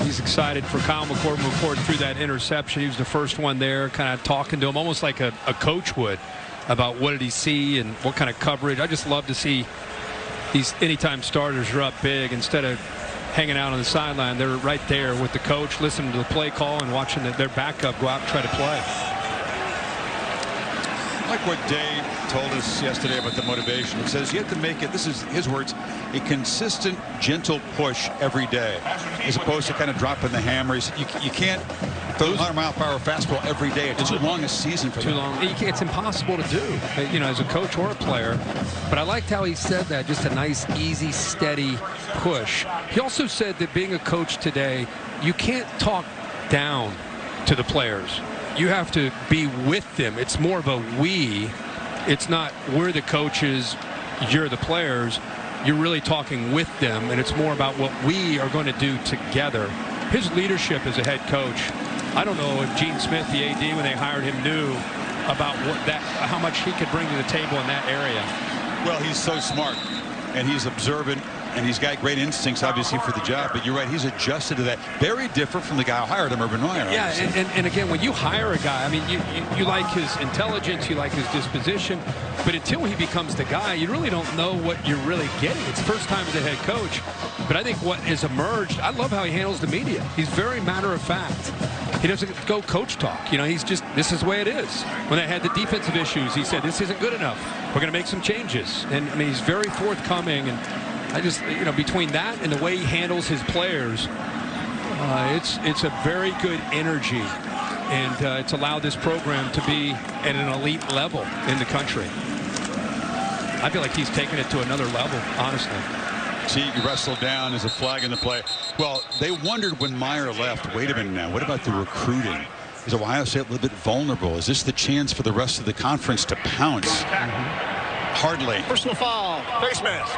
He's excited for Kyle McCord. McCord threw that interception. He was the first one there, kind of talking to him, almost like a coach would, about what did he see and what kind of coverage. I just love to see these anytime starters are up big. Instead of hanging out on the sideline, they're right there with the coach, listening to the play call and watching their backup go out and try to play. I like what Day told us yesterday about the motivation. He says you have to make it, this is his words, a consistent, gentle push every day, as opposed to kind of dropping the hammer. You can't throw 100-mile-per-hour fastball every day. It's too long a season for too long. It's impossible to do, as a coach or a player. But I liked how he said that, just a nice, easy, steady push. He also said that being a coach today, you can't talk down to the players. You have to be with them. It's more of a we. It's not we're the coaches, you're the players. You're really talking with them, and it's more about what we are going to do together. His leadership as a head coach, I don't know if Gene Smith, the AD, when they hired him, knew about how much he could bring to the table in that area. Well, he's so smart, and he's observant, and he's got great instincts, obviously, for the job. But you're right, he's adjusted to that. Very different from the guy who hired him, Urban Meyer. Yeah, and again, when you hire a guy, I mean, you like his intelligence, you like his disposition, but until he becomes the guy, you really don't know what you're really getting. It's first time as a head coach, but I think what has emerged, I love how he handles the media. He's very matter of fact. He doesn't go coach talk. You know, he's just, this is the way it is. When they had the defensive issues, he said, this isn't good enough. We're going to make some changes. And I mean, he's very forthcoming. And I just, you know, between that and the way he handles his players, it's a very good energy. And it's allowed this program to be at an elite level in the country. I feel like he's taken it to another level, honestly. Teague wrestled down as a flag in the play. Well, they wondered when Meyer left, wait a minute now, what about the recruiting? Is Ohio State a little bit vulnerable? Is this the chance for the rest of the conference to pounce? Hardly. Personal foul, face mask.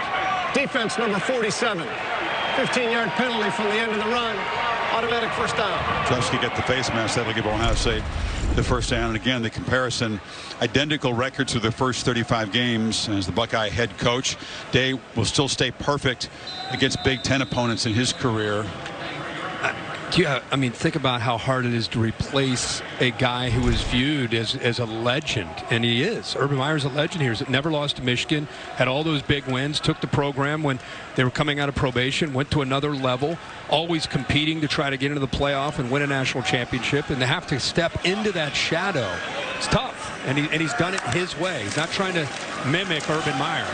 Defense number 47. 15-yard penalty from the end of the run. Automatic first down. Just to get the face mask, that'll give Ohio State the first down. And again, the comparison, identical records through the first 35 games as the Buckeye head coach. Day will still stay perfect against Big Ten opponents in his career. Yeah, I mean, think about how hard it is to replace a guy who is viewed as a legend, and he is. Urban Meyer's a legend here. He's never lost to Michigan, had all those big wins, took the program when they were coming out of probation, went to another level, always competing to try to get into the playoff and win a national championship, and to have to step into that shadow, it's tough, and he's done it his way. He's not trying to mimic Urban Meyer.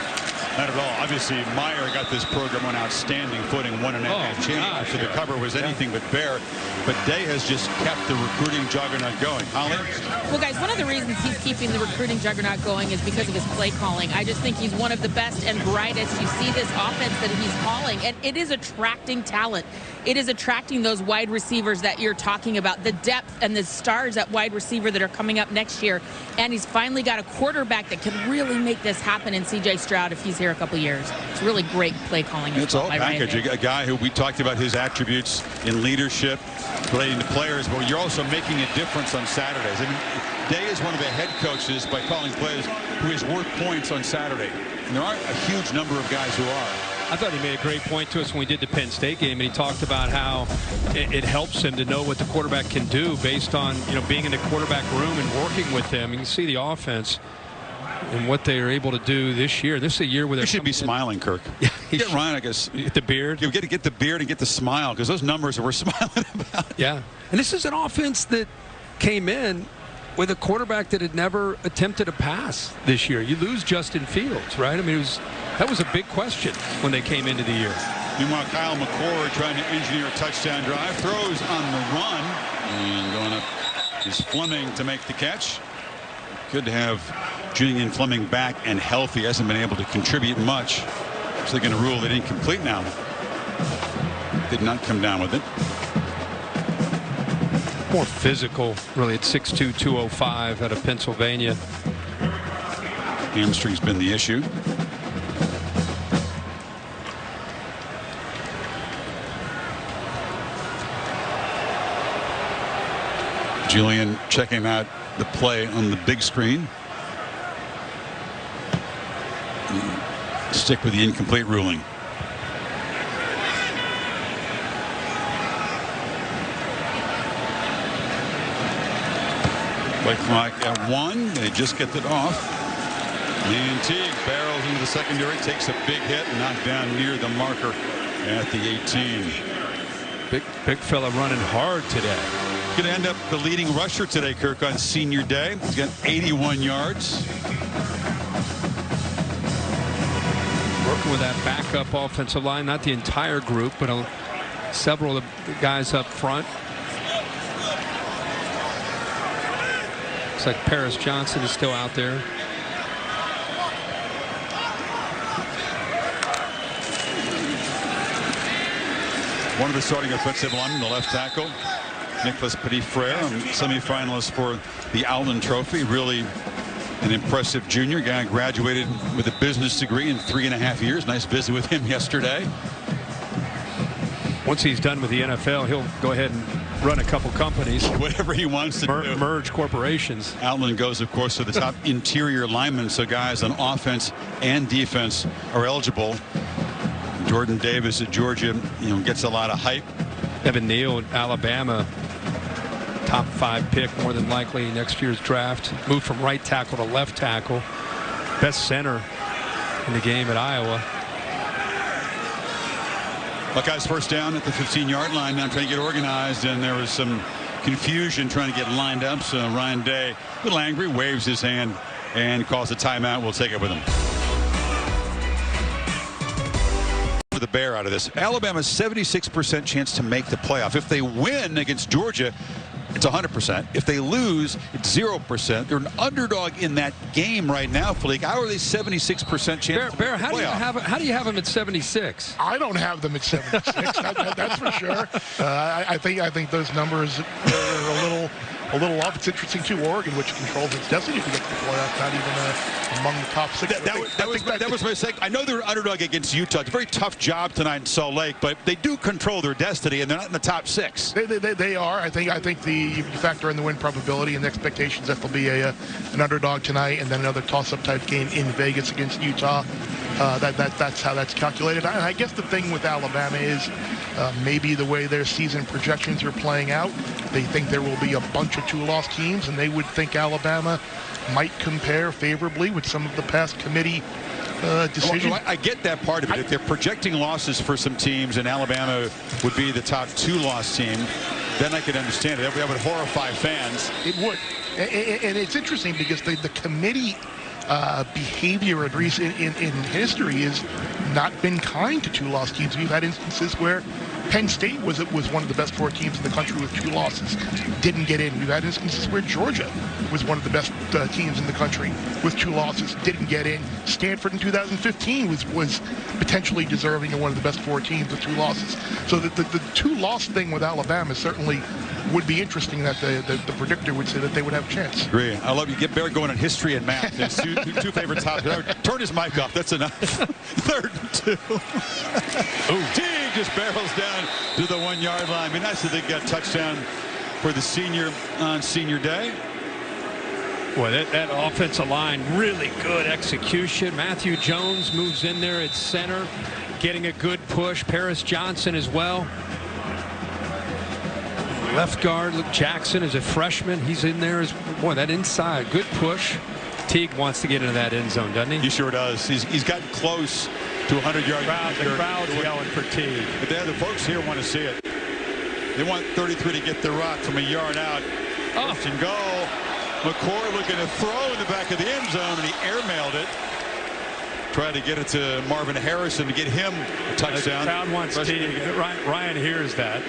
Not at all. Obviously, Meyer got this program on outstanding footing, won a national championship, so the cover was anything but bare. But Day has just kept the recruiting juggernaut going. Holly? Well, guys, one of the reasons he's keeping the recruiting juggernaut going is because of his play calling. I just think he's one of the best and brightest. You see this offense that he's calling, and it is attracting talent. It is attracting those wide receivers that you're talking about, the depth and the stars at wide receiver that are coming up next year. And he's finally got a quarterback that can really make this happen in C.J. Stroud if he's here a couple years. It's really great play calling. It's all package. A guy who we talked about his attributes in leadership, relating to players, but you're also making a difference on Saturdays. I mean, Day is one of the head coaches by calling plays who is worth points on Saturday. And there aren't a huge number of guys who are. I thought he made a great point to us when we did the Penn State game, and he talked about how it helps him to know what the quarterback can do based on, you know, being in the quarterback room and working with them. You can see the offense and what they are able to do this year. This is a year where they should be smiling, Kirk. Yeah, get Ryan, I guess. Get the beard. You got to get the beard and get the smile, because those numbers that we're smiling about. Yeah, and this is an offense that came in with a quarterback that had never attempted a pass this year. You lose Justin Fields, right? I mean, that was a big question when they came into the year. Meanwhile, Kyle McCord trying to engineer a touchdown drive, throws on the run, and going up is Flemming to make the catch. Good to have Julian Flemming back and healthy. Hasn't been able to contribute much. So they're going to rule it incomplete now. Did not come down with it. More physical, really, at 6'2", 205 out of Pennsylvania. Hamstring's been the issue. Julian checking out the play on the big screen. Stick with the incomplete ruling. Play clock at 1. They just get it off. And Teague barrels into the secondary, takes a big hit, knocked down near the marker at the 18. Big fella running hard today. Going to end up the leading rusher today, Kirk, on senior day. He's got 81 yards. Working with that backup offensive line, not the entire group, but several of the guys up front. Looks like Paris Johnson is still out there. One of the starting offensive linemen, the left tackle, Nicholas Petit-Frere, semifinalist for the Allen Trophy. Really an impressive junior guy, graduated with a business degree in 3.5 years. Nice visit with him yesterday. Once he's done with the NFL, he'll go ahead and run a couple companies. Whatever he wants to do. Merge corporations. Allen goes, of course, to the top interior linemen, so guys on offense and defense are eligible. Jordan Davis at Georgia, gets a lot of hype. Evan Neal, Alabama, top 5 pick more than likely next year's draft. Moved from right tackle to left tackle. Best center in the game at Iowa. Buckeyes first down at the 15-yard line. Now trying to get organized, and there was some confusion trying to get lined up. So Ryan Day, a little angry, waves his hand and calls a timeout. We'll take it with him. For the bear out of this, Alabama's 76% chance to make the playoff. If they win against Georgia, it's 100%. If they lose, it's 0%. They're an underdog in that game right now, Fleek. How are they 76% chance? Bear, how do you have them at 76? I don't have them at 76. That's for sure. I think those numbers are a little off. It's interesting too. Oregon, which controls its destiny to get to the playoff, not even among the top 6. That was my mistake. I know they're an underdog against Utah. It's a very tough job tonight in Salt Lake, but they do control their destiny, and they're not in the top 6. They are. I think you factor in the win probability and the expectations that they'll be an underdog tonight, and then another toss-up type game in Vegas against Utah. That's how that's calculated. And I guess the thing with Alabama is maybe the way their season projections are playing out, they think there will be a bunch of 2-loss teams, and they would think Alabama might compare favorably with some of the past committee decisions. Well, I get that part of it. If they're projecting losses for some teams and Alabama would be the top 2-loss team, then I could understand it. That would horrify fans. It would. And it's interesting because the committee behavior in history has not been kind to 2-loss teams. We've had instances where Penn State was one of the best 4 teams in the country with 2 losses, didn't get in. We've had instances where Georgia was one of the best teams in the country with 2 losses, didn't get in. Stanford in 2015 was potentially deserving of one of the best 4 teams with 2 losses. So the 2-loss thing with Alabama certainly would be interesting, that the predictor would say that they would have a chance. Agree. I love you. Get Barry going on history and math. His two favorite topics. Turn his mic off. That's enough. 3rd and 2. Teague just barrels down to the 1-yard line. I mean, nice that they got a touchdown for the senior on senior day. Boy, that offensive line, really good execution. Matthew Jones moves in there at center, getting a good push. Paris Johnson as well. Left guard, look, Jaxon is a freshman. He's in there. Boy, that inside, good push. Teague wants to get into that end zone, doesn't he? He sure does. He's gotten close to 100-yard. The crowd's yelling for Teague. But the folks here want to see it. They want 33 to get the rock from a yard out. First and goal. McCord looking to throw in the back of the end zone, and he airmailed it. Tried to get it to Marvin Harrison to get him a touchdown. The crowd wants Teague. Ryan hears that.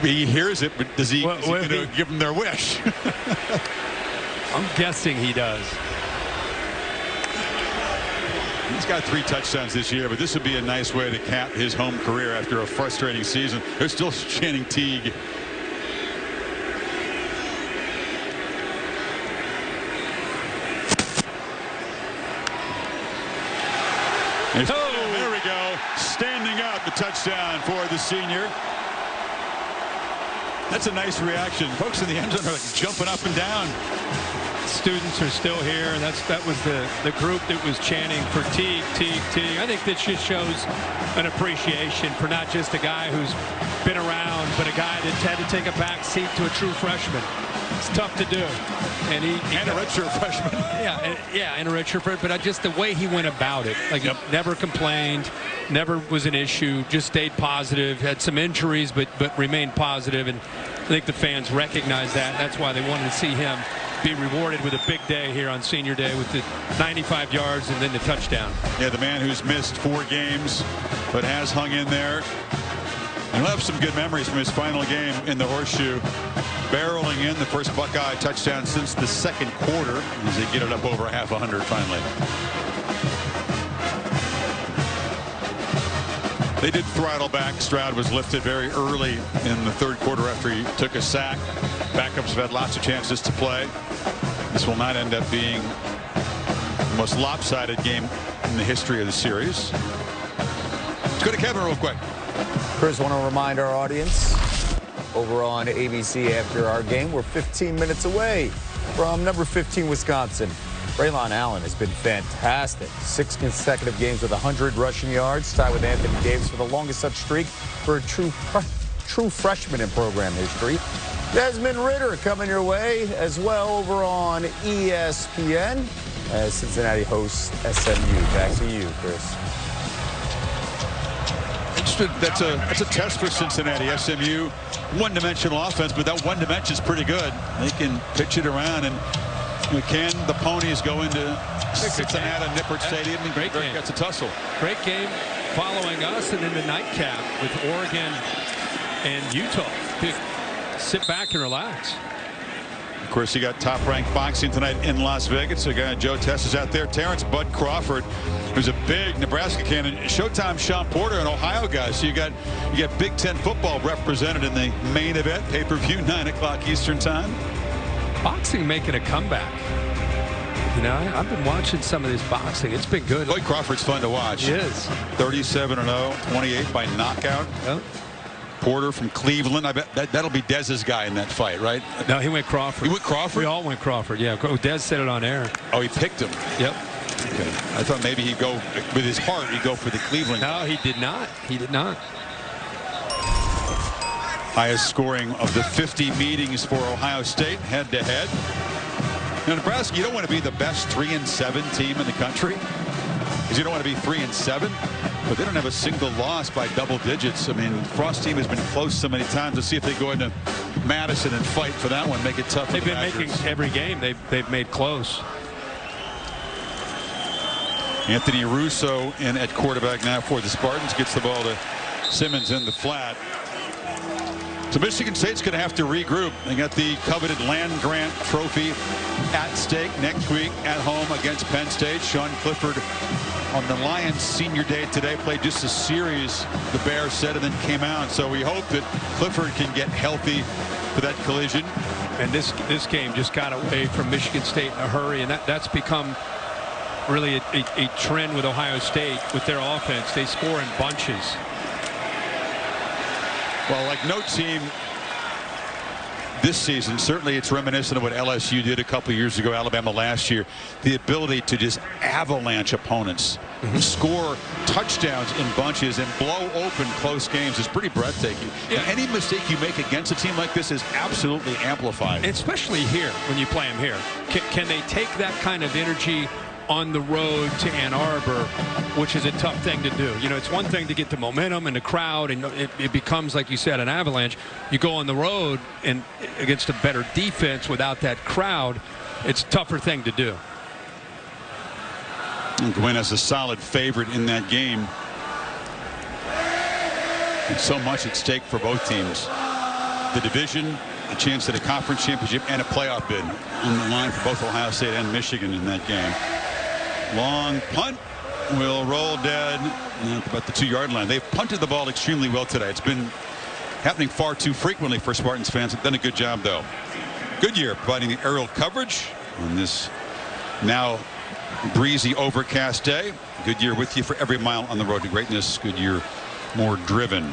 He hears it, but is he going to give them their wish? I'm guessing he does. He's got 3 touchdowns this year, but this would be a nice way to cap his home career after a frustrating season. They're still chanting Teague. There we go. Standing up, the touchdown for the senior. That's a nice reaction. Folks in the end zone are like jumping up and down. Students are still here, and that was the group that was chanting for Teague, Teague, Teague. I think this just shows an appreciation for not just a guy who's been around, but a guy that had to take a back seat to a true freshman. It's tough to do. And a redshirt freshman. Yeah, and a redshirt freshman. But just the way he went about it, like never complained, never was an issue, just stayed positive, had some injuries, but remained positive. And I think the fans recognize that. That's why they wanted to see him be rewarded with a big day here on senior day with the 95 yards and then the touchdown. Yeah, the man who's missed 4 games but has hung in there. And he'll have some good memories from his final game in the Horseshoe. Barreling in the first Buckeye touchdown since the 2nd quarter as they get it up over half 100 finally. They did throttle back. Stroud was lifted very early in the 3rd quarter after he took a sack. Backups have had lots of chances to play. This will not end up being the most lopsided game in the history of the series. Let's go to Kevin real quick. Chris, I want to remind our audience over on ABC after our game, we're 15 minutes away from number 15 Wisconsin Braylon Allen has been fantastic. 6 consecutive games with 100 rushing yards, tied with Anthony Davis for the longest such streak for a true freshman in program history. Desmond Ridder coming your way as well over on ESPN as Cincinnati hosts SMU. Back to you, Chris. That's a test for Cincinnati. SMU, one-dimensional offense, but that one dimension is pretty good. They can pitch it around, and can the Ponies go into Cincinnati Nippert Stadium and great game. Gets a tussle. Great game following us, and then the nightcap with Oregon and Utah. Sit back and relax. Of course, you got top-ranked boxing tonight in Las Vegas. So Joe Tess is out there. Terrence Bud Crawford, who's a big Nebraska cannon. Showtime Sean Porter, an Ohio guy. So you got Big Ten football represented in the main event, pay-per-view, 9 o'clock Eastern time. Boxing making a comeback. You know, I've been watching some of this boxing. It's been good. Boy, Crawford's fun to watch. He is. 37-0, 28 by knockout. Yep. Porter from Cleveland. I bet that'll be Dez's guy in that fight, right? No, he went Crawford. He went Crawford? We all went Crawford, yeah. Dez said it on air. Oh, he picked him. Yep. Okay. I thought maybe he'd go with his heart. He'd go for the Cleveland. No, he did not. He did not. Highest scoring of the 50 meetings for Ohio State head-to-head. Now, Nebraska, you don't want to be the best 3-7 team in the country, because you don't want to be 3-7. But they don't have a single loss by double digits. I mean, Frost's team has been close so many times. Let's see if they go into Madison and fight for that one, make it tough. They've been making every game they've made close. Anthony Russo in at quarterback now for the Spartans. Gets the ball to Simmons in the flat. So Michigan State's going to have to regroup. They got the coveted land grant trophy at stake next week at home against Penn State. Sean Clifford on the Lions senior day today played just a series, the Bears said, and then came out. So we hope that Clifford can get healthy for that collision. And this game just got away from Michigan State in a hurry, and that's become really a trend with Ohio State with their offense. They score in bunches. Well, like no team this season, certainly it's reminiscent of what LSU did a couple of years ago, Alabama last year. The ability to just avalanche opponents, score touchdowns in bunches, and blow open close games is pretty breathtaking. Yeah. Any mistake you make against a team like this is absolutely amplified. Especially here, when you play them here. Can they take that kind of energy on the road to Ann Arbor, which is a tough thing to do? You know, it's one thing to get the momentum and the crowd, and it becomes, like you said, an avalanche. You go on the road and against a better defense without that crowd, it's a tougher thing to do. And Gwynn as a solid favorite in that game. And so much at stake for both teams. The division, the chance at a conference championship, and a playoff bid on the line for both Ohio State and Michigan in that game. Long punt will roll dead about the 2-yard line. They've punted the ball extremely well today. It's been happening far too frequently for Spartans fans. Have done a good job, though. Goodyear providing the aerial coverage on this now breezy, overcast day. Goodyear with you for every mile on the road to greatness. Goodyear more driven.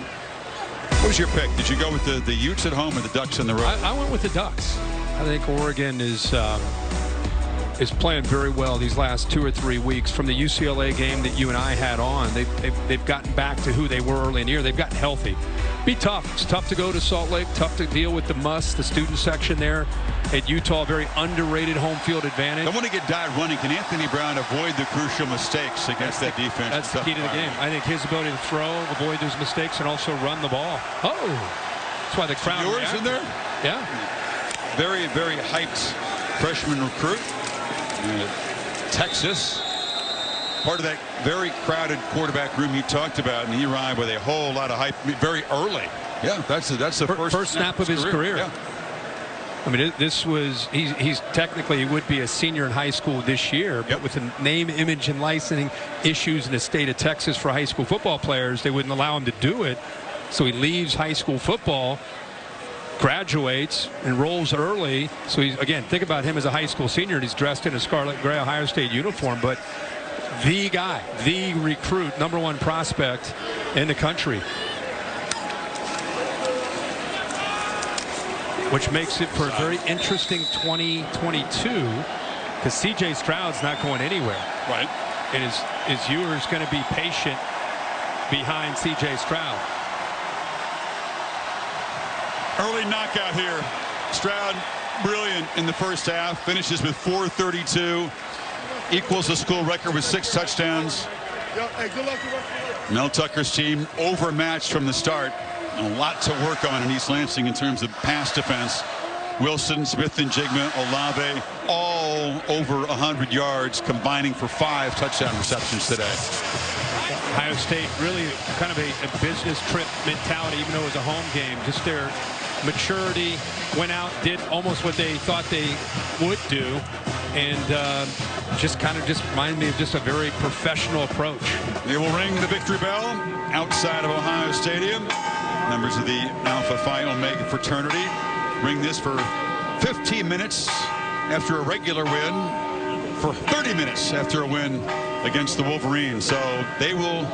What was your pick? Did you go with the Utes at home or the Ducks on the road? I went with the Ducks. I think Oregon is playing very well these last 2 or 3 weeks. From the UCLA game that you and I had on, they've gotten back to who they were early in the year. They've gotten healthy. Be tough. It's tough to go to Salt Lake, tough to deal with the student section there at Utah. Very underrated home field advantage. I want to get Dye running. Can Anthony Brown avoid the crucial mistakes against that defense? That's the key to the game. I think his ability to throw, avoid those mistakes, and also run the ball. Oh, that's why the crowd. Yours in there? Yeah. Very, very hyped freshman recruit. Texas, part of that very crowded quarterback room you talked about, and he arrived with a whole lot of hype very early. Yeah, that's the first snap of his career. Yeah. I mean, this was he's technically he would be a senior in high school this year, but with the name, image, and licensing issues in the state of Texas for high school football players, they wouldn't allow him to do it. So he leaves high school football, graduates, enrolls early. So he's, again, think about him as a high school senior, and he's dressed in a scarlet gray Ohio State uniform, but the guy, the recruit, #1 prospect in the country, which makes it for a very interesting 2022 because C.J. Stroud's not going anywhere. Right. And is Ewers going to be patient behind C.J. Stroud? Early knockout here. Stroud brilliant in the first half. Finishes with 432. Equals the school record with 6 touchdowns. Mel Tucker's team overmatched from the start. A lot to work on in East Lansing in terms of pass defense. Wilson, Smith-Njigba, Olave, all over 100 yards, combining for 5 touchdown receptions today. Ohio State really kind of a business trip mentality, even though it was a home game. Just their maturity, went out, did almost what they thought they would do, and just reminded me of just a very professional approach. They will ring the victory bell outside of Ohio Stadium. Members of the Alpha Phi Omega fraternity ring this for 15 minutes after a regular win, for 30 minutes after a win against the Wolverines. So they will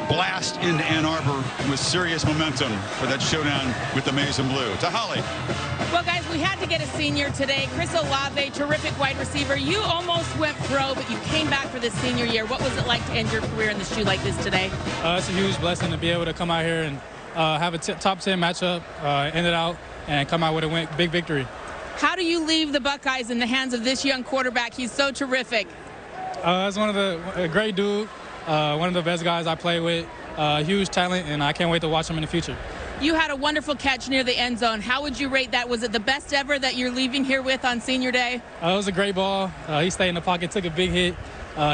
blast into Ann Arbor with serious momentum for that showdown with the Maize and Blue. To Holly. Well, guys, we had to get a senior today. Chris Olave, terrific wide receiver. You almost went pro, but you came back for this senior year. What was it like to end your career in the shoe like this today? It's a huge blessing to be able to come out here and have a top 10 matchup, end it out, and come out with a big victory. How do you leave the Buckeyes in the hands of this young quarterback? He's so terrific. It's a great dude, one of the best guys I play with, huge talent, and I can't wait to watch him in the future. You had a wonderful catch near the end zone. How would you rate that? Was it the best ever that you're leaving here with on senior day? It was a great ball. He stayed in the pocket, took a big hit.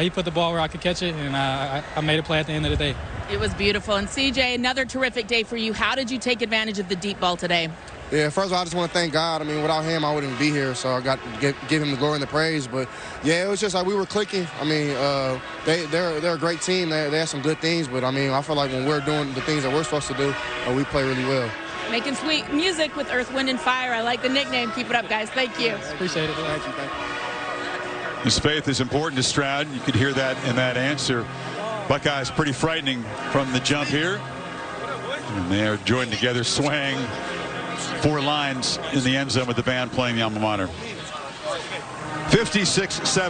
He put the ball where I could catch it, and I made a play at the end of the day. It was beautiful. And CJ, another terrific day for you. How did you take advantage of the deep ball today? Yeah, first of all, I just want to thank God. I mean, without him, I wouldn't be here, so I got to give him the glory and the praise. But, yeah, it was just like we were clicking. I mean, they're a great team. They have some good things, but, I mean, I feel like when we're doing the things that we're supposed to do, we play really well. Making sweet music with Earth, Wind, and Fire. I like the nickname. Keep it up, guys. Thank you. Appreciate it. Thank you. His faith is important to Stroud. You could hear that in that answer. Buckeyes pretty frightening from the jump here. And they are joined together, swaying 4 lines in the end zone with the band playing the alma mater. 56-7.